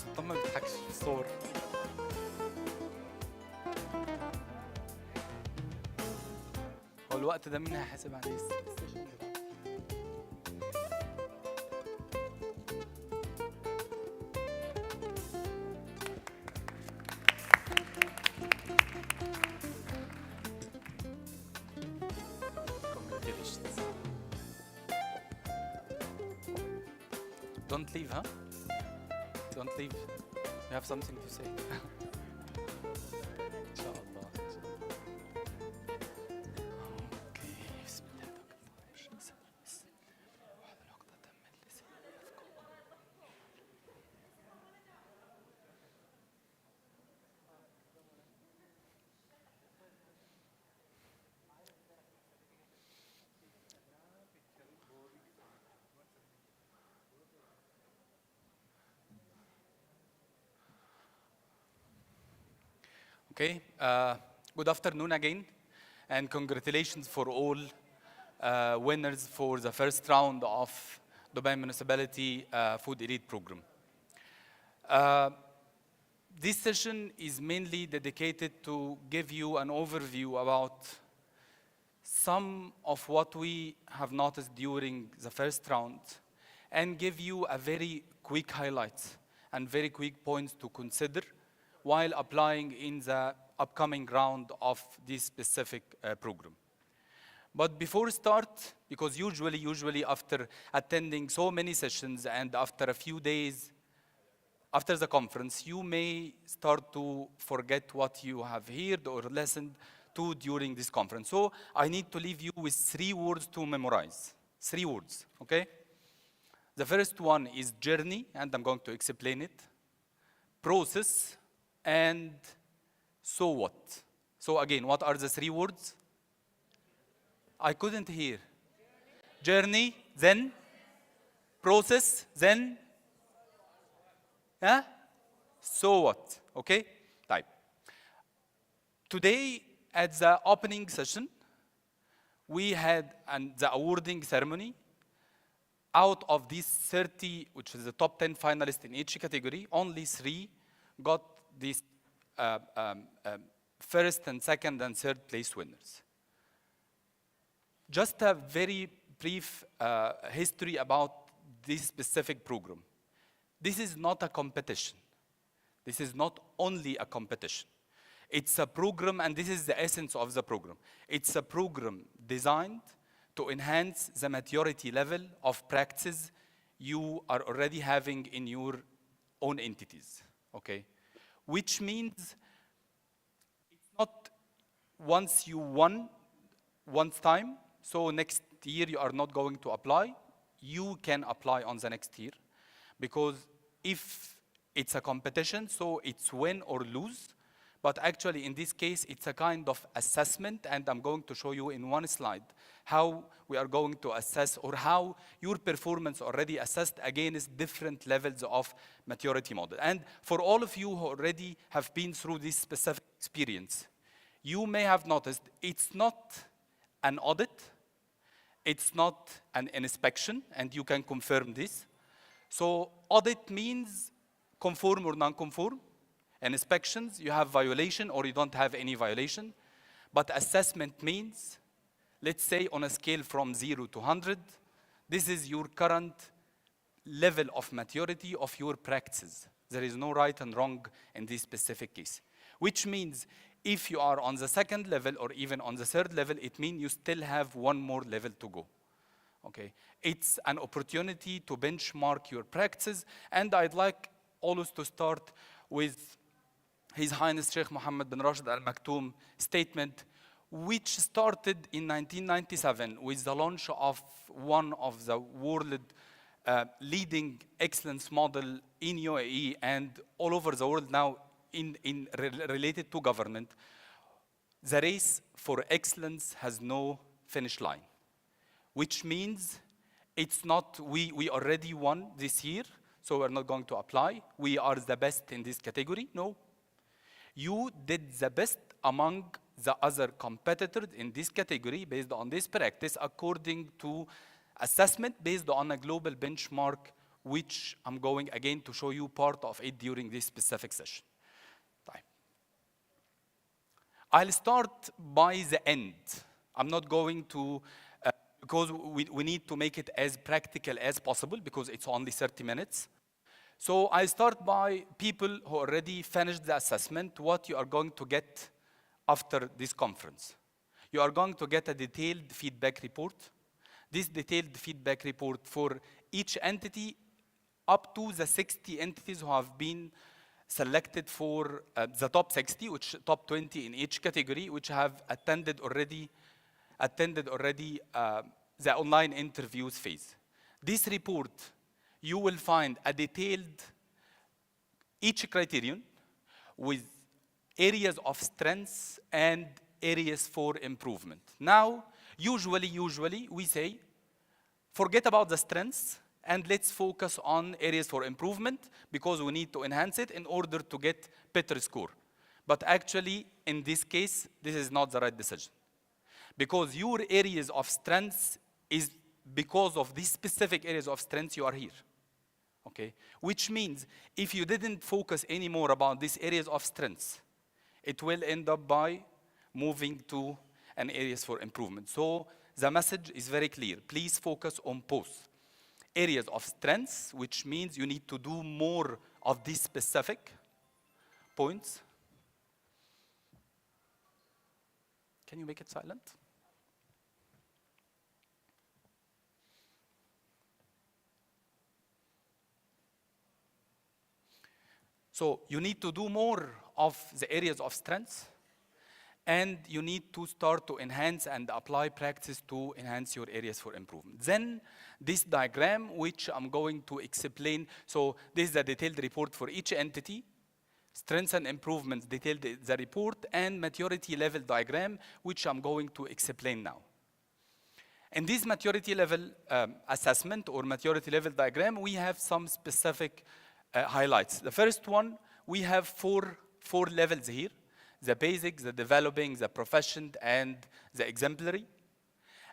سلطان ما بيضحكش في الصور. هو الوقت ده مين هيحاسب عليه السيشن ده؟ Congratulations. Don't leave, huh? Don't leave. You have something to say. إن شاء الله. أوكي. بسم الله الرحمن الرحيم. واحلل عقدة من لساني يفقهوا Okay, good afternoon again. and congratulations for all winners for the first round of Dubai Municipality Food Elite Program. This session is mainly dedicated to give you an overview about some of what we have noticed during the first round and give you a very quick highlights and very quick points to consider while applying in the upcoming round of this specific program. But before start, because usually after attending so many sessions and after a few days after the conference, you may start to forget what you have heard or listened to during this conference. So I need to leave you with 3 words to memorize. 3 words, okay? The first one is journey, and I'm going to explain it. Process, and so what? So again, what are the 3 words? I couldn't hear. Journey, then process, then so what? Okay? Type. Today, at the opening session, we had the awarding ceremony. Out of these 30, which is the top 10 finalists in each category, only 3 got these first and second and third place winners. Just a very brief history about this specific program. This is not a competition. This is not only a competition. It's a program, and this is the essence of the program. It's a program designed to enhance the maturity level of practice you are already having in your own entities, okay? Which means it's not once you won one time, so next year you are not going to apply. You can apply on the next year, because if it's a competition, so it's win or lose. But actually, in this case, it's a kind of assessment, and I'm going to show you in one slide how we are going to assess, or how your performance already assessed against different levels of maturity model. And for all of you who already have been through this specific experience, you may have noticed it's not an audit, it's not an inspection, and you can confirm this. So audit means conform or non-conform. And inspections, you have violation or you don't have any violation. But assessment means, let's say on a scale from 0 to 100, this is your current level of maturity of your practices. There is no right and wrong in this specific case. Which means if you are on the second level or even on the third level, it means you still have one more level to go. Okay? It's an opportunity to benchmark your practices, and I'd like always to start with His Highness Sheikh Mohammed bin Rashid Al Maktoum statement, which started in 1997 with the launch of one of the world leading excellence model in UAE and all over the world now related to government. The race for excellence has no finish line, which means it's not we already won this year, so we're not going to apply. We are the best in this category. No. You did the best among the other competitors in this category based on this practice according to assessment based on a global benchmark, which I'm going again to show you part of it during this specific session. I'll start by the end. I'm not going to, because we need to make it as practical as possible because it's only 30 minutes. So I start by people who already finished the assessment, what you are going to get after this conference. You are going to get a detailed feedback report. This detailed feedback report for each entity up to the 60 entities who have been selected for the top 60, which top 20 in each category, which have attended already the online interviews phase. This report, you will find a detailed each criterion with areas of strengths and areas for improvement. Now, usually we say, forget about the strengths and let's focus on areas for improvement because we need to enhance it in order to get better score. But actually, in this case, this is not the right decision. Because your areas of strength is because of these specific areas of strength you are here. Okay? Which means if you didn't focus anymore about these areas of strength, it will end up by moving to an areas for improvement. So the message is very clear. Please focus on both areas of strengths, which means you need to do more of these specific points. Can you make it silent? So you need to do more of the areas of strengths, and you need to start to enhance and apply practice to enhance your areas for improvement. Then this diagram, which I'm going to explain, so this is a detailed report for each entity, strengths and improvements detailed the report, and maturity level diagram, which I'm going to explain now. In this maturity level assessment or maturity level diagram, we have some specific highlights. The first one, we have four levels here: the basic, the developing, the proficient, and the exemplary.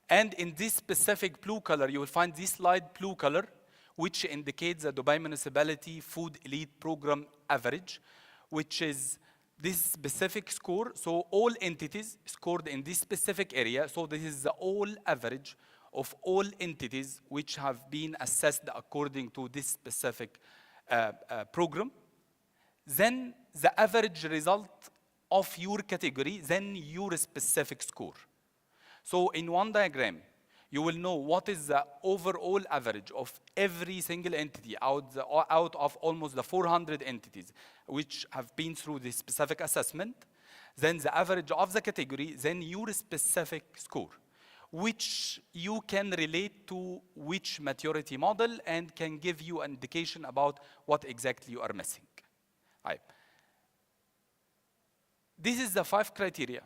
And in this specific blue color, you will find this light blue color, which indicates the Dubai Municipality Food Elite Program average, which is this specific score. So all entities scored in this specific area. So this is the all average of all entities which have been assessed according to this specific program. Then the average result of your category, then your specific score. So in one diagram, you will know what is the overall average of every single entity out of almost the 400 entities which have been through this specific assessment, then the average of the category, then your specific score, which you can relate to which maturity model and can give you an indication about what exactly you are missing. Right. This is the 5 criteria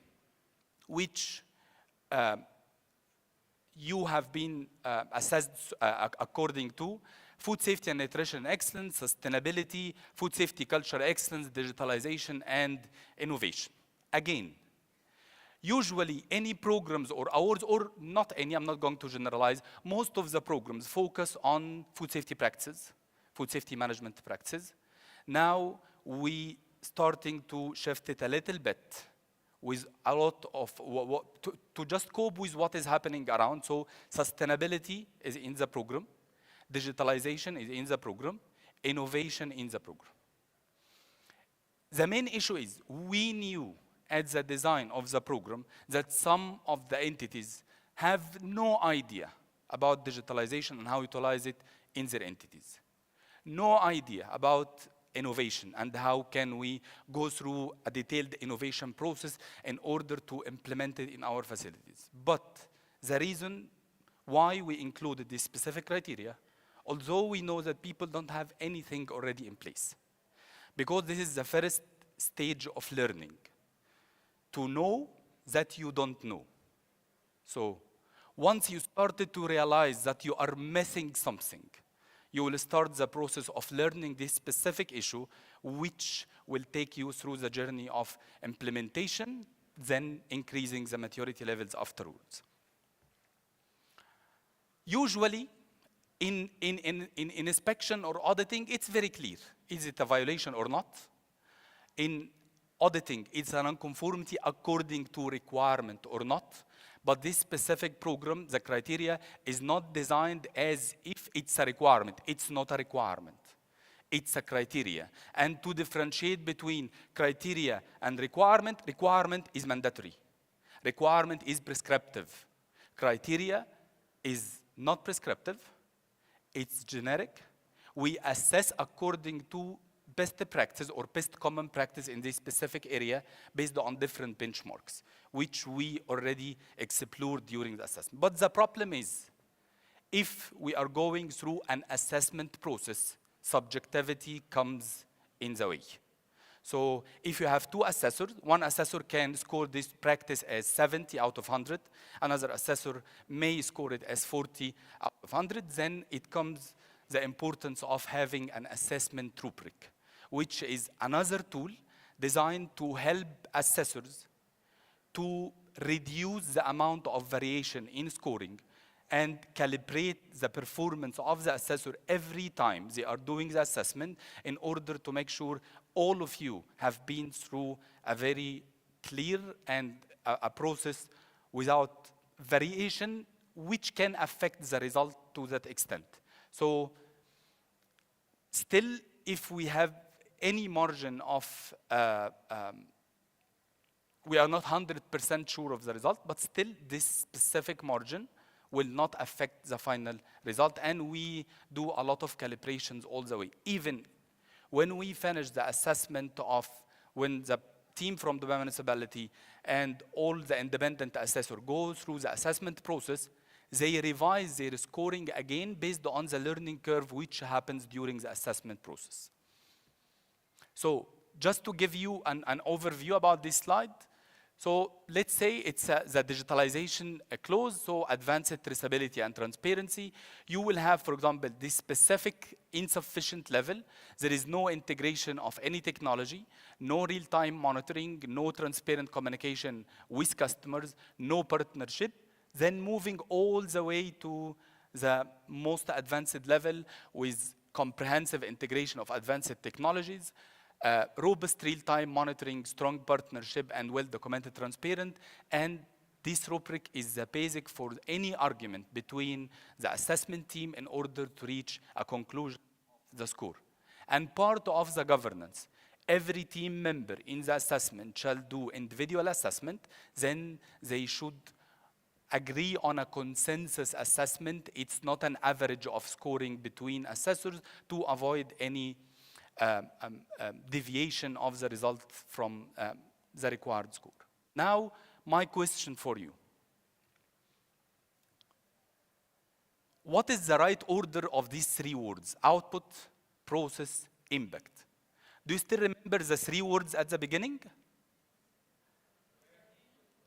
which you have been assessed according to: food safety and nutrition excellence, sustainability, food safety culture excellence, digitalization, and innovation. Again, usually any programs or awards, or not any, I'm not going to generalize, most of the programs focus on food safety practices, food safety management practices. Now we starting to shift it a little bit with a lot of, to just cope with what is happening around. So sustainability is in the program, digitalization is in the program, innovation in the program. The main issue is we knew at the design of the program that some of the entities have no idea about digitalization and how to utilize it in their entities. No idea about innovation and how can we go through a detailed innovation process in order to implement it in our facilities. But the reason why we included this specific criteria, although we know that people don't have anything already in place, because this is the first stage of learning, to know that you don't know. So once you started to realize that you are missing something, you will start the process of learning this specific issue, which will take you through the journey of implementation, then increasing the maturity levels afterwards. Usually, in inspection or auditing, it's very clear. Is it a violation or not? In auditing, it's a non-conformity according to requirement or not. But this specific program, the criteria, is not designed as if it's a requirement. It's not a requirement. It's a criteria. And to differentiate between criteria and requirement, requirement is mandatory. Requirement is prescriptive. Criteria is not prescriptive. It's generic. We assess according to best practice or best common practice in this specific area based on different benchmarks, which we already explored during the assessment. But the problem is, if we are going through an assessment process, subjectivity comes in the way. So if you have 2 assessors, one assessor can score this practice as 70 out of 100, another assessor may score it as 40 out of 100, then it comes the importance of having an assessment rubric, which is another tool designed to help assessors to reduce the amount of variation in scoring and calibrate the performance of the assessor every time they are doing the assessment in order to make sure all of you have been through a very clear and a process without variation which can affect the result to that extent. So still, if we have any margin of, we are not 100% sure of the result, but still this specific margin will not affect the final result. And we do a lot of calibrations all the way. Even when we finish the assessment of, when the team from the municipality and all the independent assessor go through the assessment process, they revise their scoring again based on the learning curve which happens during the assessment process. So just to give you an overview about this slide, so let's say it's the digitalization clause, so advanced traceability and transparency. You will have, for example, this specific insufficient level. There is no integration of any technology, no real-time monitoring, no transparent communication with customers, no partnership. Then moving all the way to the most advanced level with comprehensive integration of advanced technologies, robust real-time monitoring, strong partnership, and well-documented transparent. And this rubric is the basic for any argument between the assessment team in order to reach a conclusion of the score. And part of the governance, every team member in the assessment shall do individual assessment, then they should agree on a consensus assessment. It's not an average of scoring between assessors to avoid any deviation of the result from the required score. Now, my question for you. What is the right order of these three words? Output, process, impact. Do you still remember the three words at the beginning?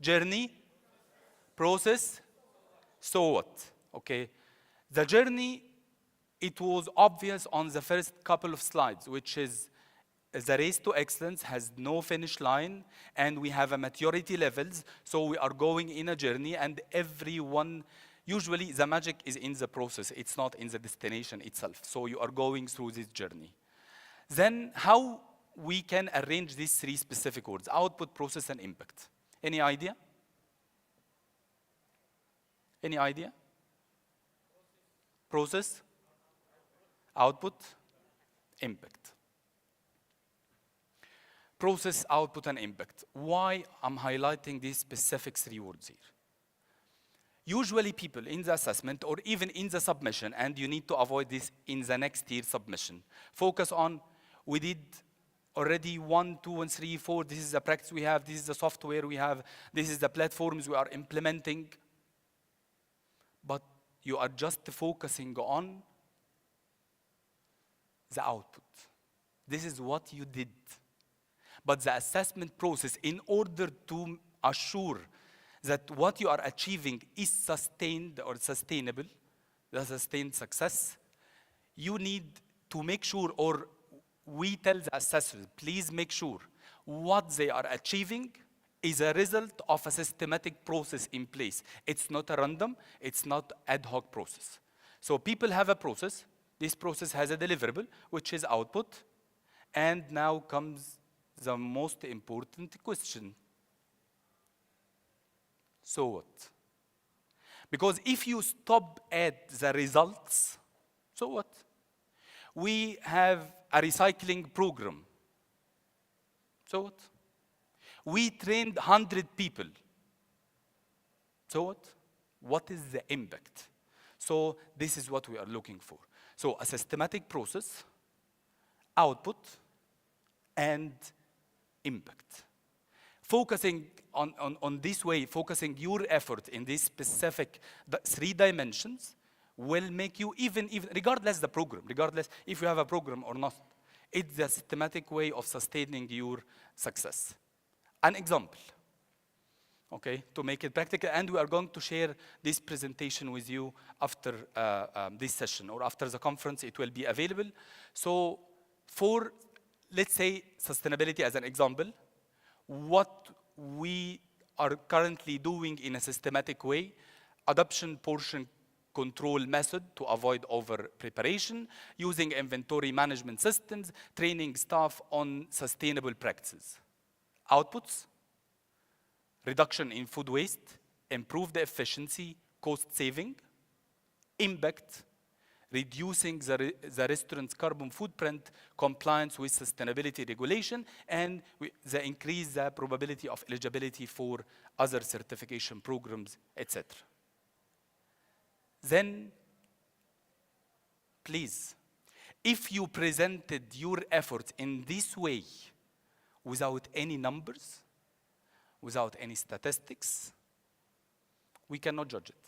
Journey, process, so what? Okay. The journey, it was obvious on the first couple of slides, which is the race to excellence has no finish line, and we have a maturity levels, so we are going in a journey, and everyone, usually the magic is in the process, it's not in the destination itself, so you are going through this journey. Then how we can arrange these three specific words, output, process, and impact? Any idea? Any idea? Process, output, impact. Process, output, and impact. Why I'm highlighting these specific three words here? Usually people in the assessment or even in the submission, and you need to avoid this in the next year submission, focus on, we did already 1, 2, and 3, 4, this is the practice we have, this is the software we have, this is the platforms we are implementing. But you are just focusing on the output. This is what you did. But the assessment process, in order to assure that what you are achieving is sustained or sustainable, the sustained success, you need to make sure, or we tell the assessors, please make sure what they are achieving is a result of a systematic process in place. It's not a random, it's not ad hoc process. So people have a process, this process has a deliverable, which is output, and now comes the most important question. So what? Because if you stop at the results, so what? We have a recycling program. So what? We trained 100 people. So what? What is the impact? So this is what we are looking for. So a systematic process, output, and impact. Focusing on this way, focusing your effort in these specific three dimensions will make you even regardless the program, regardless if you have a program or not, it's the systematic way of sustaining your success. An example, okay, to make it practical, and we are going to share this presentation with you after this session or after the conference, it will be available. So for, let's say, sustainability as an example, what we are currently doing in a systematic way. Adoption portion control method to avoid over preparation, using inventory management systems, training staff on sustainable practices. Outputs: reduction in food waste, improved efficiency, cost saving. Impact: reducing the restaurant's carbon footprint, compliance with sustainability regulation, and the increase the probability of eligibility for other certification programs, etc. Then, please, if you presented your efforts in this way without any numbers, without any statistics, we cannot judge it.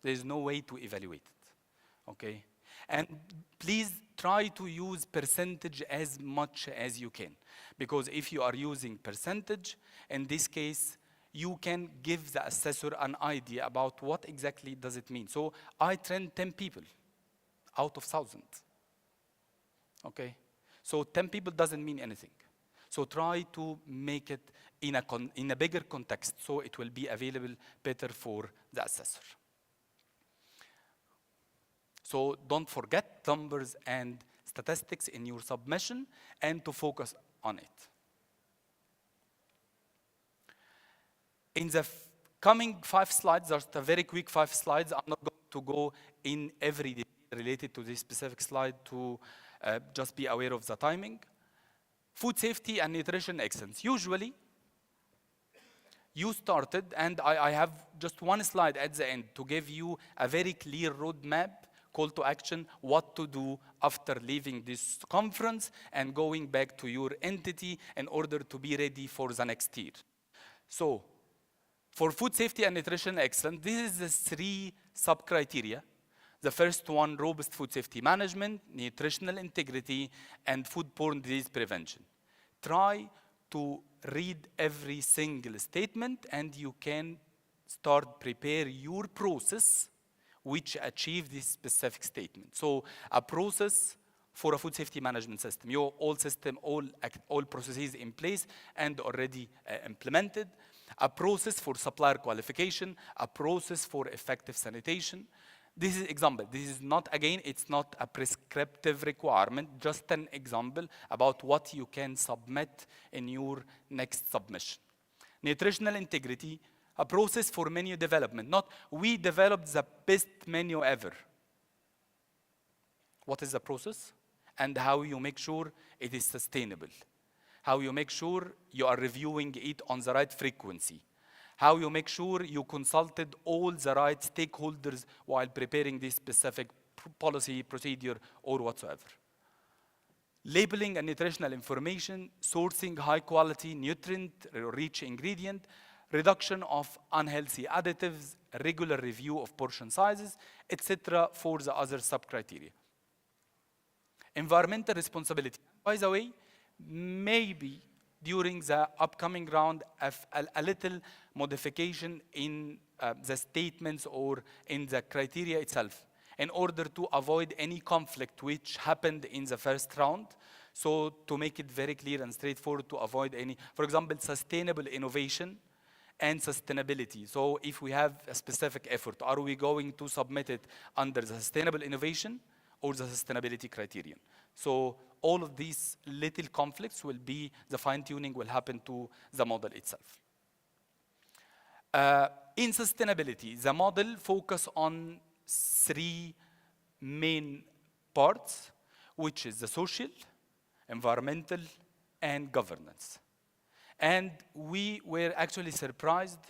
There is no way to evaluate it, okay? And please try to use percentage as much as you can, because if you are using percentage, in this case, you can give the assessor an idea about what exactly does it mean. So I trained 10 people out of 1,000, okay? So 10 people doesn't mean anything. So try to make it in a bigger context so it will be available better for the assessor. So don't forget numbers and statistics in your submission and to focus on it. In the coming 5 slides, just a very quick 5 slides. I'm not going to go in every detail related to this specific slide to just be aware of the timing. Food safety and nutrition excellence. Usually, you started, and I have just one slide at the end to give you a very clear roadmap, call to action, what to do after leaving this conference and going back to your entity in order to be ready for the next year. So, for food safety and nutrition excellence, this is the 3 sub-criteria. The first one, robust food safety management, nutritional integrity, and foodborne disease prevention. Try to read every single statement, and you can start prepare your process which achieve this specific statement. So a process for a food safety management system. Your all system, all processes in place and already implemented. A process for supplier qualification, a process for effective sanitation. This is example. This is not, again, it's not a prescriptive requirement, just an example about what you can submit in your next submission. Nutritional integrity, a process for menu development, not we developed the best menu ever. What is the process? And how you make sure it is sustainable. How you make sure you are reviewing it on the right frequency. How you make sure you consulted all the right stakeholders while preparing this specific policy, procedure, or whatsoever. Labeling and nutritional information, sourcing high quality, nutrient-rich ingredient, reduction of unhealthy additives, regular review of portion sizes, etc. for the other sub-criteria. Environmental responsibility. By the way, maybe during the upcoming round, a little modification in the statements or in the criteria itself in order to avoid any conflict which happened in the first round. So to make it very clear and straightforward to avoid any, for example, sustainable innovation and sustainability. So if we have a specific effort, are we going to submit it under the sustainable innovation or the sustainability criterion? So all of these little conflicts will be, the fine-tuning will happen to the model itself. In sustainability, the model focus on 3 main parts, which is the social, environmental, and governance. And we were actually surprised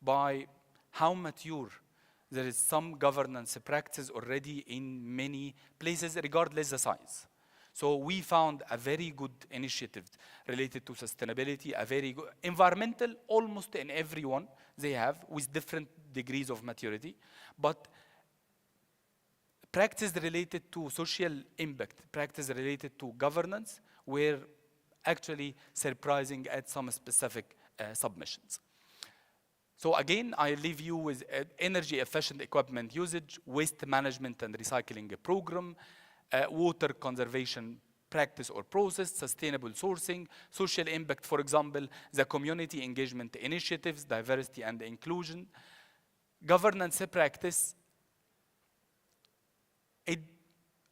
by how mature there is some governance practice already in many places, regardless the size. So we found a very good initiative related to sustainability, a very good environmental, almost in everyone they have with different degrees of maturity, but practice related to social impact, practice related to governance were actually surprising at some specific submissions. So again, I leave you with energy efficient equipment usage, waste management and recycling program, water conservation practice or process, sustainable sourcing, social impact, for example, the community engagement initiatives, diversity and inclusion, governance practice.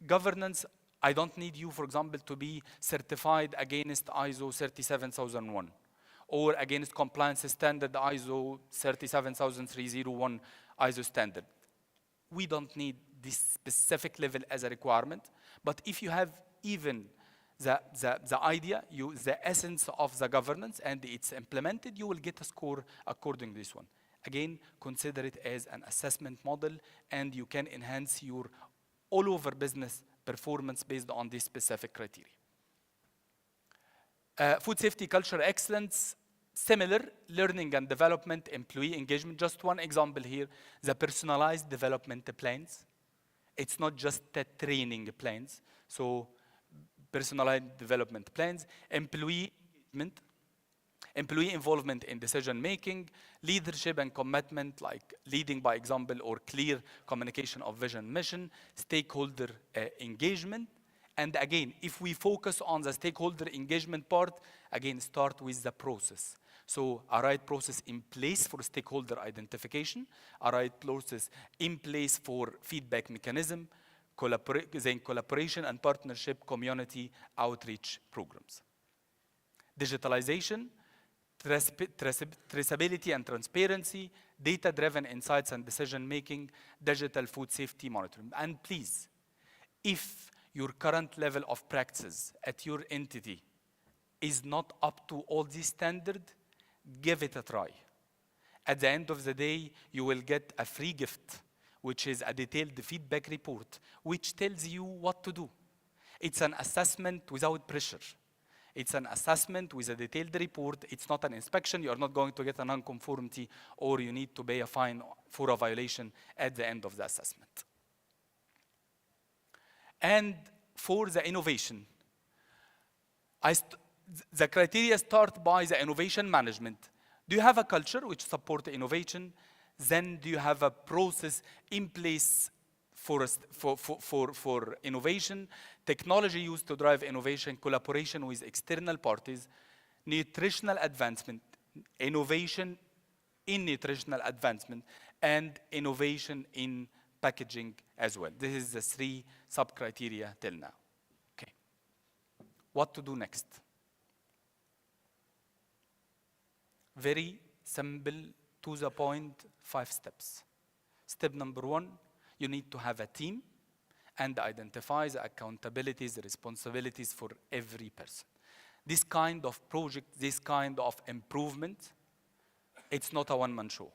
Governance, I don't need you, for example, to be certified against ISO 37001 or against compliance standard ISO 37301 ISO standard. We don't need this specific level as a requirement, but if you have even the idea, the essence of the governance and it's implemented, you will get a score according to this one. Again, consider it as an assessment model and you can enhance your all over business performance based on this specific criteria. Food safety culture excellence, similar, learning and development, employee engagement. Just one example here, the personalized development plans. It's not just the training plans. So personalized development plans, employee engagement, employee involvement in decision making, leadership and commitment like leading by example or clear communication of vision mission, stakeholder engagement. And again, if we focus on the stakeholder engagement part, again, start with the process. So a right process in place for stakeholder identification, a right process in place for feedback mechanism, then collaboration and partnership community outreach programs. Digitalization, traceability and transparency, data-driven insights and decision-making, digital food safety monitoring. And please, if your current level of practice at your entity is not up to all these standards, give it a try. At the end of the day, you will get a free gift, which is a detailed feedback report, which tells you what to do. It's an assessment without pressure. It's an assessment with a detailed report. It's not an inspection. You're not going to get a non-conformity or you need to pay a fine for a violation at the end of the assessment. And for the innovation, the criteria start by the innovation management. Do you have a culture which supports innovation? Then do you have a process in place for innovation, technology used to drive innovation, collaboration with external parties, nutritional advancement, innovation in nutritional advancement, and innovation in packaging as well. This is the 3 sub-criteria till now. Okay. What to do next? Very simple, to the point, 5 steps. Step number 1, you need to have a team and identify the accountabilities, the responsibilities for every person. This kind of project, this kind of improvement, it's not a one-man show.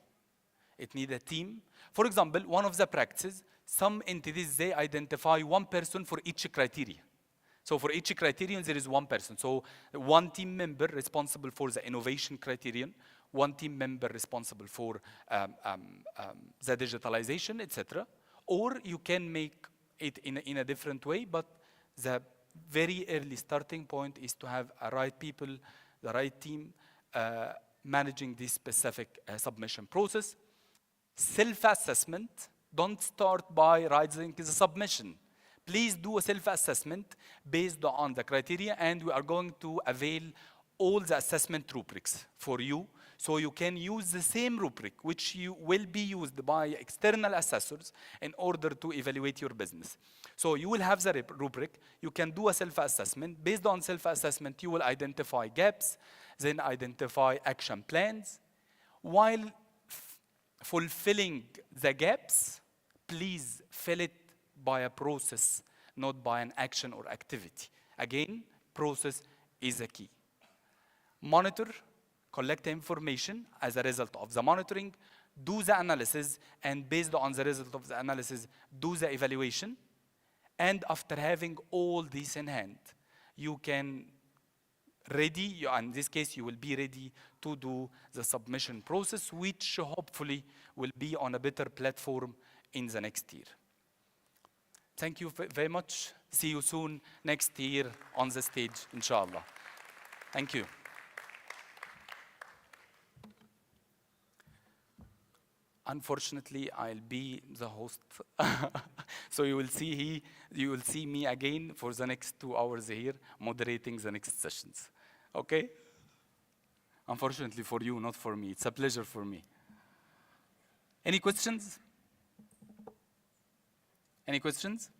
It needs a team. For example, one of the practices, some entities, they identify one person for each criteria. So for each criterion, there is one person. So one team member responsible for the innovation criterion, one team member responsible for the digitalization, etc. Or you can make it in a different way, but the very early starting point is to have a right people, the right team managing this specific submission process. Self-assessment, don't start by writing the submission. Please do a self-assessment based on the criteria, and we are going to avail all the assessment rubrics for you, so you can use the same rubric which you will be used by external assessors in order to evaluate your business. So you will have the rubric, you can do a self-assessment. Based on self-assessment, you will identify gaps, then identify action plans. While fulfilling the gaps, please fill it by a process, not by an action or activity. Again, process is a key. Monitor, collect information as a result of the monitoring, do the analysis, and based on the result of the analysis, do the evaluation. And after having all this in hand, you can in this case, you will be ready to do the submission process, which hopefully will be on a better platform in the next year. Thank you very much. See you soon next year on the stage, inshallah. Thank you. Unfortunately, I'll be the host. So you will see me again for the next 2 hours here, moderating the next sessions. Okay? Unfortunately for you, not for me. It's a pleasure for me. Any questions? Any questions?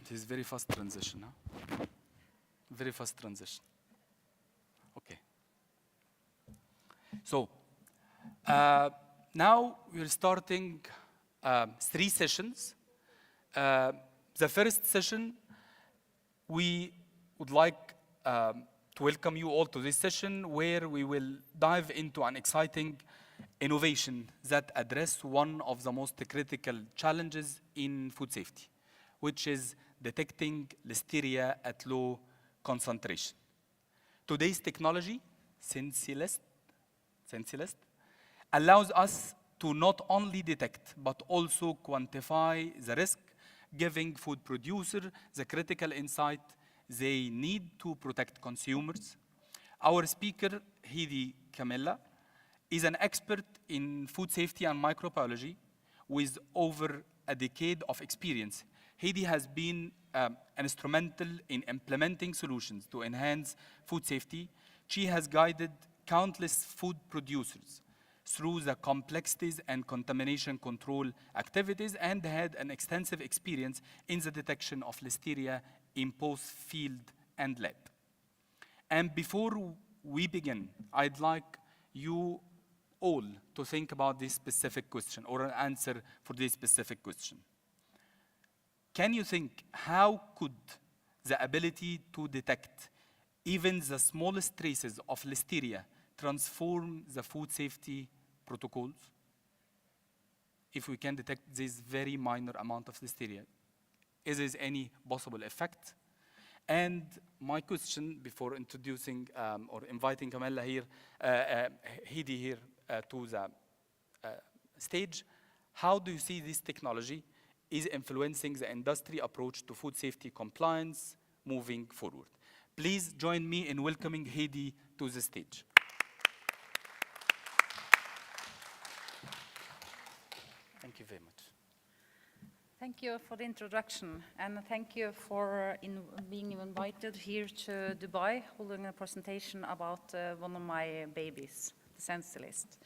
This is very fast transition, huh? Very fast transition. Okay. So, now we're starting 3 sessions. The first session, we would like to welcome you all to this session where we will dive into an exciting innovation that address one of the most critical challenges in food safety, which is detecting listeria at low concentration. Today's technology, Sensilist, allows us to not only detect but also quantify the risk, giving food producers the critical insight they need to protect consumers. Our speaker, Heidi Camilla, is an expert in food safety and microbiology with over a decade of experience. Heidi has been instrumental in implementing solutions to enhance food safety. She has guided countless food producers through the complexities and contamination control activities and had an extensive experience in the detection of listeria in both field and lab. And before we begin, I'd like you all to think about this specific question or an answer for this specific question. Can you think how could the ability to detect even the smallest traces of listeria transform the food safety protocols? If we can detect this very minor amount of listeria, is there any possible effect? And my question before introducing or inviting Camilla here, Heidi here to the stage, how do you see this technology is influencing the industry approach to food safety compliance moving forward? Please join me in welcoming Heidi to the stage. Thank you very much. Thank you for the introduction, and thank you for being invited here to Dubai, holding a presentation about one of my babies, the Sensilist.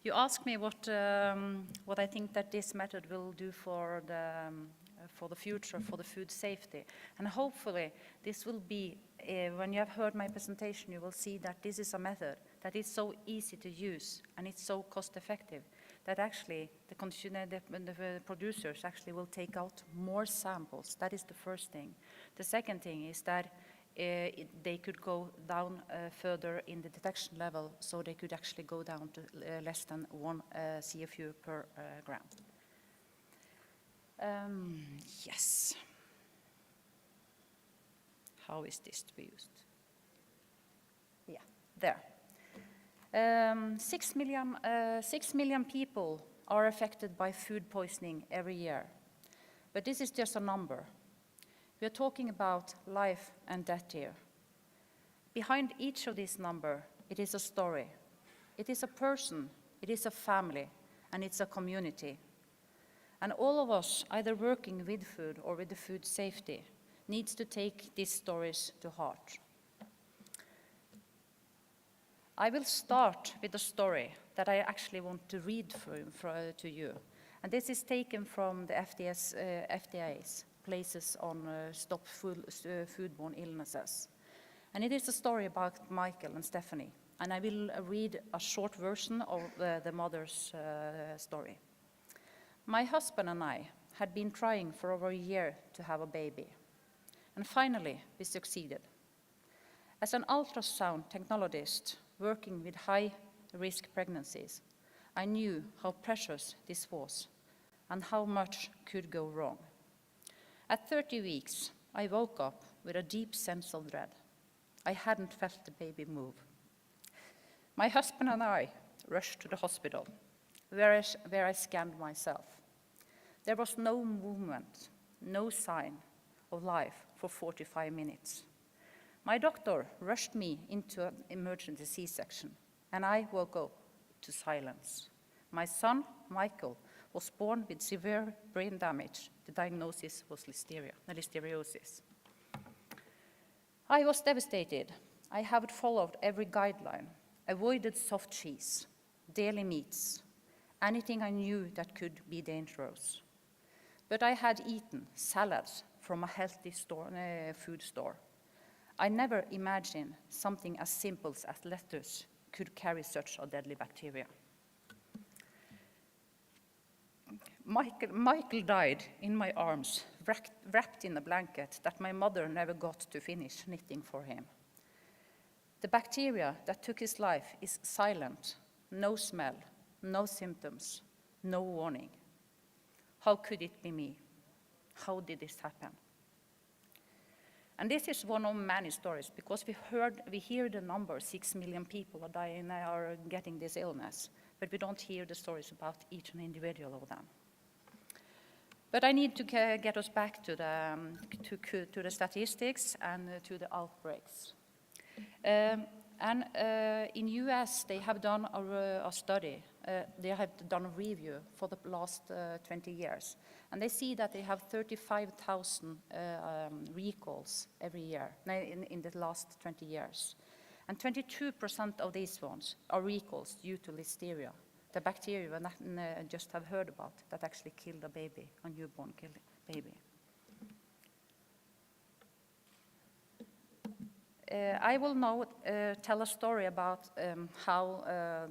You asked me what I think that this method will do for the future, for the food safety. And hopefully this will be, when you have heard my presentation, you will see that this is a method that is so easy to use and it's so cost effective that actually the producers actually will take out more samples. That is the first thing. The second thing is that they could go down further in the detection level, so they could actually go down to less than 1 CFU per gram. Yes. How is this to be used? Yeah, there. 6 million people are affected by food poisoning every year. But this is just a number. We are talking about life and death here. Behind each of these numbers, it is a story. It is a person, it is a family, and it's a community. And all of us, either working with food or with the food safety, needs to take these stories to heart. I will start with a story that I actually want to read to you. And this is taken from the FDA's places on stop foodborne illnesses. And it is a story about Michael and Stephanie. And I will read a short version of the mother's story. My husband and I had been trying for over a year to have a baby. And finally, we succeeded. As an ultrasound technologist working with high-risk pregnancies, I knew how precious this was and how much could go wrong. At 30 weeks, I woke up with a deep sense of dread. I hadn't felt the baby move. My husband and I rushed to the hospital, where I scanned myself. There was no movement, no sign of life for 45 minutes. My doctor rushed me into an emergency C-section, and I woke up to silence. My son, Michael, was born with severe brain damage. The diagnosis was listeriosis. I was devastated. I haven't followed every guideline, avoided soft cheese, dairy meats, anything I knew that could be dangerous. But I had eaten salads from a healthy food store. I never imagined something as simple as lettuce could carry such a deadly bacteria. Michael died in my arms, wrapped in a blanket that my mother never got to finish knitting for him. The bacteria that took his life is silent, no smell, no symptoms, no warning. How could it be me? How did this happen? And this is one of many stories, because we hear the number, 6 million people are dying, are getting this illness, but we don't hear the stories about each and individual of them. But I need to get us back to the statistics and to the outbreaks. In US, they have done a study. They have done a review for the last 20 years. And they see that they have 35,000 recalls every year in the last 20 years. And 22% of these ones are recalls due to listeria, the bacteria we just have heard about that actually killed a baby, a newborn baby. I will now tell a story about how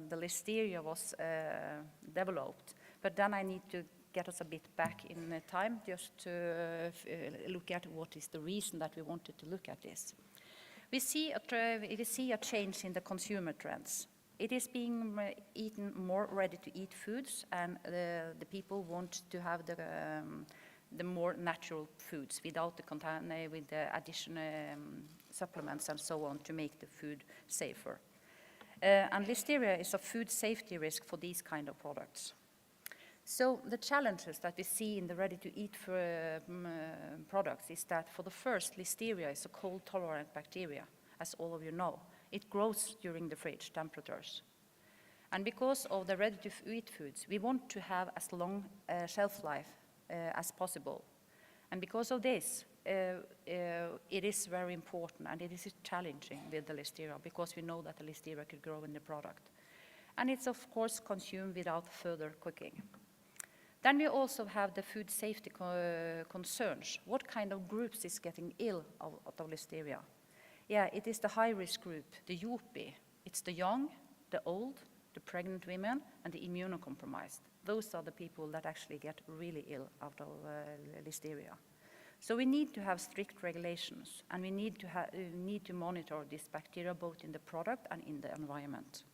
the listeria was developed, but then I need to get us a bit back in time just to look at what is the reason that we wanted to look at this. We see a change in the consumer trends. It is being eaten more ready-to-eat foods, and the people want to have the more natural foods without with the additional supplements and so on to make the food safer. And listeria is a food safety risk for these kind of products. So the challenges that we see in the ready-to-eat products is that, for the first, listeria is a cold-tolerant bacteria, as all of you know. It grows during the fridge temperatures. And because of the ready-to-eat foods, we want to have as long shelf life as possible. And because of this, it is very important, and it is challenging with the listeria, because we know that the listeria could grow in the product. And it's, of course, consumed without further cooking. Then we also have the food safety concerns. What kind of groups is getting ill of listeria? Yeah, it is the high-risk group, the YOPI. It's the young, the old, the pregnant women, and the immunocompromised. Those are the people that actually get really ill out of listeria. So we need to have strict regulations, and we need to monitor this bacteria both in the product and in the environment.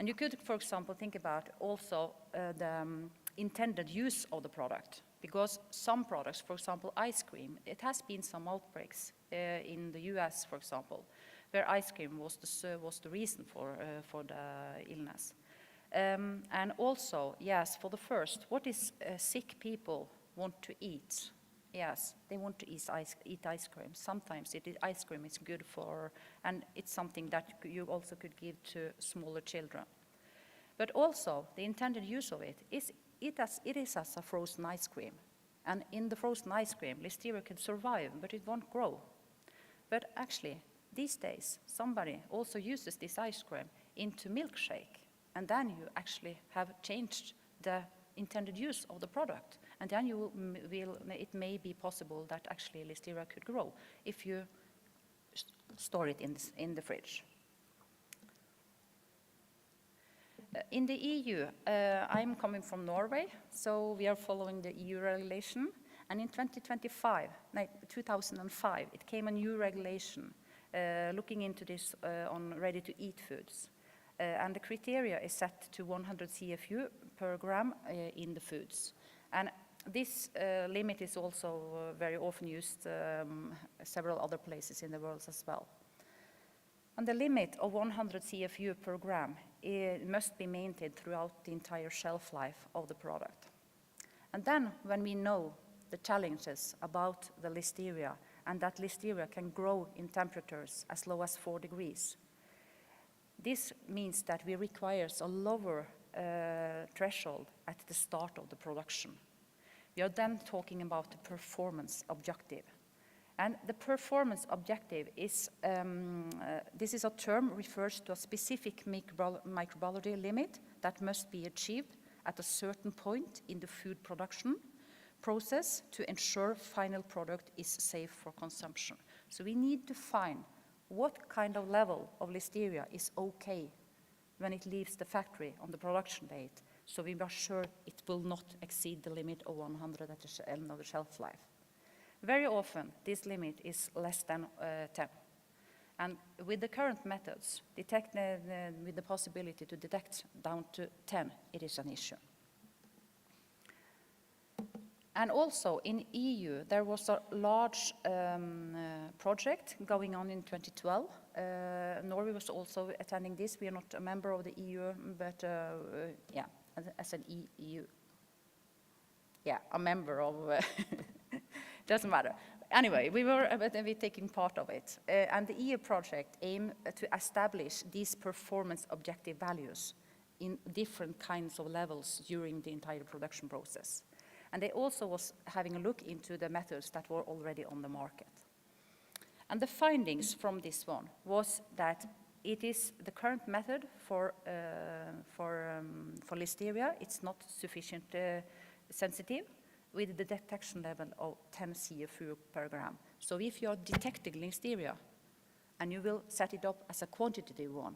And you could, for example, think about also the intended use of the product, because some products, for example, ice cream, it has been some outbreaks in the US, for example, where ice cream was the reason for the illness. And also, yes, for the first, what is sick people want to eat? Yes, they want to eat ice cream. Sometimes ice cream is good for, and it's something that you also could give to smaller children. But also, the intended use of it is as a frozen ice cream. And in the frozen ice cream, listeria can survive, but it won't grow. But actually, these days, somebody also uses this ice cream into milkshake, and then you actually have changed the intended use of the product. And then it may be possible that actually listeria could grow if you store it in the fridge. In the EU, I'm coming from Norway, so we are following the EU regulation. And in 2005, it came a new regulation looking into this on ready-to-eat foods. And the criteria is set to 100 CFU per gram in the foods. And this limit is also very often used several other places in the world as well. And the limit of 100 CFU per gram must be maintained throughout the entire shelf life of the product. And then, when we know the challenges about the listeria, and that listeria can grow in temperatures as low as 4 degrees, This means that we require a lower threshold at the start of the production. We are then talking about the performance objective. And the performance objective is, this is a term refers to a specific microbiology limit that must be achieved at a certain point in the food production process to ensure final product is safe for consumption. So we need to find what kind of level of listeria is okay when it leaves the factory on the production date, so we are sure it will not exceed the limit of 100 at the end of the shelf life. Very often, this limit is less than 10. And with the current methods, with the possibility to detect down to 10, it is an issue. And also in EU, there was a large project going on in 2012. Norway was also attending this. We are not a member of the EU, but yeah, as an EU, yeah, a member of, doesn't matter. Anyway, we were taking part of it. And the EU project aimed to establish these performance objective values in different kinds of levels during the entire production process. And they also was having a look into the methods that were already on the market. And the findings from this one was that it is the current method for listeria. It's not sufficient sensitive with the detection level of 10 CFU per gram. So if you are detecting listeria and you will set it up as a quantitative one,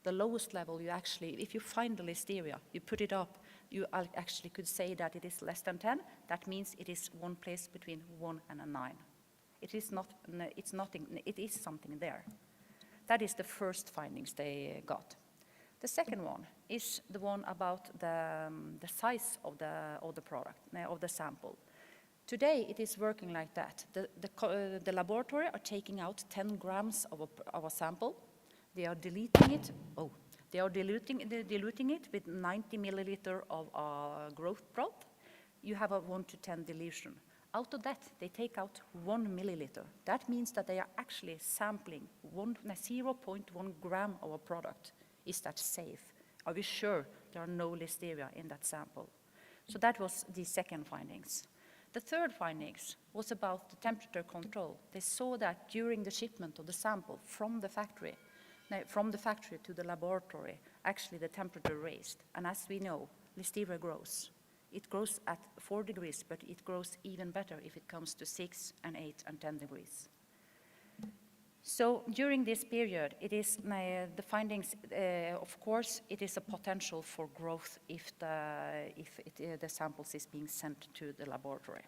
the lowest level you actually, if you find the listeria, you put it up, you actually could say that it is less than 10. That means it is one place between 1 and a 9. It is not, it's nothing, it is something there. That is the first findings they got. The second one is the one about the size of the product, of the sample. Today it is working like that. The laboratory are taking out 10 grams of a sample. They are deleting it. Oh, they are diluting it with 90 milliliter of growth broth. You have a 1 to 10 dilution. Out of that, they take out 1 milliliter. That means that they are actually sampling 0.1 gram of a product. Is that safe? Are we sure there are no listeria in that sample? So that was the second findings. The third findings was about the temperature control. They saw that during the shipment of the sample from the factory to the laboratory, actually the temperature raised. And as we know, listeria grows. It grows at 4 degrees, but it grows even better if it comes to 6 and 8 and 10 degrees. So during this period, it is the findings, of course, it is a potential for growth if the samples is being sent to the laboratory.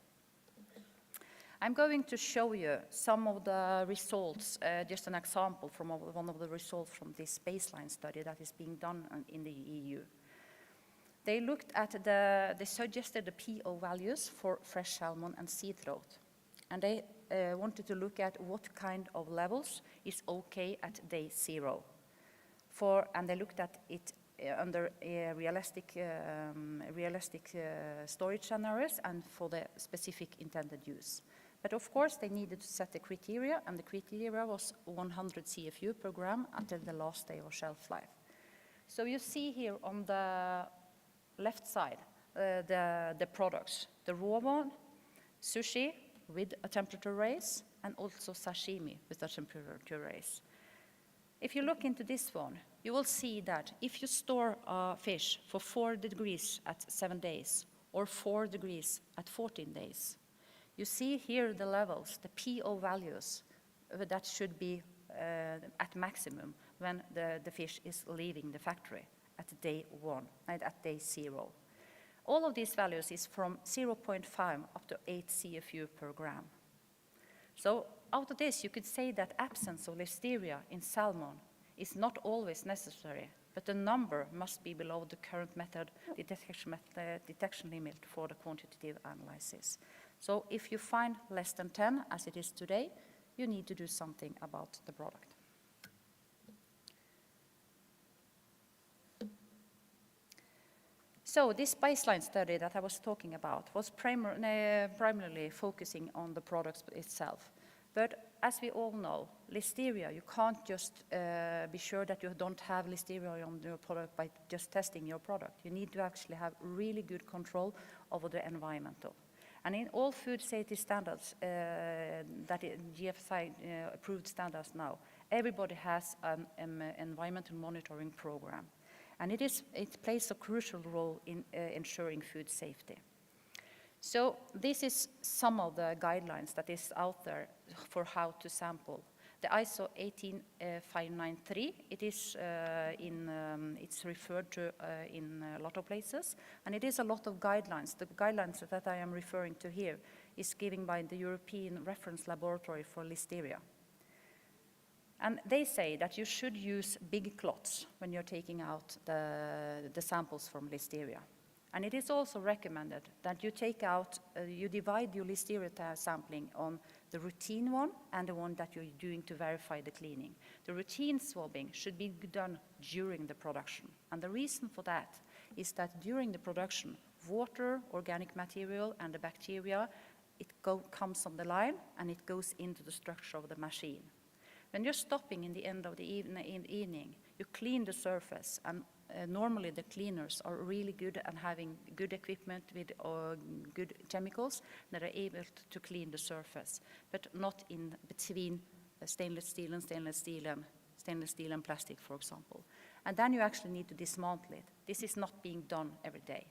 I'm going to show you some of the results, just an example from one of the results from this baseline study that is being done in the EU. They looked at they suggested the PO values for fresh salmon and sea trout. And they wanted to look at what kind of levels is okay at day 0. And they looked at it under realistic storage scenarios and for the specific intended use. But of course, they needed to set the criteria, and the criteria was 100 CFU per gram until the last day of shelf life. So you see here on the left side, the products, the raw one, sushi with a temperature raise, and also sashimi with a temperature raise. If you look into this one, you will see that if you store a fish for 4 degrees at 7 days, or 4 degrees at 14 days, you see here the levels, the PO values that should be at maximum when the fish is leaving the factory at day 1, at day 0. All of these values is from 0.5 up to 8 CFU per gram. So out of this, you could say that absence of listeria in salmon is not always necessary, but the number must be below the current method, the detection limit for the quantitative analysis. So if you find less than 10, as it is today, you need to do something about the product. So this baseline study that I was talking about was primarily focusing on the products itself. But as we all know, listeria, you can't just be sure that you don't have listeria on your product by just testing your product. You need to actually have really good control over the environmental. And in all food safety standards, that GFSI approved standards now, everybody has an environmental monitoring program. And it plays a crucial role in ensuring food safety. So this is some of the guidelines that is out there for how to sample. The ISO 18593, it's referred to in a lot of places, and it is a lot of guidelines. The guidelines that I am referring to here is given by the European Reference Laboratory for Listeria. And they say that you should use big clots when you're taking out the samples from listeria. And it is also recommended that you take out, you divide your listeria sampling on the routine one and the one that you're doing to verify the cleaning. The routine swabbing should be done during the production. And the reason for that is that during the production, water, organic material, and the bacteria, comes on the line and it goes into the structure of the machine. When you're stopping in the end of the evening, you clean the surface, and normally the cleaners are really good at having good equipment with good chemicals that are able to clean the surface, but not in between stainless steel and plastic, for example. And then you actually need to dismantle it. This is not being done every day.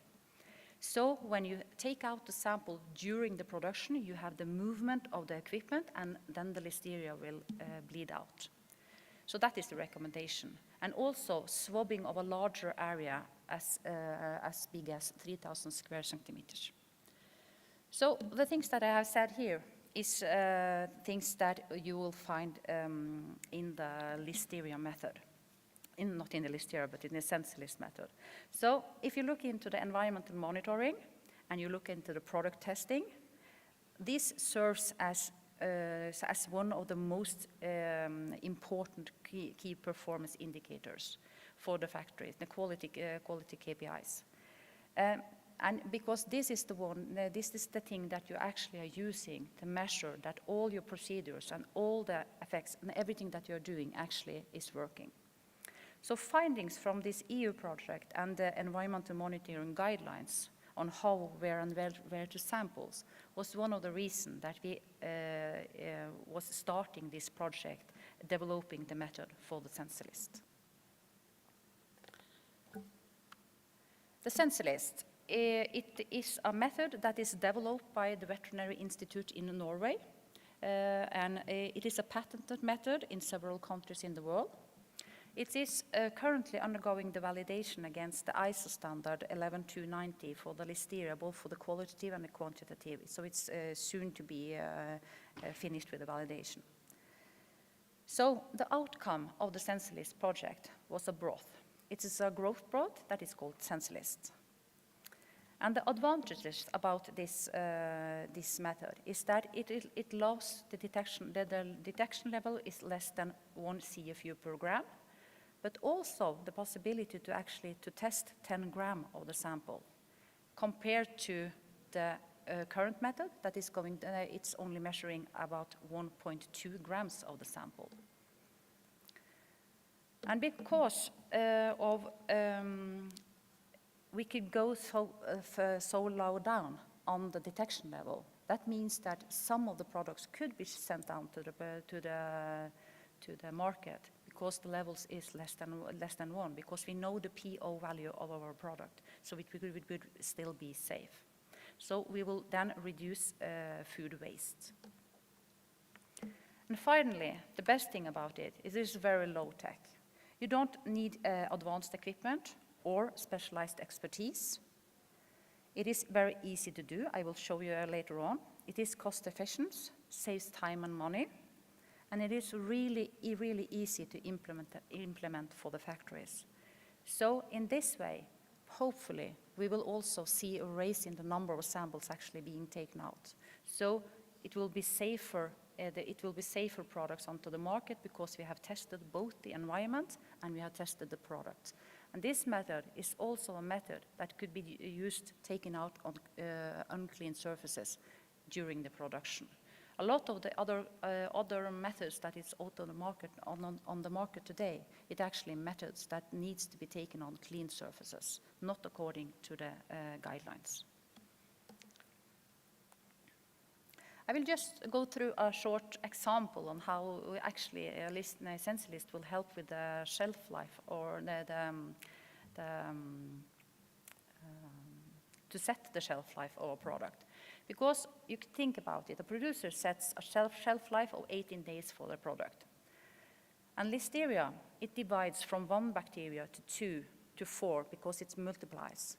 So when you take out the sample during the production, you have the movement of the equipment, and then the listeria will bleed out. So that is the recommendation. And also swabbing of a larger area as big as 3,000 square centimeters. So the things that I have said here is things that you will find in the listeria method. Not in the listeria, but in the SensiList method. So if you look into the environmental monitoring and you look into the product testing, this serves as one of the most important key performance indicators for the factories, the quality KPIs. And because this is the thing that you actually are using to measure that all your procedures and all the effects and everything that you're doing actually is working. So findings from this EU project and the environmental monitoring guidelines on how, where, and where to samples was one of the reasons that we was starting this project, developing the method for the SensiList. The SensiList, it is a method that is developed by the Veterinary Institute in Norway, and it is a patented method in several countries in the world. It is currently undergoing the validation against the ISO standard 11290 for the listeria, both for the qualitative and the quantitative. So it's soon to be finished with the validation. So the outcome of the SensiList project was a broth. It is a growth broth that is called SensiList. And the advantages about this method is that it allows the detection level is less than 1 CFU per gram, but also the possibility to actually test 10 grams of the sample, compared to the current method that is it's only measuring about 1.2 grams of the sample. And because we could go so low down on the detection level, that means that some of the products could be sent down to the market, because the levels is less than 1, because we know the PO value of our product, so it would still be safe. So we will then reduce food waste. And finally, the best thing about it is it's very low tech. You don't need advanced equipment or specialized expertise. It is very easy to do. I will show you later on. It is cost efficient, saves time and money, and it is really easy to implement for the factories. So in this way, hopefully, we will also see a rise in the number of samples actually being taken out. So it will be safer. It will be safer products onto the market, because we have tested both the environment and we have tested the product. And this method is also a method that could be used, taken out on unclean surfaces during the production. A lot of the other methods that is out on the market, on the market today, it actually methods that needs to be taken on clean surfaces, not according to the guidelines. I will just go through a short example on how actually a sensor list will help with the shelf life or to set the shelf life of a product. Because you can think about it, a producer sets a shelf life of 18 days for their product. And Listeria, it divides from 1 bacteria to 2 to 4 because it multiplies.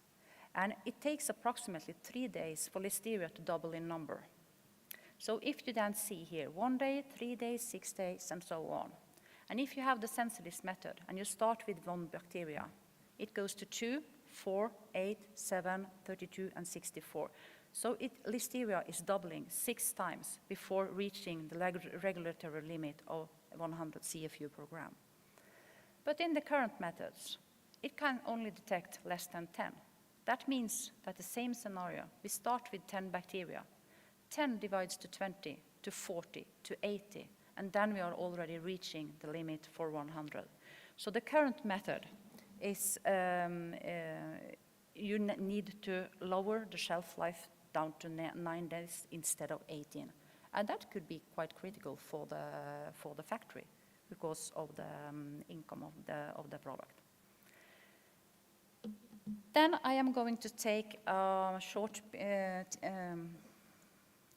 And it takes approximately 3 days for Listeria to double in number. So if you then see here 1 day, 3 days, 6 days, and so on, and if you have the sensor list method and you start with 1 bacteria, it goes to 2, 4, 8, 7, 32, and 64. So Listeria is doubling 6 times before reaching the regulatory limit of 100 CFU per gram. But in the current methods, it can only detect less than 10. That means that the same scenario, we start with 10 bacteria, 10 divides to 20, to 40, to 80, and then we are already reaching the limit for 100. So the current method is you need to lower the shelf life down to 9 days instead of 18. And that could be quite critical for the factory because of the income of the product. Then I am going to take a short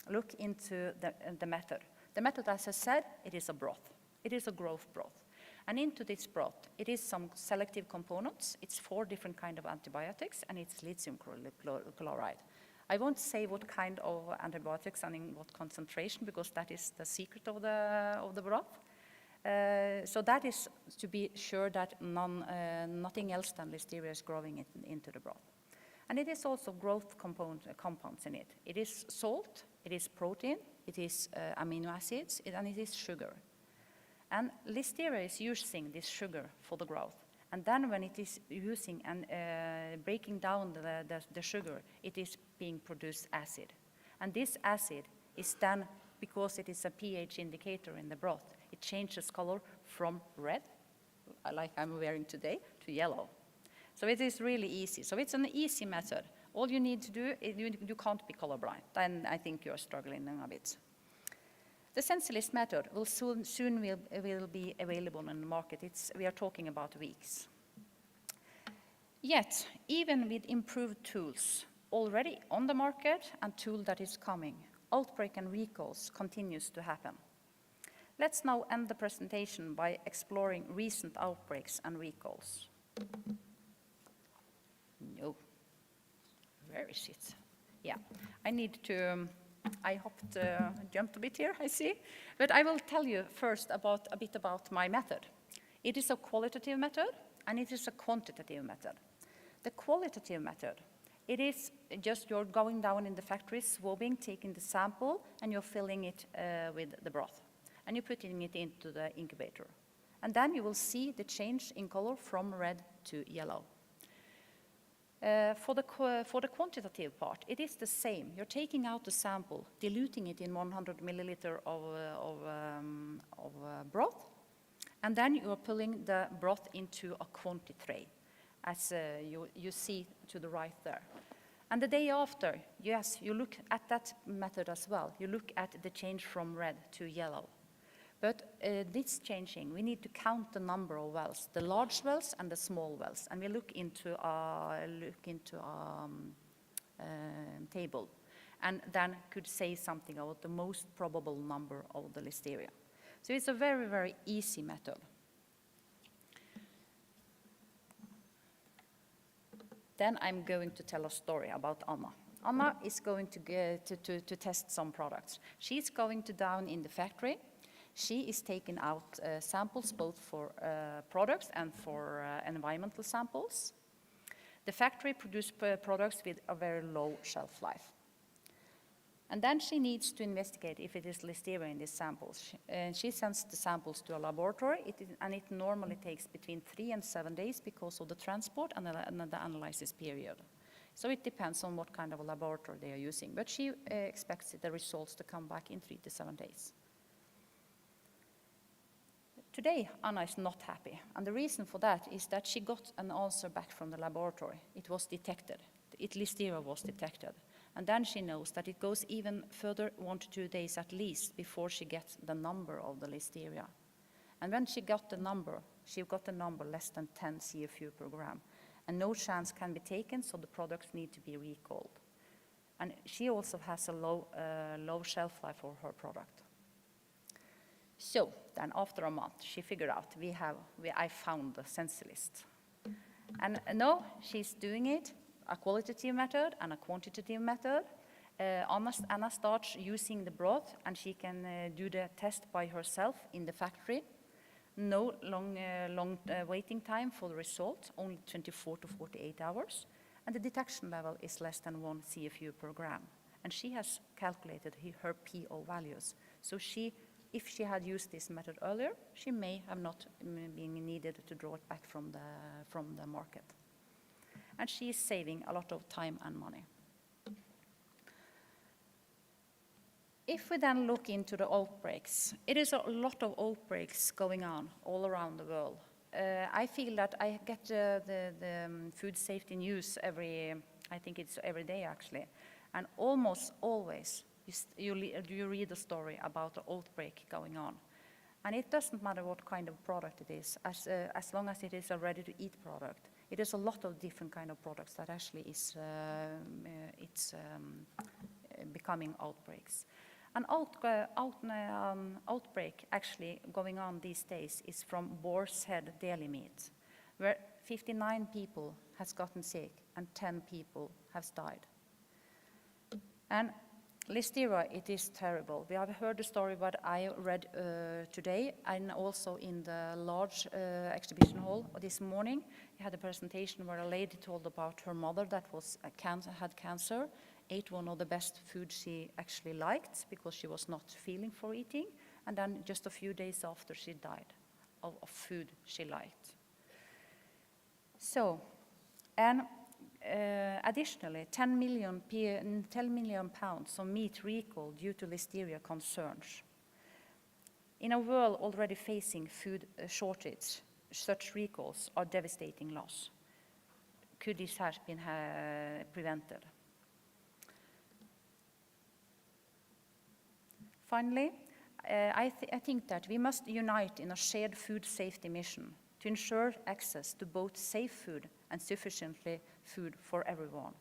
look into the method. The method, as I said, it is a broth. It is a growth broth. And into this broth, it is some selective components. It's 4 different kinds of antibiotics, and it's lithium chloride. I won't say what kind of antibiotics and in what concentration, because that is the secret of the broth. So that is to be sure that nothing else than Listeria is growing into the broth. And it is also growth compounds in it. It is salt, it is protein, it is amino acids, and it is sugar. And Listeria is using this sugar for the growth. And then when it is using and breaking down the sugar, it is being produced acid. And this acid is then, because it is a pH indicator in the broth, it changes color from red, like I'm wearing today, to yellow. So it is really easy. So it's an easy method. All you need to do is you can't be colorblind. Then I think you're struggling a bit. The sensor list method will soon be available in the market. We are talking about weeks. Yet, even with improved tools already on the market and tool that is coming, outbreak and recalls continues to happen. Let's now end the presentation by exploring recent outbreaks and recalls. No. Where is it? Yeah, I need to, I jumped a bit here, I see. But I will tell you first a bit about my method. It is a qualitative method, and it is a quantitative method. The qualitative method, it is just you're going down in the factory, swabbing, taking the sample, and you're filling it with the broth. And you're putting it into the incubator. And then you will see the change in color from red to yellow. For the quantitative part, it is the same. You're taking out the sample, diluting it in 100 milliliter of broth, and then you are pulling the broth into a quantity tray, as you see to the right there. And the day after, yes, you look at that method as well. You look at the change from red to yellow. But this changing, we need to count the number of wells, the large wells and the small wells, and we look into a table, and then could say something about the most probable number of the Listeria. So it's a very, very easy method. Then I'm going to tell a story about Anna. Anna is going to test some products. She's going to down in the factory. She is taking out samples both for products and for environmental samples. The factory produces products with a very low shelf life. And then she needs to investigate if it is Listeria in these samples. She sends the samples to a laboratory, and it normally takes between 3 and 7 days because of the transport and the analysis period. So it depends on what kind of a laboratory they are using. But she expects the results to come back in 3 to 7 days. Today, Anna is not happy. And the reason for that is that she got an answer back from the laboratory. It was detected. Listeria was detected. And then she knows that it goes even further, 1 to 2 days at least, before she gets the number of the listeria. And when she got the number less than 10 CFU per gram. And no chance can be taken, so the products need to be recalled. And she also has a low shelf life for her product. So then after a month, she figured out, I found the Sensilist. And now she's doing it, a qualitative method and a quantitative method. Anna starts using the broth, and she can do the test by herself in the factory. No long waiting time for the result, only 24 to 48 hours. And the detection level is less than 1 CFU per gram. And she has calculated her PO values. So if she had used this method earlier, she may have not been needed to draw it back from the market. And she is saving a lot of time and money. If we then look into the outbreaks, it is a lot of outbreaks going on all around the world. I feel that I get the food safety news I think it's every day actually, and almost always you read a story about an outbreak going on. And it doesn't matter what kind of product it is, as long as it is a ready-to-eat product. It is a lot of different kind of products that actually is becoming outbreaks. An outbreak actually going on these days is from boar's head deli meat, where 59 people has gotten sick and 10 people have died. And Listeria, it is terrible. We have heard the story what I read today, and also in the large exhibition hall this morning. We had a presentation where a lady told about her mother that had cancer, ate one of the best foods she actually liked because she was not feeling for eating, and then just a few days after she died of food she liked. So, and additionally, 10 million pounds of meat recalled due to listeria concerns. In a world already facing food shortage, such recalls are devastating loss. Could this have been prevented? Finally, I think that we must unite in a shared food safety mission to ensure access to both safe food and sufficiently food for everyone.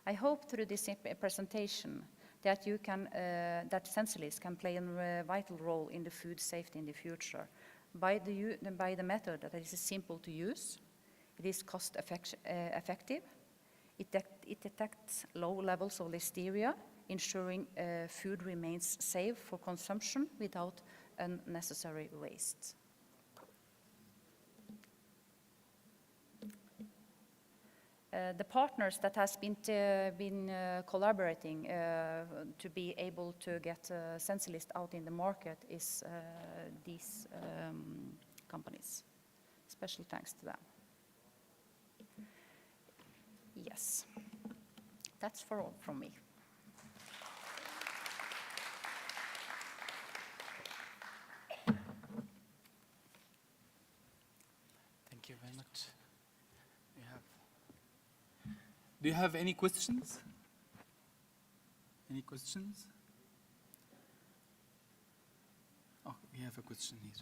I hope through this presentation that that Sensilis can play a vital role in the food safety in the future by the method that is simple to use, it is cost effective, it detects low levels of listeria, ensuring food remains safe for consumption without unnecessary waste. The partners that has been collaborating to be able to get Sensilist out in the market is these companies. Special thanks to them. Yes, that's for all from me. Thank you very much. Do you have any questions? Any questions? Oh, we have a question here.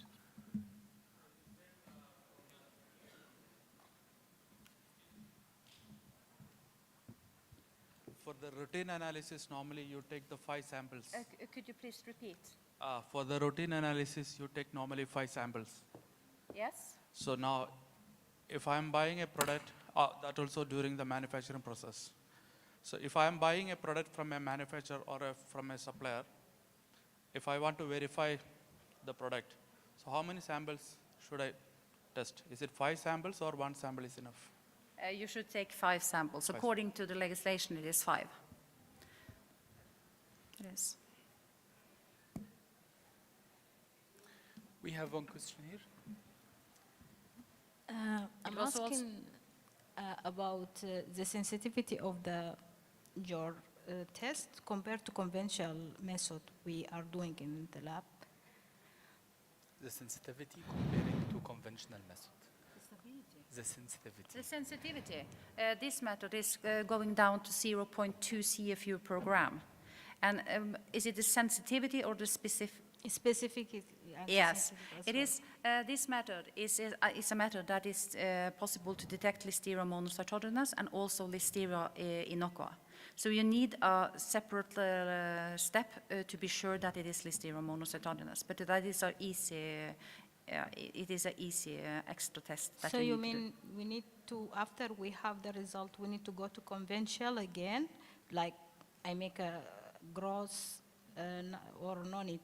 For the routine analysis, normally you take the 5 samples. Could you please repeat? For the routine analysis, you take normally 5 samples. Yes. So now, if I'm buying a product, that also during the manufacturing process. So if I'm buying a product from a manufacturer or from a supplier, if I want to verify the product, so how many samples should I test? Is it 5 samples or 1 sample is enough? You should take 5 samples. 5. According to the legislation, it is 5. Yes. We have one question here. I'm asking about the sensitivity of your test compared to conventional method we are doing in the lab. The sensitivity comparing to conventional method. The sensitivity. The sensitivity. This method is going down to 0.2 CFU per gram. And is it the sensitivity or the specific? Specific. Yes, it is. This method is a method that is possible to detect Listeria monocytogenes and also Listeria innocua. So you need a separate step to be sure that it is Listeria monocytogenes. But that is a easy. It is an easy extra test. That So we you need to do. mean we need to, after we have the result, we need to go to conventional again, like I make a gross or no need?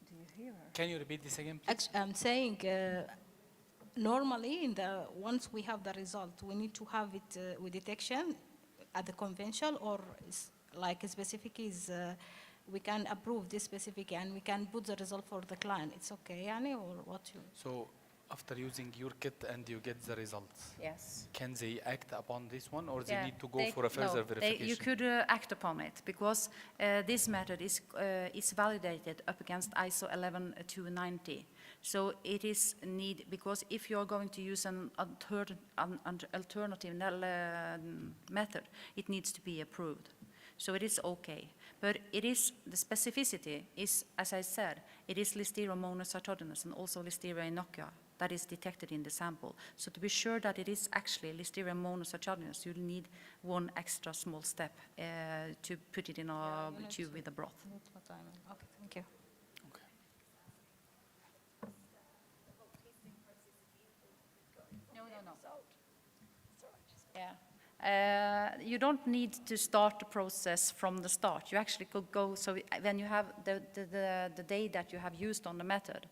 Do you hear her? Can you repeat this again, please? I'm saying normally once we have the result, we need to have it with detection at the conventional, or like a specific is we can approve this specific and we can put the result for the client. It's okay, Yani, or what you? So after using your kit and you get the results, yes, can they act upon this one, or they Yeah, need to go for a further verification? You could act upon it because this method is validated up against ISO 11290. So it is need, because if you are going to use an alternative method, it needs to be approved. So it is okay. But it is, the specificity is, as I said, it is Listeria monocytogenes and also Listeria innocua that is detected in the sample. So to be sure that it is actually Listeria monocytogenes, you'll need one extra small step to put it in a tube with the broth. Okay, thank you. Yeah. You don't need to start the process from the start. You actually could go, so when you have the day that you have used on the method,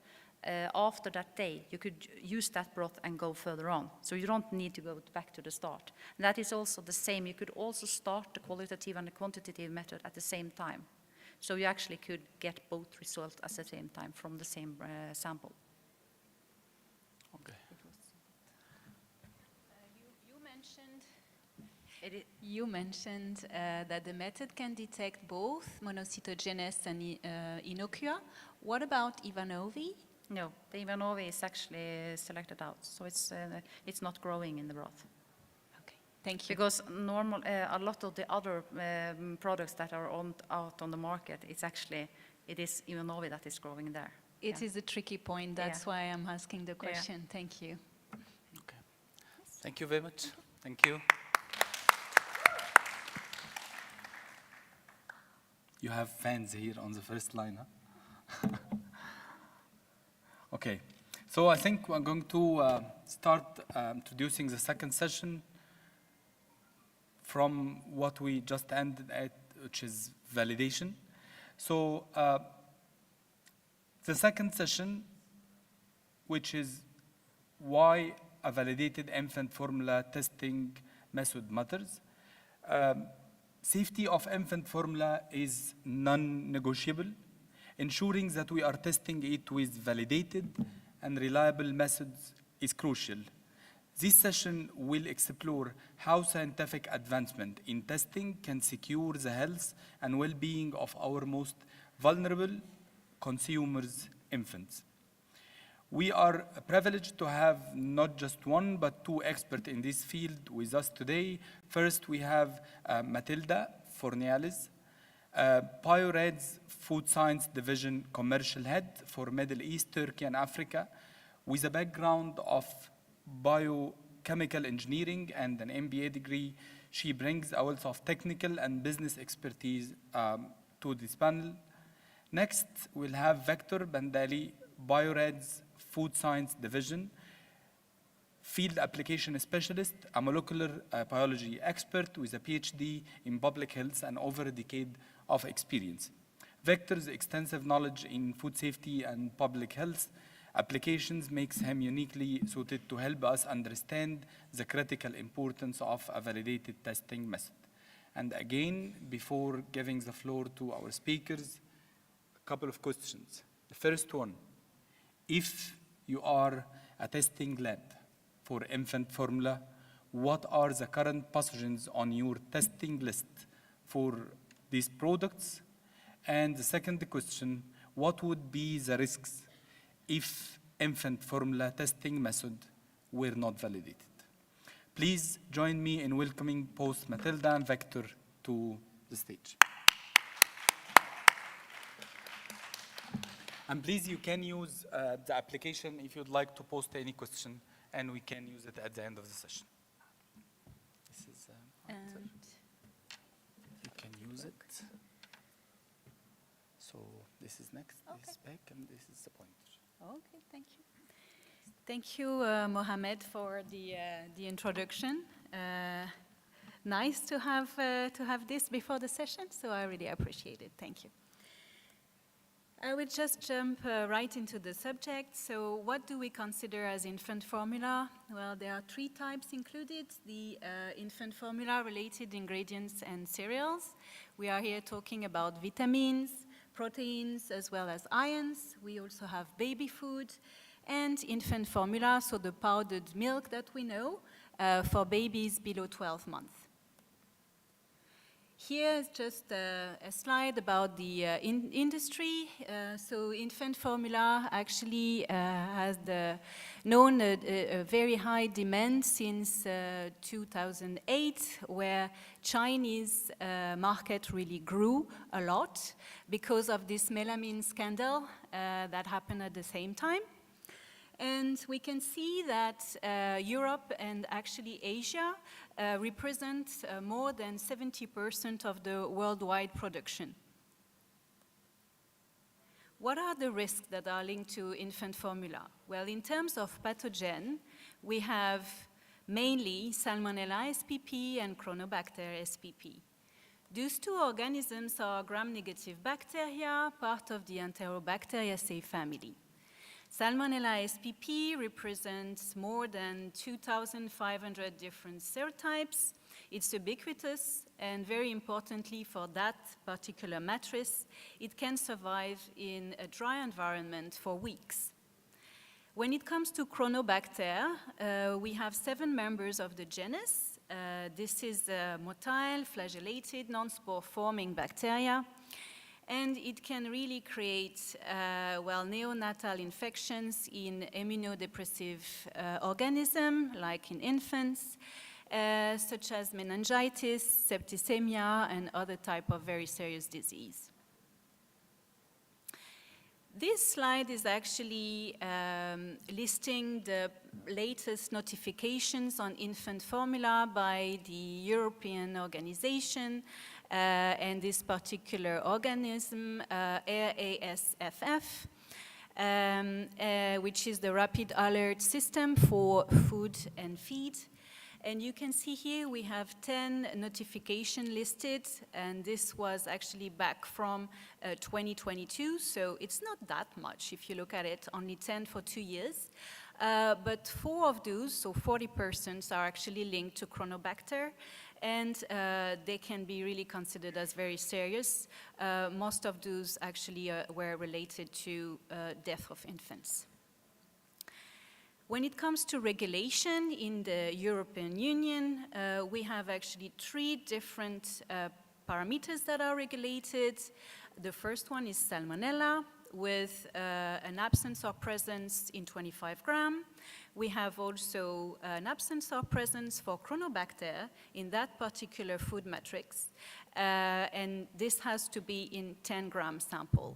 after that day, you could use that broth and go further on. So you don't need to go back to the start. And that is also the same. You could also start the qualitative and the quantitative method at the same time. So you actually could get both results at the same time from the same sample. Okay. You mentioned that the method can detect both monocytogenes and innocua. What about Ivanovi? No, the Ivanovi is actually selected out, so it's not growing in the broth. Okay, thank you. Because a lot of the other products that are out on the market, it is Ivanovi that is growing there. It is a tricky point. That's why I'm asking the question. Thank you. Okay. Thank you very much. Thank you. You have fans here on the first line, huh? Okay, so I think we're going to start introducing the second session from what we just ended at, which is validation. So the second session, which is why a validated infant formula testing method matters. Safety of infant formula is non-negotiable. Ensuring that we are testing it with validated and reliable methods is crucial. This session will explore how scientific advancement in testing can secure the health and well-being of our most vulnerable consumers, infants. We are privileged to have not just one, but two experts in this field with us today. First, we have Matilda Forniales, Biored's Food Science Division Commercial Head for Middle East, Turkey, and Africa, with a background of biochemical engineering and an MBA degree. She brings a wealth of technical and business expertise to this panel. Next, we'll have Victor Bandali, Biored's Food Science Division, Field Application Specialist, a molecular biology expert with a PhD in public health and over a decade of experience. Victor's extensive knowledge in food safety and public health applications makes him uniquely suited to help us understand the critical importance of a validated testing method. And again, before giving the floor to our speakers, a couple of questions. The first one, if you are a testing lab for infant formula? What are the current pathogens on your testing list for these products? And the second question, what would be the risks if infant formula testing method were not validated? Please join me in welcoming both Matilda and Victor to the stage. And please, you can use the application if you'd like to post any question, and we can use it at the end of the session. This is answer. You can use it. So this is next, this is back, and this is the pointer. Okay, thank you. Thank you, Mohamed, for the introduction. Nice to have this before the session, so I really appreciate it. Thank you. I will just jump right into the subject. So what do we consider as infant formula? Well, there are 3 types included: the infant formula related ingredients and cereals. We are here talking about vitamins, proteins, as well as ions. We also have baby food and infant formula, so the powdered milk that we know for babies below 12 months. Here is just a slide about the industry. So infant formula actually has known a very high demand since 2008, where Chinese market really grew a lot because of this melamine scandal that happened at the same time. And we can see that Europe and actually Asia represent more than 70% of the worldwide production. What are the risks that are linked to infant formula? Well, in terms of pathogen, we have mainly Salmonella spp and Chronobacter spp. Those 2 organisms are gram-negative bacteria, part of the Enterobacteriaceae family. Salmonella spp represents more than 2,500 different serotypes. It's ubiquitous, and very importantly for that particular matrix, it can survive in a dry environment for weeks. When it comes to Chronobacter, we have 7 members of the genus. This is motile, flagellated, non-spore-forming bacteria. And it can really create, neonatal infections in immunodepressive organisms, like in infants, such as meningitis, septicemia, and other type of very serious disease. This slide is actually listing the latest notifications on infant formula by the European organization and this particular organism, RASFF, which is the Rapid Alert System for Food and Feed. And you can see here we have 10 notifications listed, and this was actually back from 2022, so it's not that much if you look at it, only 10 for 2 years. But 4 of those, so 40%, are actually linked to Chronobacter, and they can be really considered as very serious. Most of those actually were related to death of infants. When it comes to regulation in the European Union, we have actually 3 different parameters that are regulated. The first one is Salmonella, with an absence or presence in 25 grams. We have also an absence or presence for Chronobacter in that particular food matrix, and this has to be in 10-gram sample.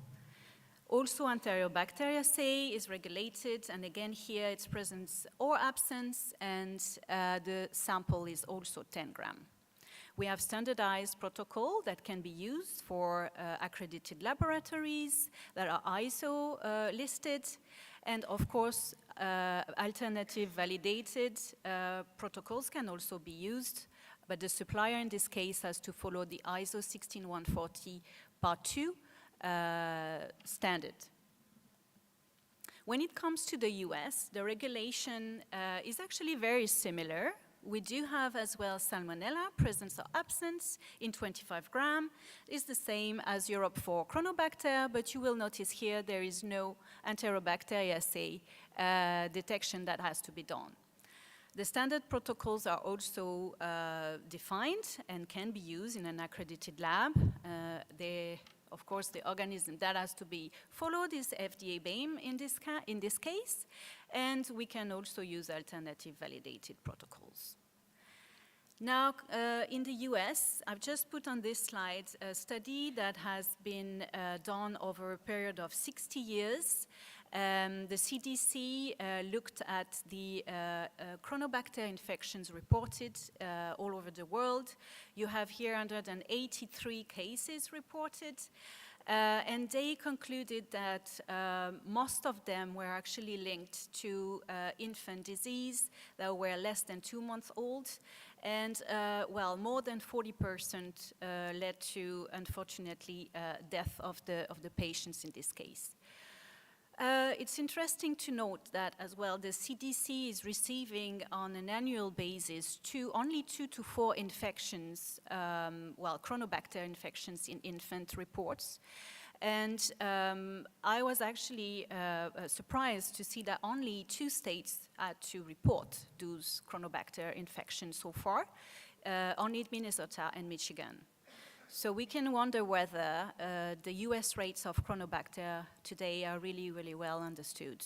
Also, Enterobacteriaceae is regulated, and again here it's presence or absence, and the sample is also 10 grams. We have standardized protocol that can be used for accredited laboratories that are ISO listed, and of course alternative validated protocols can also be used, but the supplier in this case has to follow the ISO 16140 Part 2 standard. When it comes to the US, the regulation is actually very similar. We do have as well Salmonella, presence or absence in 25 grams. It's the same as Europe for Chronobacter, but you will notice here there is no Enterobacteriaceae detection that has to be done. The standard protocols are also defined and can be used in an accredited lab. Of course, the organism that has to be followed is FDA BAME in this case, and we can also use alternative validated protocols. Now, in the US, I've just put on this slide a study that has been done over a period of 60 years. The CDC looked at the Chronobacter infections reported all over the world. You have here 183 cases reported, and they concluded that most of them were actually linked to infant disease that were less than 2 months old, and well, more than 40% led to, unfortunately, death of the patients in this case. It's interesting to note that as well, the CDC is receiving on an annual basis only 2 to 4 infections, well, Chronobacter infections in infant reports. And I was actually surprised to see that only 2 states had to report those Chronobacter infections so far, only Minnesota and Michigan. So we can wonder whether the US rates of Chronobacter today are really, really well understood.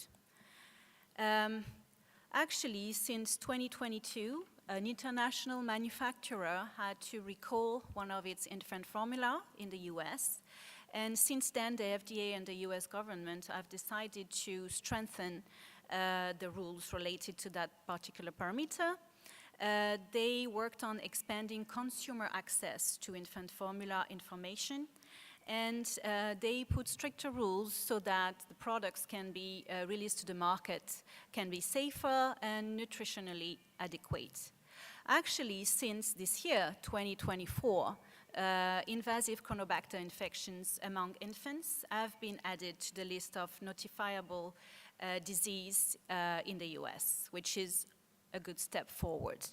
Actually, since 2022, an international manufacturer had to recall one of its infant formula in the US. And since then, the FDA and the US government have decided to strengthen the rules related to that particular parameter. They worked on expanding consumer access to infant formula information, and they put stricter rules so that the products can be released to the market, can be safer and nutritionally adequate. Actually, since this year, 2024, invasive Chronobacter infections among infants have been added to the list of notifiable disease in the US, which is a good step forward.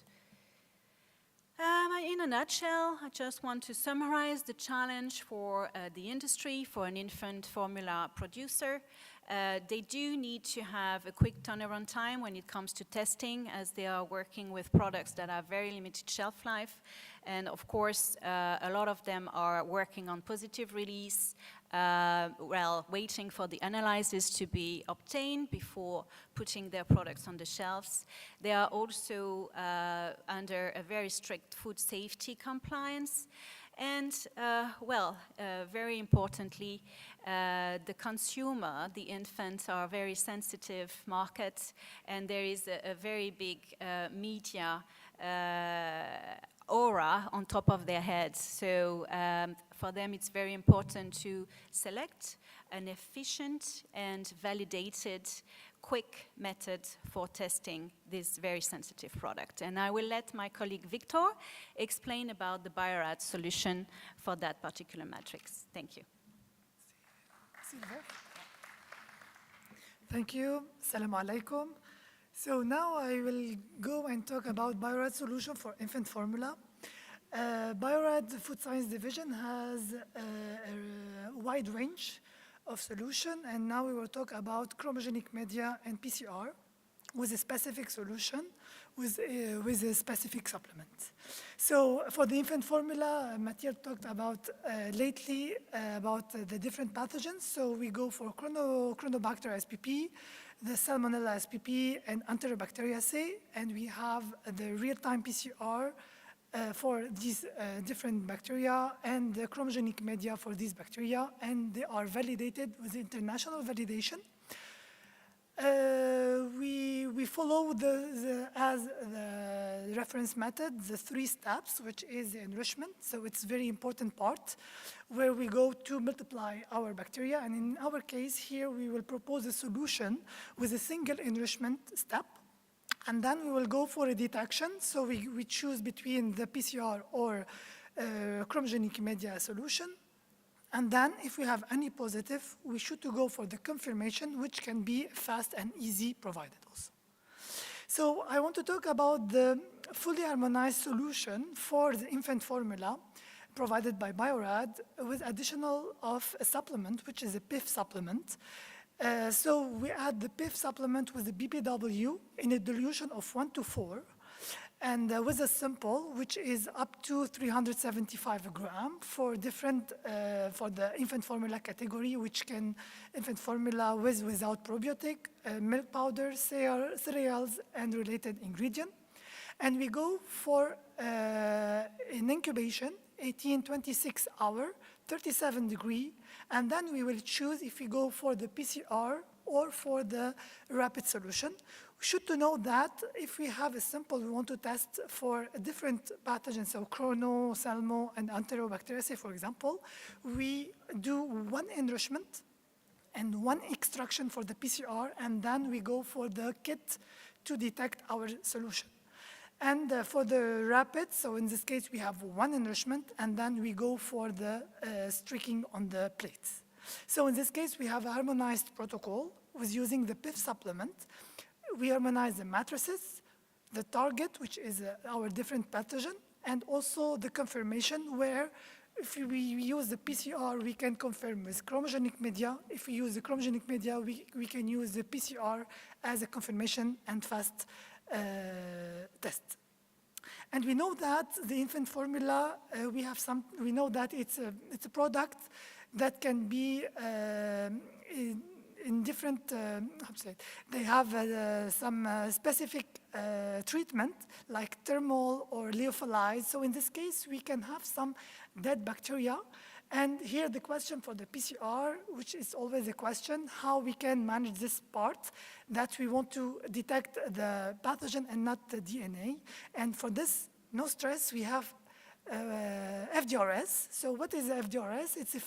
In a nutshell, I just want to summarize the challenge for the industry, for an infant formula producer. They do need to have a quick turnaround time when it comes to testing, as they are working with products that have very limited shelf life. And of course, a lot of them are working on positive release, well, waiting for the analyses to be obtained before putting their products on the shelves. They are also under a very strict food safety compliance. And, well, very importantly, the consumer, the infants, are a very sensitive market, and there is a very big media aura on top of their heads. So for them, it's very important to select an efficient and validated quick method for testing this very sensitive product. And I will let my colleague Victor explain about the Bio-Rad solution for that particular matrix. Thank you. Thank you. Assalamu alaikum. So now I will go and talk about Bio-Rad solution for infant formula. Bio-Rad Food Science Division has a wide range of solution, and now we will talk about chromogenic media and PCR with a specific solution with a specific supplement. So for the infant formula, Mathieu talked about lately about the different pathogens. So we go for Chronobacter SPP, the Salmonella SPP, and Enterobacteriaceae, and we have the real-time PCR for these different bacteria and the chromogenic media for these bacteria, and they are validated with international validation. We follow as the reference method, the 3 steps, which is the enrichment. So it's a very important part where we go to multiply our bacteria. And in our case here, we will propose a solution with a single enrichment step. And then we will go for a detection. So we choose between the PCR or chromogenic media solution. And then if we have any positive, we should to go for the confirmation, which can be fast and easy provided also. So I want to talk about the fully harmonized solution for the infant formula provided by Bio-Rad with additional of a supplement, which is a PIF supplement. So we add the PIF supplement with the BPW in a dilution of 1:4, and with a sample which is up to 375 grams for different, for the infant formula category, which can infant formula with without probiotic, milk powder, cereals, and related ingredient. And we go for an incubation, 18-26 hour, 37 degree, and then we will choose if we go for the PCR or for the rapid solution. We should to know that if we have a sample we want to test for a different pathogens, so chrono, salmo, and enterobacteriaceae, for example, we do one enrichment and one extraction for the PCR, and then we go for the kit to detect our solution. And for the rapid, so in this case, we have one enrichment, and then we go for the streaking on the plates. So in this case, we have a harmonized protocol with using the PIF supplement. We harmonize the matrices, the target, which is our different pathogen, and also the confirmation, where if we use the PCR, we can confirm with chromogenic media. If we use the chromogenic media, we can use the PCR as a confirmation and fast test. And we know that the infant formula, we know that it's a product that can be in different, how to say it, they have some specific treatment like thermal or lyophilized. So in this case, we can have some dead bacteria. And here the question for the PCR, which is always a question, how we can manage this part that we want to detect the pathogen and not the DNA. And for this, no stress, we have FDRS. So what is FDRS? It's a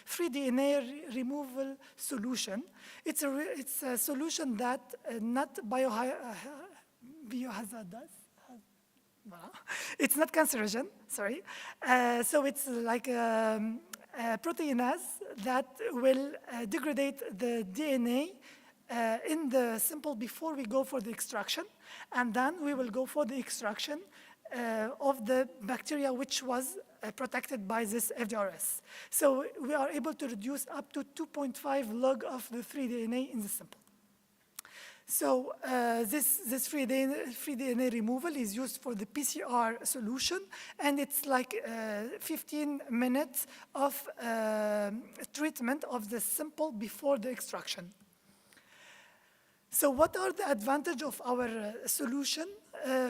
free DNA removal solution. It's a solution that not biohazardous. It's not cancerogen, sorry. So it's like a proteinase that will degrade the DNA in the sample before we go for the extraction. And then we will go for the extraction of the bacteria which was protected by this FDRS. So we are able to reduce up to 2.5 log of the free DNA in the sample. So this free DNA removal is used for the PCR solution, and it's like 15 minutes of treatment of the sample before the extraction. So what are the advantages of our solution?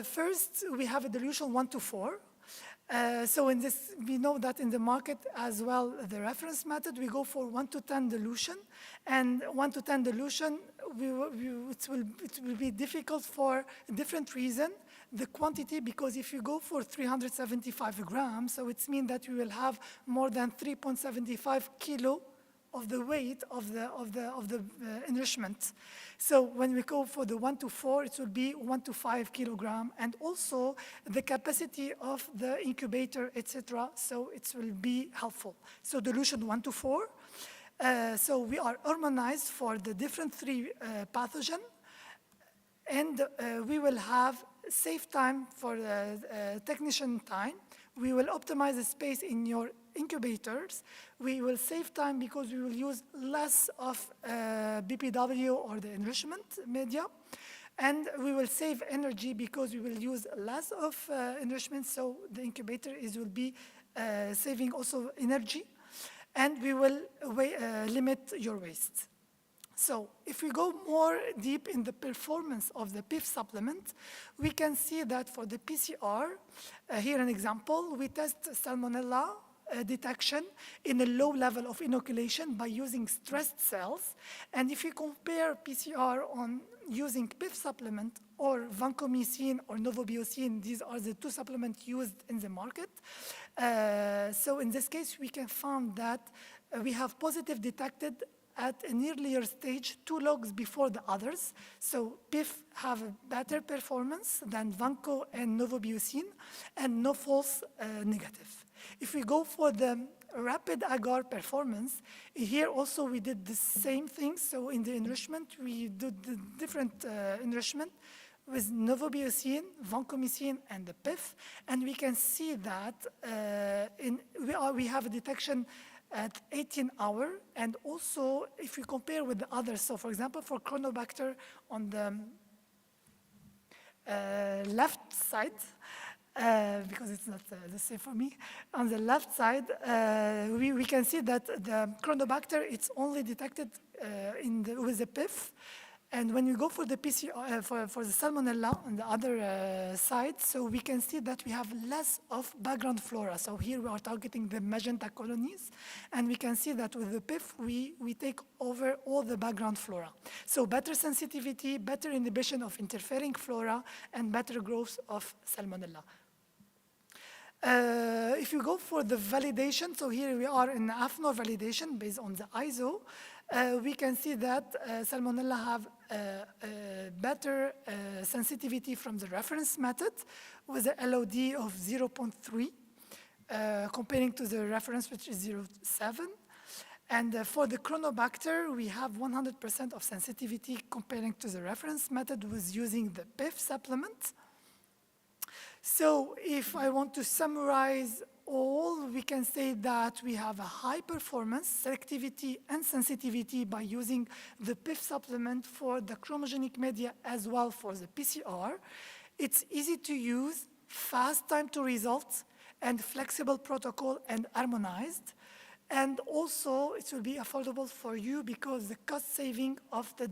First, we have a dilution 1:4. So in this, we know that in the market as well, the reference method, we go for 1:10 dilution. And 1:10 dilution, it will be difficult for a different reason. The quantity, because if you go for 375 grams, so it means that we will have more than 3.75 kilo of the weight of the enrichment. So when we go for the 1:4, it will be 1 to 5 kilogram, and also the capacity of the incubator, etc. So it will be helpful. So dilution 1:4. So we are harmonized for the different three pathogen, and we will have safe time for the technician time. We will optimize the space in your incubators. We will save time because we will use less of BPW or the enrichment media. And we will save energy because we will use less of enrichment, so the incubator will be saving also energy. And we will limit your waste. So if we go more deep in the performance of the PIF supplement, we can see that for the PCR, here an example, we test salmonella detection in a low level of inoculation by using stressed cells. And if you compare PCR on using PIF supplement or vancomycin or novobiocin, these are the two supplements used in the market. So in this case, we can find that we have positive detected at an earlier stage, 2 logs before the others. So PIF have a better performance than Vanco and novobiocin, and no false negative. If we go for the rapid agar performance, here also we did the same thing. So in the enrichment, we did the different enrichment with novobiocin, vancomycin, and the PIF, and we can see that we have a detection at 18 hours. And also, if you compare with the others, so for example, for Chronobacter on the left side, because it's not the same for me. On the left side, we can see that the Chronobacter, it's only detected with the PIF. And when you go for the PCR, for the Salmonella on the other side, so we can see that we have less of background flora. So here we are targeting the magenta colonies, and we can see that with the PIF, we take over all the background flora. So better sensitivity, better inhibition of interfering flora, and better growth of Salmonella. If you go for the validation, so here we are in AFNOR validation based on the ISO, we can see that Salmonella have better sensitivity from the reference method with a LOD of 0.3 comparing to the reference which is 0.7. And for the Chronobacter, we have 100% of sensitivity comparing to the reference method with using the PIF supplement. So if I want to summarize all, we can say that we have a high performance, selectivity, and sensitivity by using the PIF supplement for the chromogenic media as well for the PCR. It's easy to use, fast time to results, and flexible protocol and harmonized. And also, it will be affordable for you because the cost saving of the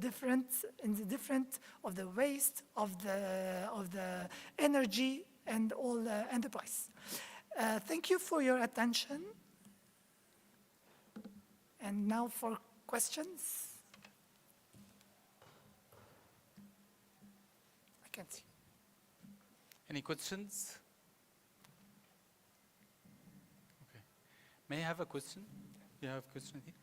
of the waste, of the energy, and all and the price. Thank you for your attention. And now for questions. I can't see. Any questions? Okay. May I have a question? You have a question here?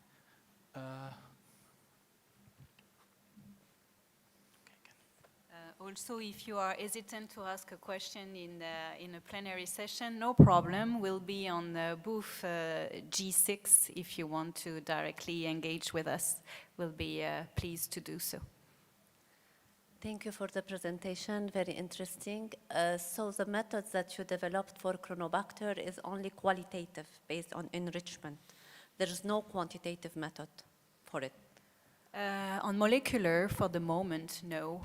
Also, if you are hesitant to ask a question in a plenary session, no problem. We'll be on booth G6 if you want to directly engage with us. We'll be pleased to do so. Thank you for the presentation, very interesting. So the methods that you developed for Chronobacter is only qualitative, based on enrichment. There is no quantitative method for it. On molecular, for the moment, no.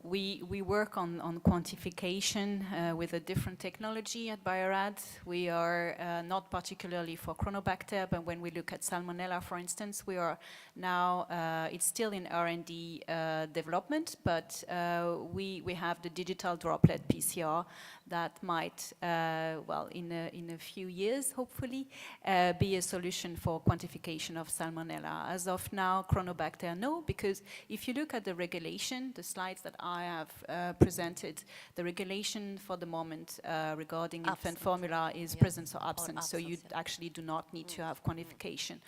We work on quantification with a different technology at Bio-Rad. We are not particularly for Chronobacter, but when we look at Salmonella, for instance, we are now, it's still in R&D development, but we have the digital droplet PCR that might, well, in a few years, hopefully, be a solution for quantification of Salmonella. As of now, Chronobacter, no, because if you look at the regulation, the slides that I have presented, the regulation for the moment regarding infant formula is present or absent, so you actually do not need to have quantification.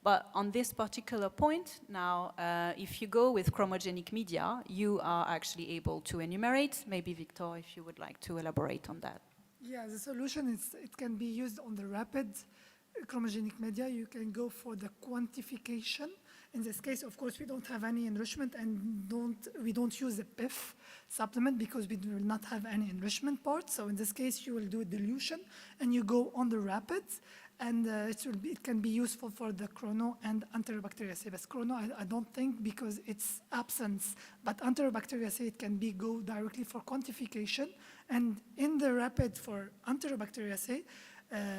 But on this particular point, now, if you go with chromogenic media, you are actually able to enumerate. Maybe Victor, if you would like to elaborate on that. Yeah, the solution is it can be used on the rapid chromogenic media. You can go for the quantification. In this case, of course, we don't have any enrichment and we don't use a PIF supplement because we will not have any enrichment part. So in this case, you will do a dilution and you go on the rapids. And it can be useful for the chrono and Enterobacteriaceae. But chrono, I don't think because it's absence. But Enterobacteriaceae, it can go directly for quantification. And in the rapid for Enterobacteriaceae,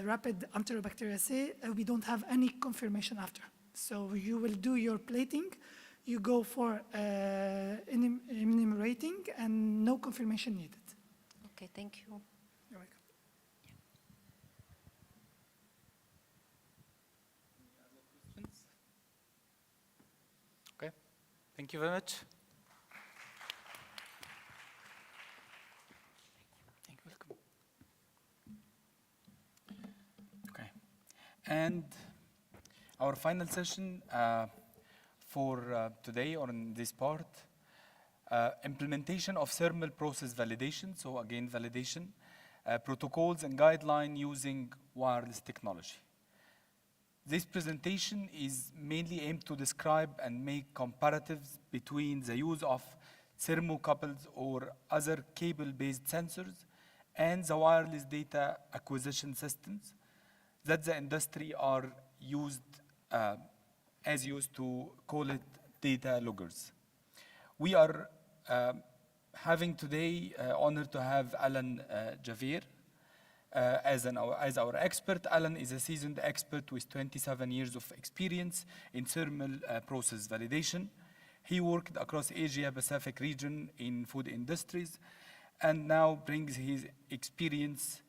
rapid Enterobacteriaceae, we don't have any confirmation after. So you will do your plating, you go for enumerating, and no confirmation needed. Okay, thank you. You're welcome. Okay, thank you very much. Welcome. Okay, and our final session for today, or in this part, implementation of thermal process validation. So again, validation, protocols and guideline using wireless technology. This presentation is mainly aimed to describe and make comparatives between the use of thermocouples or other cable-based sensors and the wireless data acquisition systems. that the industry are used, as used to call it, data loggers. We are having today honor to have Alan Javier as our expert. Alan is a seasoned expert with 27 years of experience in thermal process validation. He worked across Asia Pacific region in food industries and now brings his experience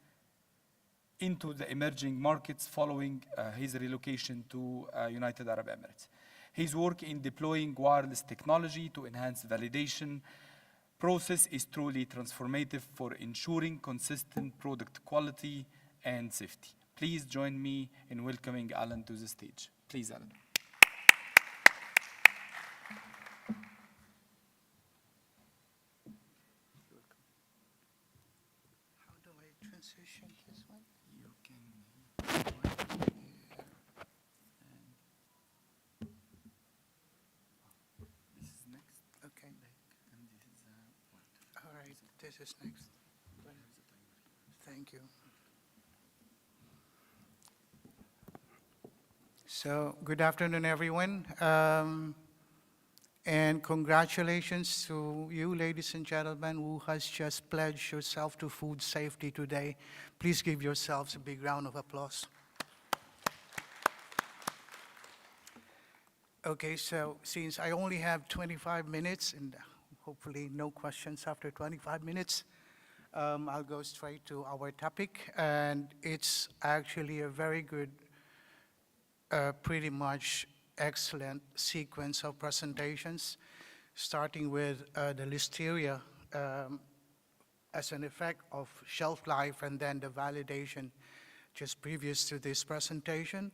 into the emerging markets following his relocation to United Arab Emirates. His work in deploying wireless technology to enhance validation process is truly transformative for ensuring consistent product quality and safety. Please join me in welcoming Alan to the stage. Please, Alan. How do I transition this one? You can this is next. Okay. And this is what? All right, this is next. Thank you. So, good afternoon, everyone. And congratulations to you, ladies and gentlemen, who has just pledged yourself to food safety today. Please give yourselves a big round of applause. Okay, so since I only have 25 minutes, and hopefully no questions after 25 minutes, I'll go straight to our topic. And it's actually a very good, pretty much excellent sequence of presentations, starting with the listeria as an effect of shelf life and then the validation just previous to this presentation.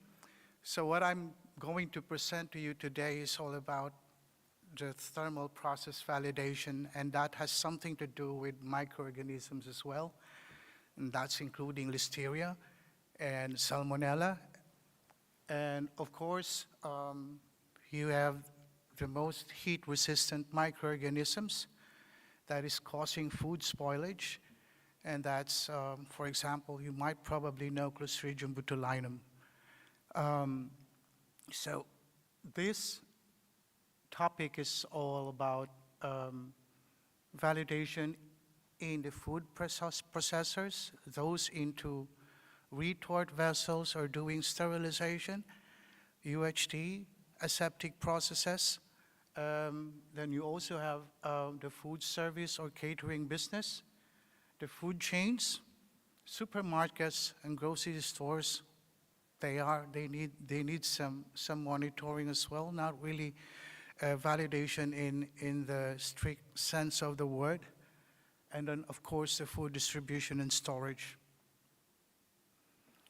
So what I'm going to present to you today is all about the thermal process validation, and that has something to do with microorganisms as well, and that's including listeria and salmonella. And of course, you have the most heat-resistant microorganisms that is causing food spoilage, and that's, for example, you might probably know Clostridium botulinum. So this topic is all about validation in the food processors, those into retort vessels or doing sterilization, UHT, aseptic processes. Then you also have the food service or catering business, the food chains, supermarkets and grocery stores. They need some monitoring as well, not really validation in the strict sense of the word. And then, of course, the food distribution and storage.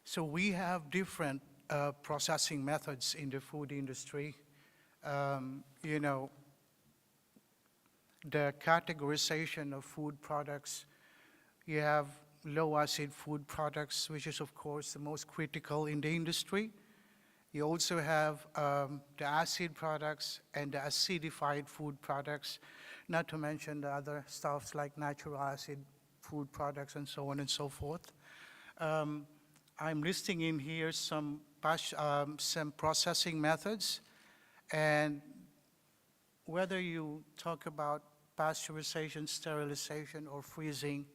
So we have different processing methods in the food industry. You know, the categorization of food products, you have low acid food products, which is of course the most critical in the industry. You also have the acid products and the acidified food products, not to mention the other stuffs like natural acid food products and so on and so forth. I'm listing in here some processing methods, and whether you talk about pasteurization, sterilization, or freezing,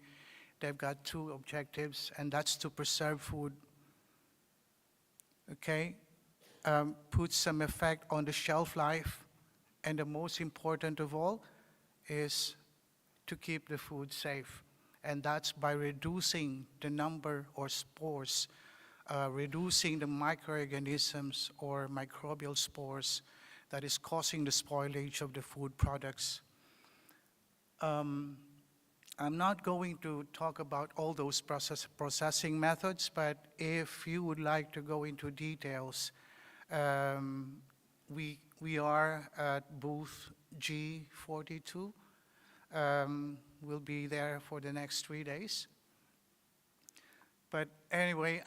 they've got two objectives, and that's to preserve food, okay? Put some effect on the shelf life, and the most important of all is to keep the food safe. And that's by reducing the number or spores, reducing the microorganisms or microbial spores that is causing the spoilage of the food products. I'm not going to talk about all those processing methods, but if you would like to go into details, we are at booth G42. We'll be there for the next 3 days. But anyway,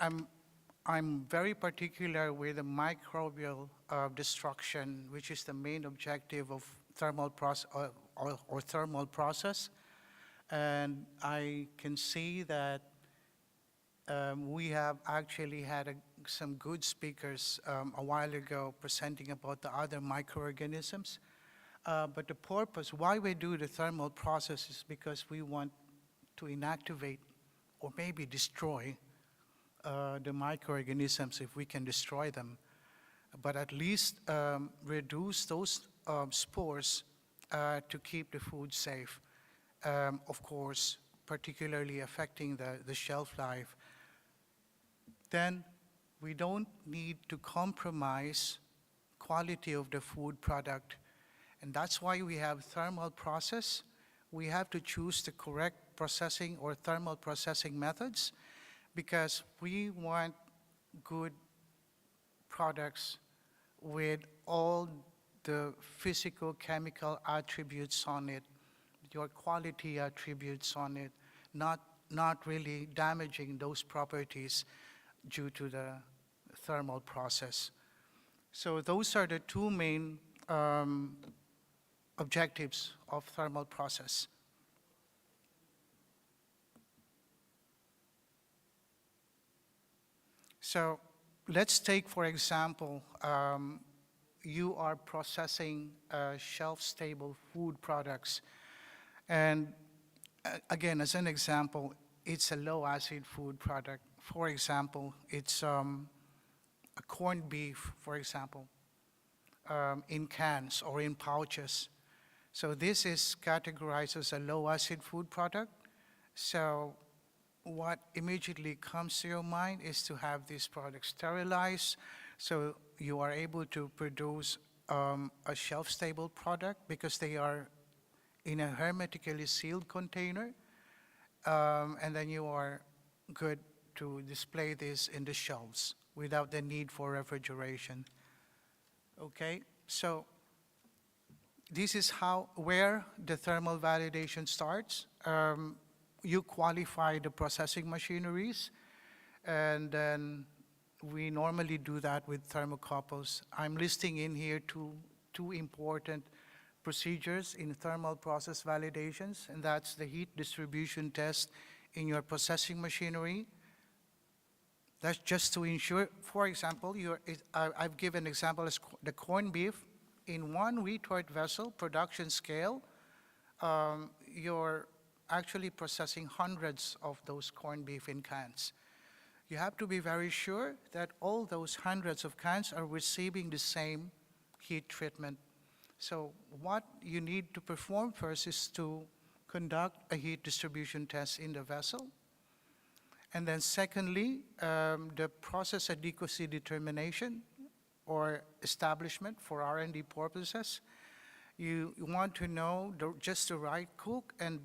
I'm very particular with the microbial destruction, which is the main objective of thermal thermal process. And I can see that we have actually had a some good speakers a while ago presenting about the other microorganisms. But the purpose, why we do the thermal process is because we want to inactivate or maybe destroy the microorganisms if we can destroy them, but at least reduce those spores to keep the food safe. Of course, particularly affecting the shelf life. Then we don't need to compromise quality of the food product. And that's why we have thermal process. We have to choose the correct processing or thermal processing methods because we want good products with all the physical, chemical attributes on it, your quality attributes on it, not really damaging those properties due to the thermal process. So those are the two main objectives of thermal process. So let's take, for example, you are processing shelf-stable food products. And again, as an example, it's a low-acid food product. For example, it's a corned beef, for example, in cans or in pouches. So this is categorized as a low-acid food product. So what immediately comes to your mind is to have these products sterilized so you are able to produce a shelf-stable product because they are in a hermetically sealed container, and then you are good to display this in the shelves without the need for refrigeration. Okay, so this is where the thermal validation starts. You qualify the processing machineries, and then we normally do that with thermocouples. I'm listing in here two important procedures in thermal process validations, and that's the heat distribution test in your processing machinery. That's just to ensure, for example, I've given an example as the corned beef. In one retort vessel, production scale, you're actually processing hundreds of those corned beef in cans. You have to be very sure that all those hundreds of cans are receiving the same heat treatment. So what you need to perform first is to conduct a heat distribution test in the vessel. And then secondly, the process adequacy determination or establishment for R&D purposes. You want to know just the right cook and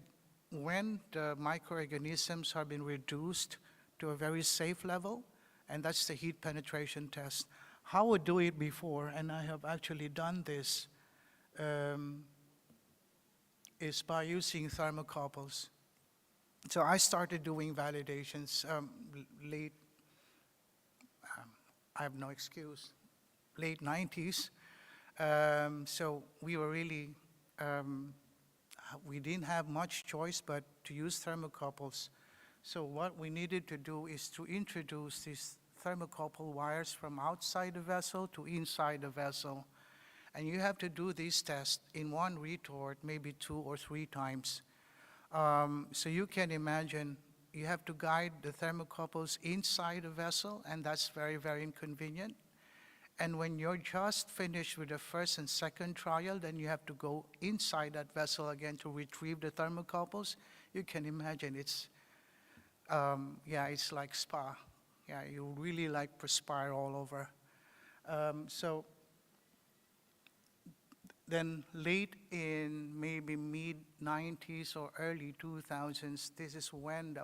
when the microorganisms have been reduced to a very safe level, and that's the heat penetration test. How we do it before, and I have actually done this, is by using thermocouples. So I started doing validations late, I have no excuse, late 90s. So we were really, we didn't have much choice but to use thermocouples. So what we needed to do is to introduce these thermocouple wires from outside the vessel to inside the vessel. And you have to do these tests in one retort, maybe 2 or 3 times. So you can imagine you have to guide the thermocouples inside the vessel, and that's very, very inconvenient. And when you're just finished with the first and second trial, then you have to go inside that vessel again to retrieve the thermocouples. You can imagine it's, yeah, it's like spa. Yeah, you really like perspire all over. So then late in maybe mid-90s or early 2000s, this is when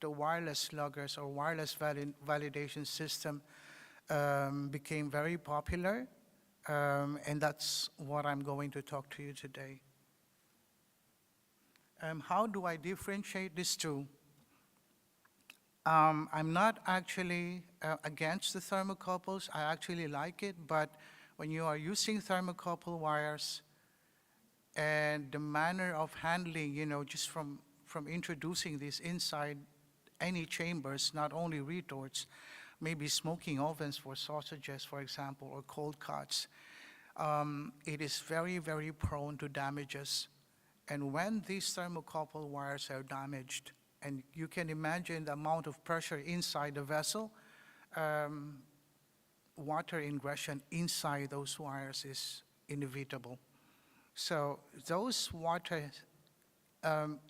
the wireless loggers or wireless validation system became very popular, and that's what I'm going to talk to you today. How do I differentiate these two? I'm not actually against the thermocouples. I actually like it, but when you are using thermocouple wires and the manner of handling, you know, just from introducing this inside any chambers, not only retorts, maybe smoking ovens for sausages, for example, or cold cuts, it is very, very prone to damages. And when these thermocouple wires are damaged, and you can imagine the amount of pressure inside the vessel, water ingression inside those wires is inevitable. So those water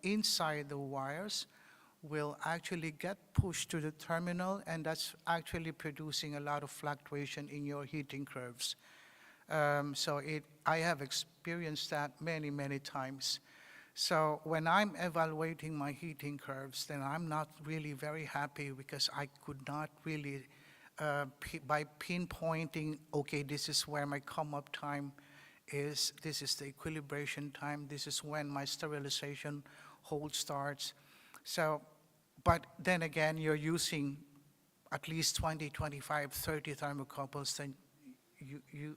inside the wires will actually get pushed to the terminal, and that's actually producing a lot of fluctuation in your heating curves. I have experienced that many, many times. So when I'm evaluating my heating curves, then I'm not really very happy because I could not really, by pinpointing, okay, this is where my come-up time is, this is the equilibration time, this is when my sterilization hold starts. So, but then again, you're using at least 20, 25, 30 thermocouples, then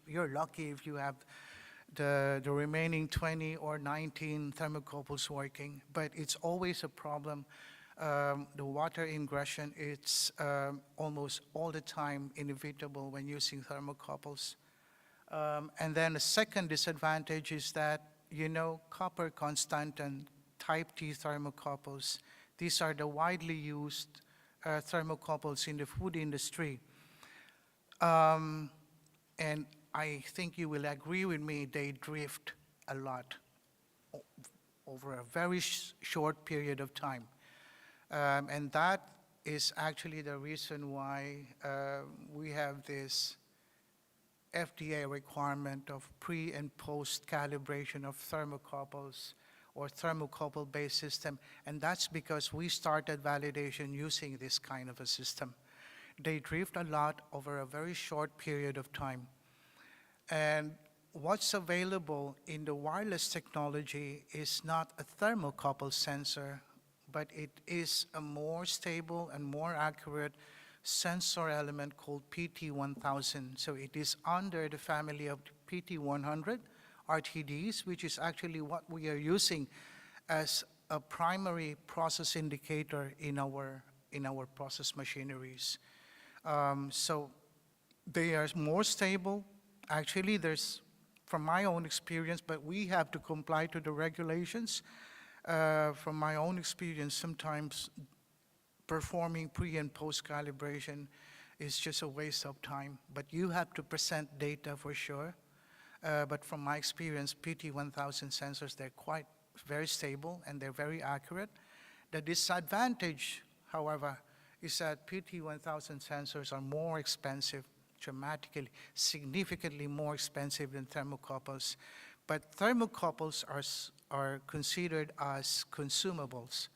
you're lucky if you have the remaining 20 or 19 thermocouples working, but it's always a problem. The water ingression, it's almost all the time inevitable when using thermocouples. And then the second disadvantage is that, copper constant and type T thermocouples, these are the widely used thermocouples in the food industry. And I think you will agree with me, they drift a lot over a very short period of time. And that is actually the reason why we have this FDA requirement of pre and post calibration of thermocouples or thermocouple-based system, and that's because we started validation using this kind of a system. They drift a lot over a very short period of time. And what's available in the wireless technology is not a thermocouple sensor, but it is a more stable and more accurate sensor element called PT1000. So it is under the family of PT100 RTDs, which is actually what we are using as a primary process indicator in our process machineries. So they are more stable. Actually, from my own experience, but we have to comply to the regulations. From my own experience, sometimes performing pre and post calibration is just a waste of time, but you have to present data for sure. But from my experience, PT1000 sensors, they're quite very stable and they're very accurate. The disadvantage, however, is that PT1000 sensors are more expensive, dramatically, significantly more expensive than thermocouples. But thermocouples are considered as consumables.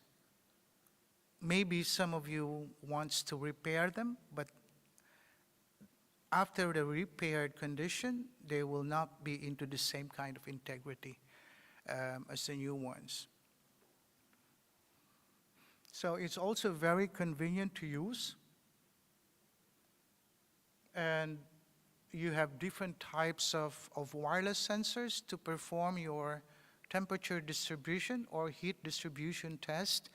Maybe some of you wants to repair them, but after the repaired condition, they will not be into the same kind of integrity as the new ones. So it's also very convenient to use. And you have different types of wireless sensors to perform your temperature distribution or heat distribution test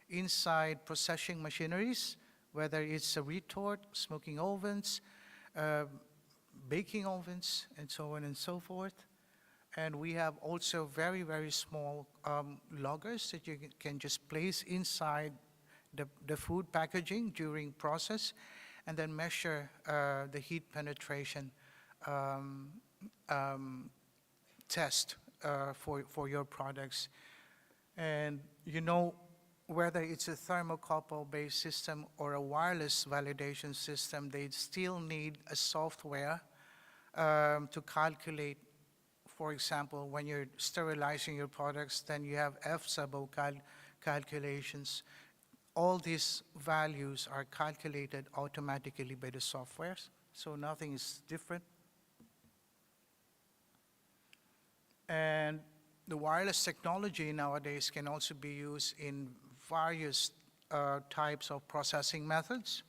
inside processing machineries, whether it's a retort, smoking ovens, baking ovens, and so on and so forth. And we have also very, very small loggers that you can just place inside the food packaging during process and then measure the heat penetration test for your products. And whether it's a thermocouple-based system or a wireless validation system, they still need a software to calculate. For example, when you're sterilizing your products, then you have F-sub-O calculations. All these values are calculated automatically by the softwares, so nothing is different. And the wireless technology nowadays can also be used in various types of processing methods.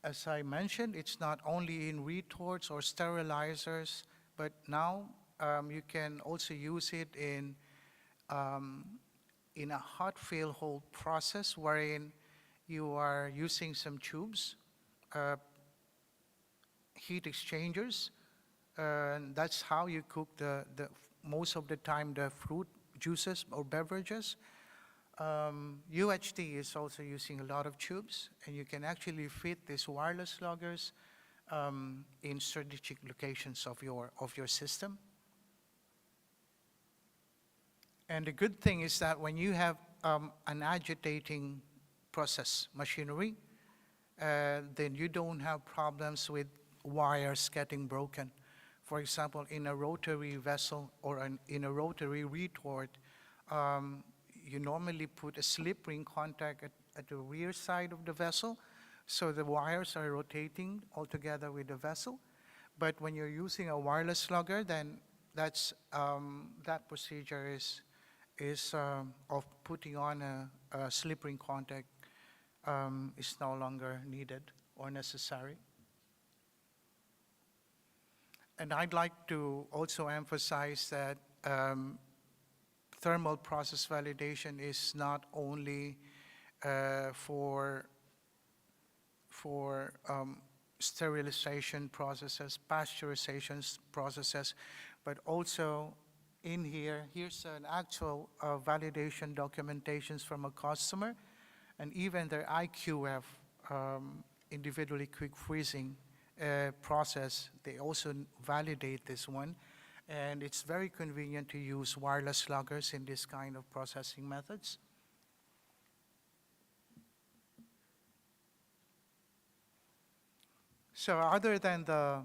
As I mentioned, it's not only in retorts or sterilizers, but now you can also use it in a hot fill hold process wherein you are using some tubes, heat exchangers, and that's how you cook most of the time the fruit juices or beverages. UHT is also using a lot of tubes, and you can actually fit these wireless loggers in strategic locations of your system. And the good thing is that when you have an agitating process machinery, then you don't have problems with wires getting broken. For example, in a rotary vessel or in a rotary retort, you normally put a slip ring contact at the rear side of the vessel, so the wires are rotating all together with the vessel. But when you're using a wireless logger, then that procedure is of putting on a slip ring contact is no longer needed or necessary. And I'd like to also emphasize that thermal process validation is not only for sterilization processes, pasteurization processes, but also in here's an actual validation documentations from a customer, and even their IQF, individually quick freezing process, they also validate this one. And it's very convenient to use wireless loggers in this kind of processing methods. So other than the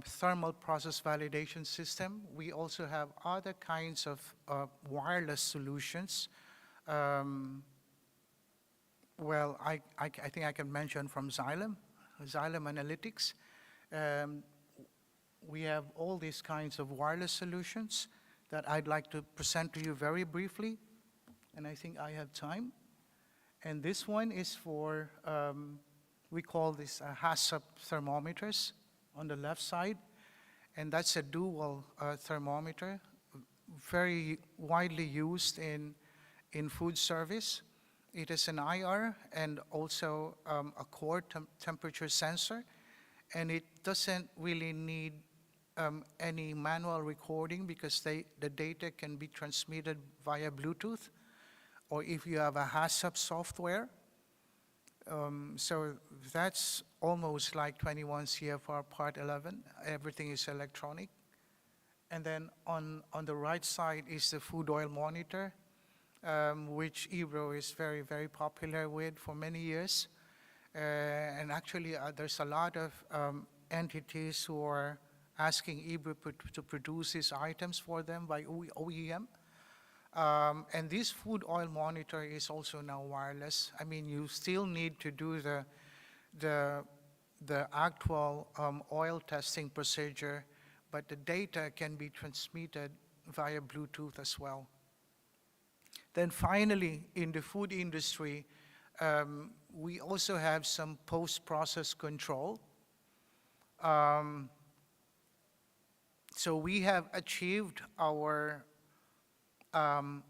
thermal process validation system, we also have other kinds of wireless solutions. Well, I think I can mention from Xylem Analytics. We have all these kinds of wireless solutions that I'd like to present to you very briefly, and I think I have time. And this one is for, we call this HACCP thermometers on the left side, and that's a dual thermometer, very widely used in food service. It is an IR and also a core temperature sensor, and it doesn't really need any manual recording because the data can be transmitted via Bluetooth, or if you have a HACCP software. So that's almost like 21 CFR Part 11. Everything is electronic. And then on the right side is the food oil monitor, which Ebro is very, very popular with for many years. And actually, there's a lot of entities who are asking Ebro to produce these items for them by OEM. And this food oil monitor is also now wireless. I mean, you still need to do the actual oil testing procedure, but the data can be transmitted via Bluetooth as well. Then finally, in the food industry, we also have some post-process control. So we have achieved our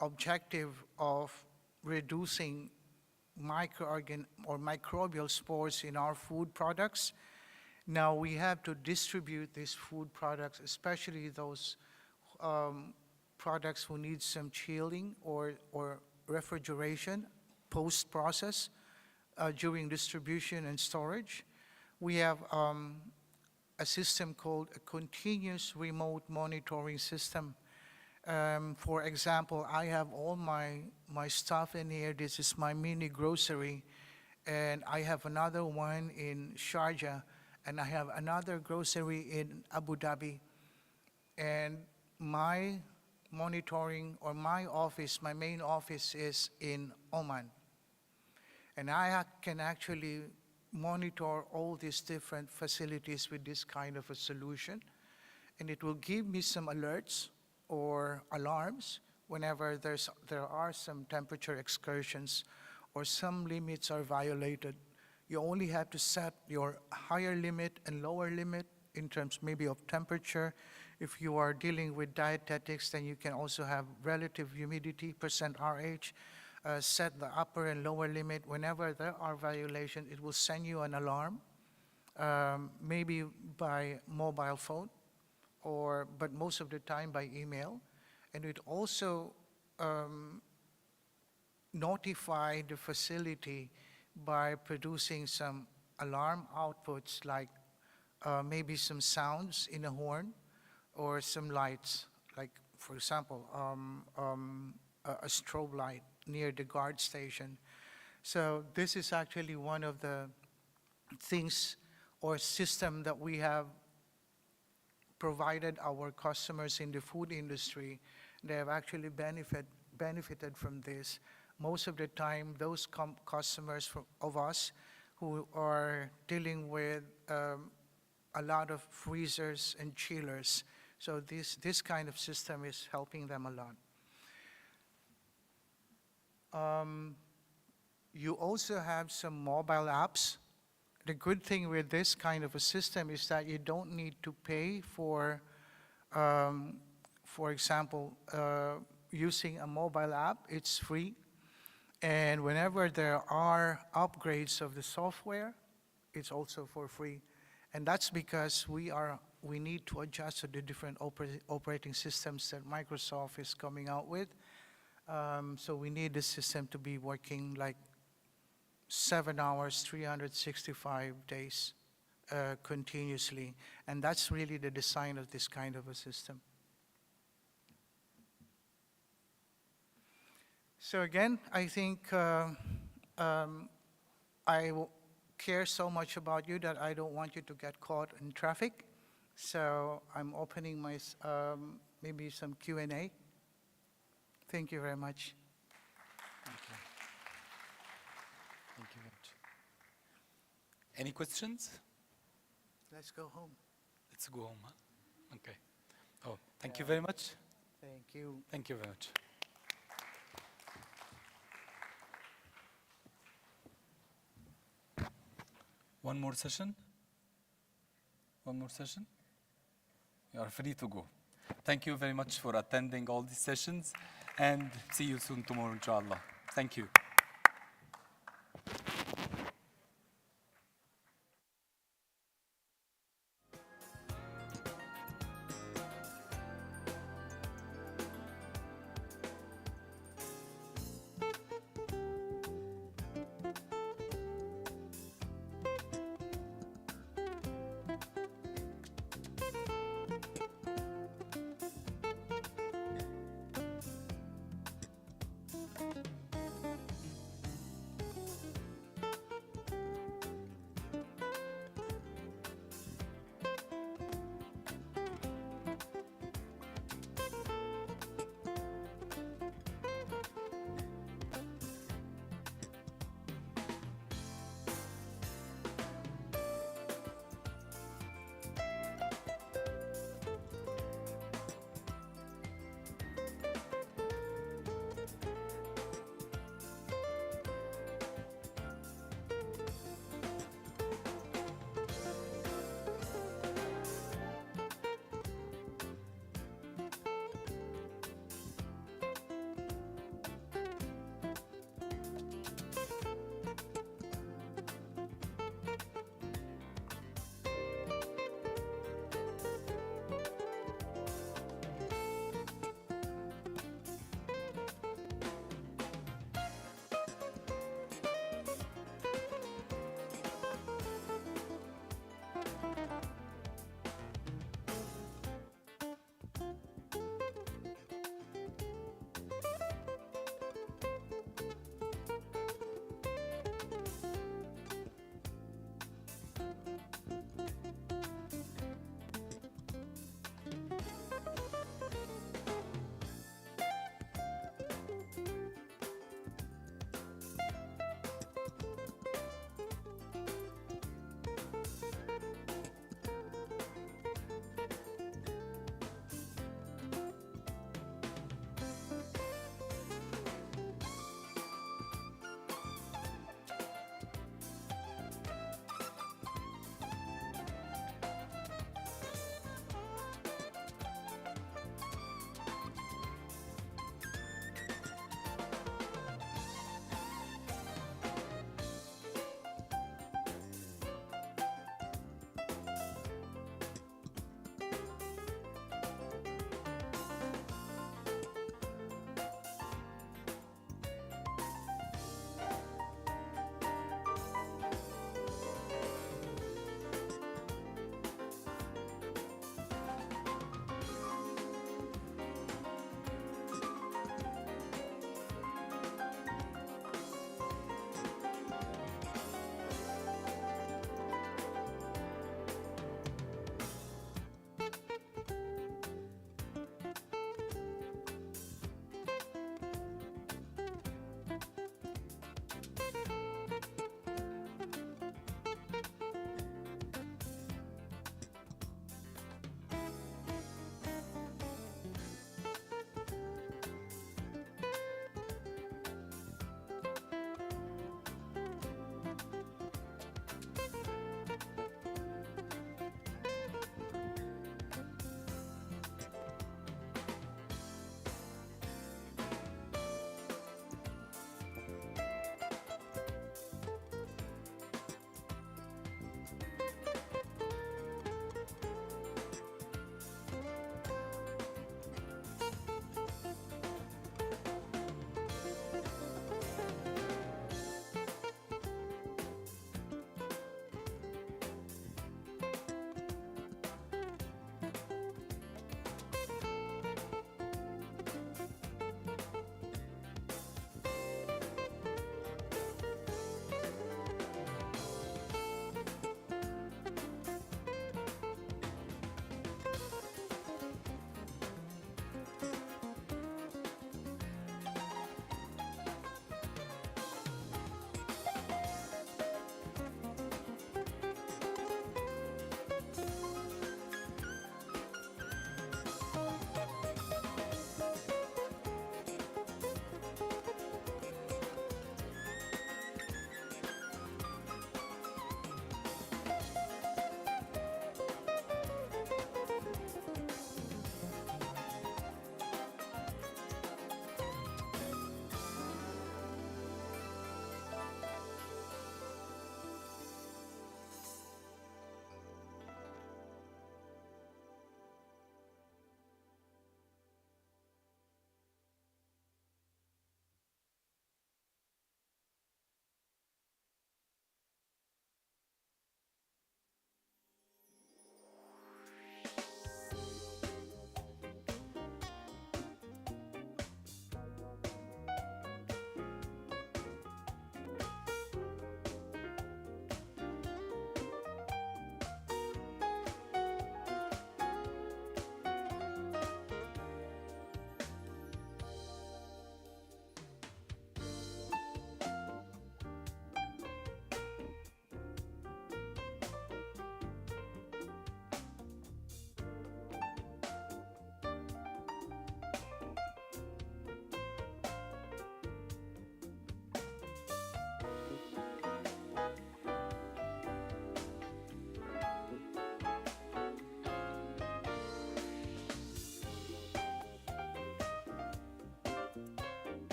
objective of reducing microbial spores in our food products. Now we have to distribute these food products, especially those products who need some chilling or refrigeration post-process during distribution and storage. We have a system called a continuous remote monitoring system. For example, I have all my stuff in here. This is my mini grocery, and I have another one in Sharjah, and I have another grocery in Abu Dhabi. And my monitoring, or my office, my main office is in Oman. And I can actually monitor all these different facilities with this kind of a solution. And it will give me some alerts or alarms whenever there are some temperature excursions or some limits are violated. You only have to set your higher limit and lower limit in terms maybe of temperature. If you are dealing with dietetics, then you can also have relative humidity, % RH, set the upper and lower limit. Whenever there are violations, it will send you an alarm, maybe by mobile phone, but most of the time by email. And it also notify the facility by producing some alarm outputs, like maybe some sounds in a horn or some lights, like, for example, a strobe light near the guard station. So this is actually one of the things or system that we have provided our customers in the food industry. They have actually benefited from this. Most of the time, those customers of us who are dealing with a lot of freezers and chillers. So this kind of system is helping them a lot. You also have some mobile apps. The good thing with this kind of a system is that you don't need to pay for example, using a mobile app. It's free. And whenever there are upgrades of the software, it's also for free. And that's because we need to adjust to the different operating systems that Microsoft is coming out with. So we need the system to be working like 7 hours, 365 days continuously. And that's really the design of this kind of a system. So again, I think I care so much about you that I don't want you to get caught in traffic. So I'm opening my maybe some Q&A. Thank you very much. Thank you. Thank you very much. Any questions? Let's go home. Let's go home, huh? Okay. Oh, thank you very much. Thank you. Thank you very much. One more session? One more session? You are free to go. Thank you very much for attending all these sessions, and see you soon tomorrow, inshallah. Thank you.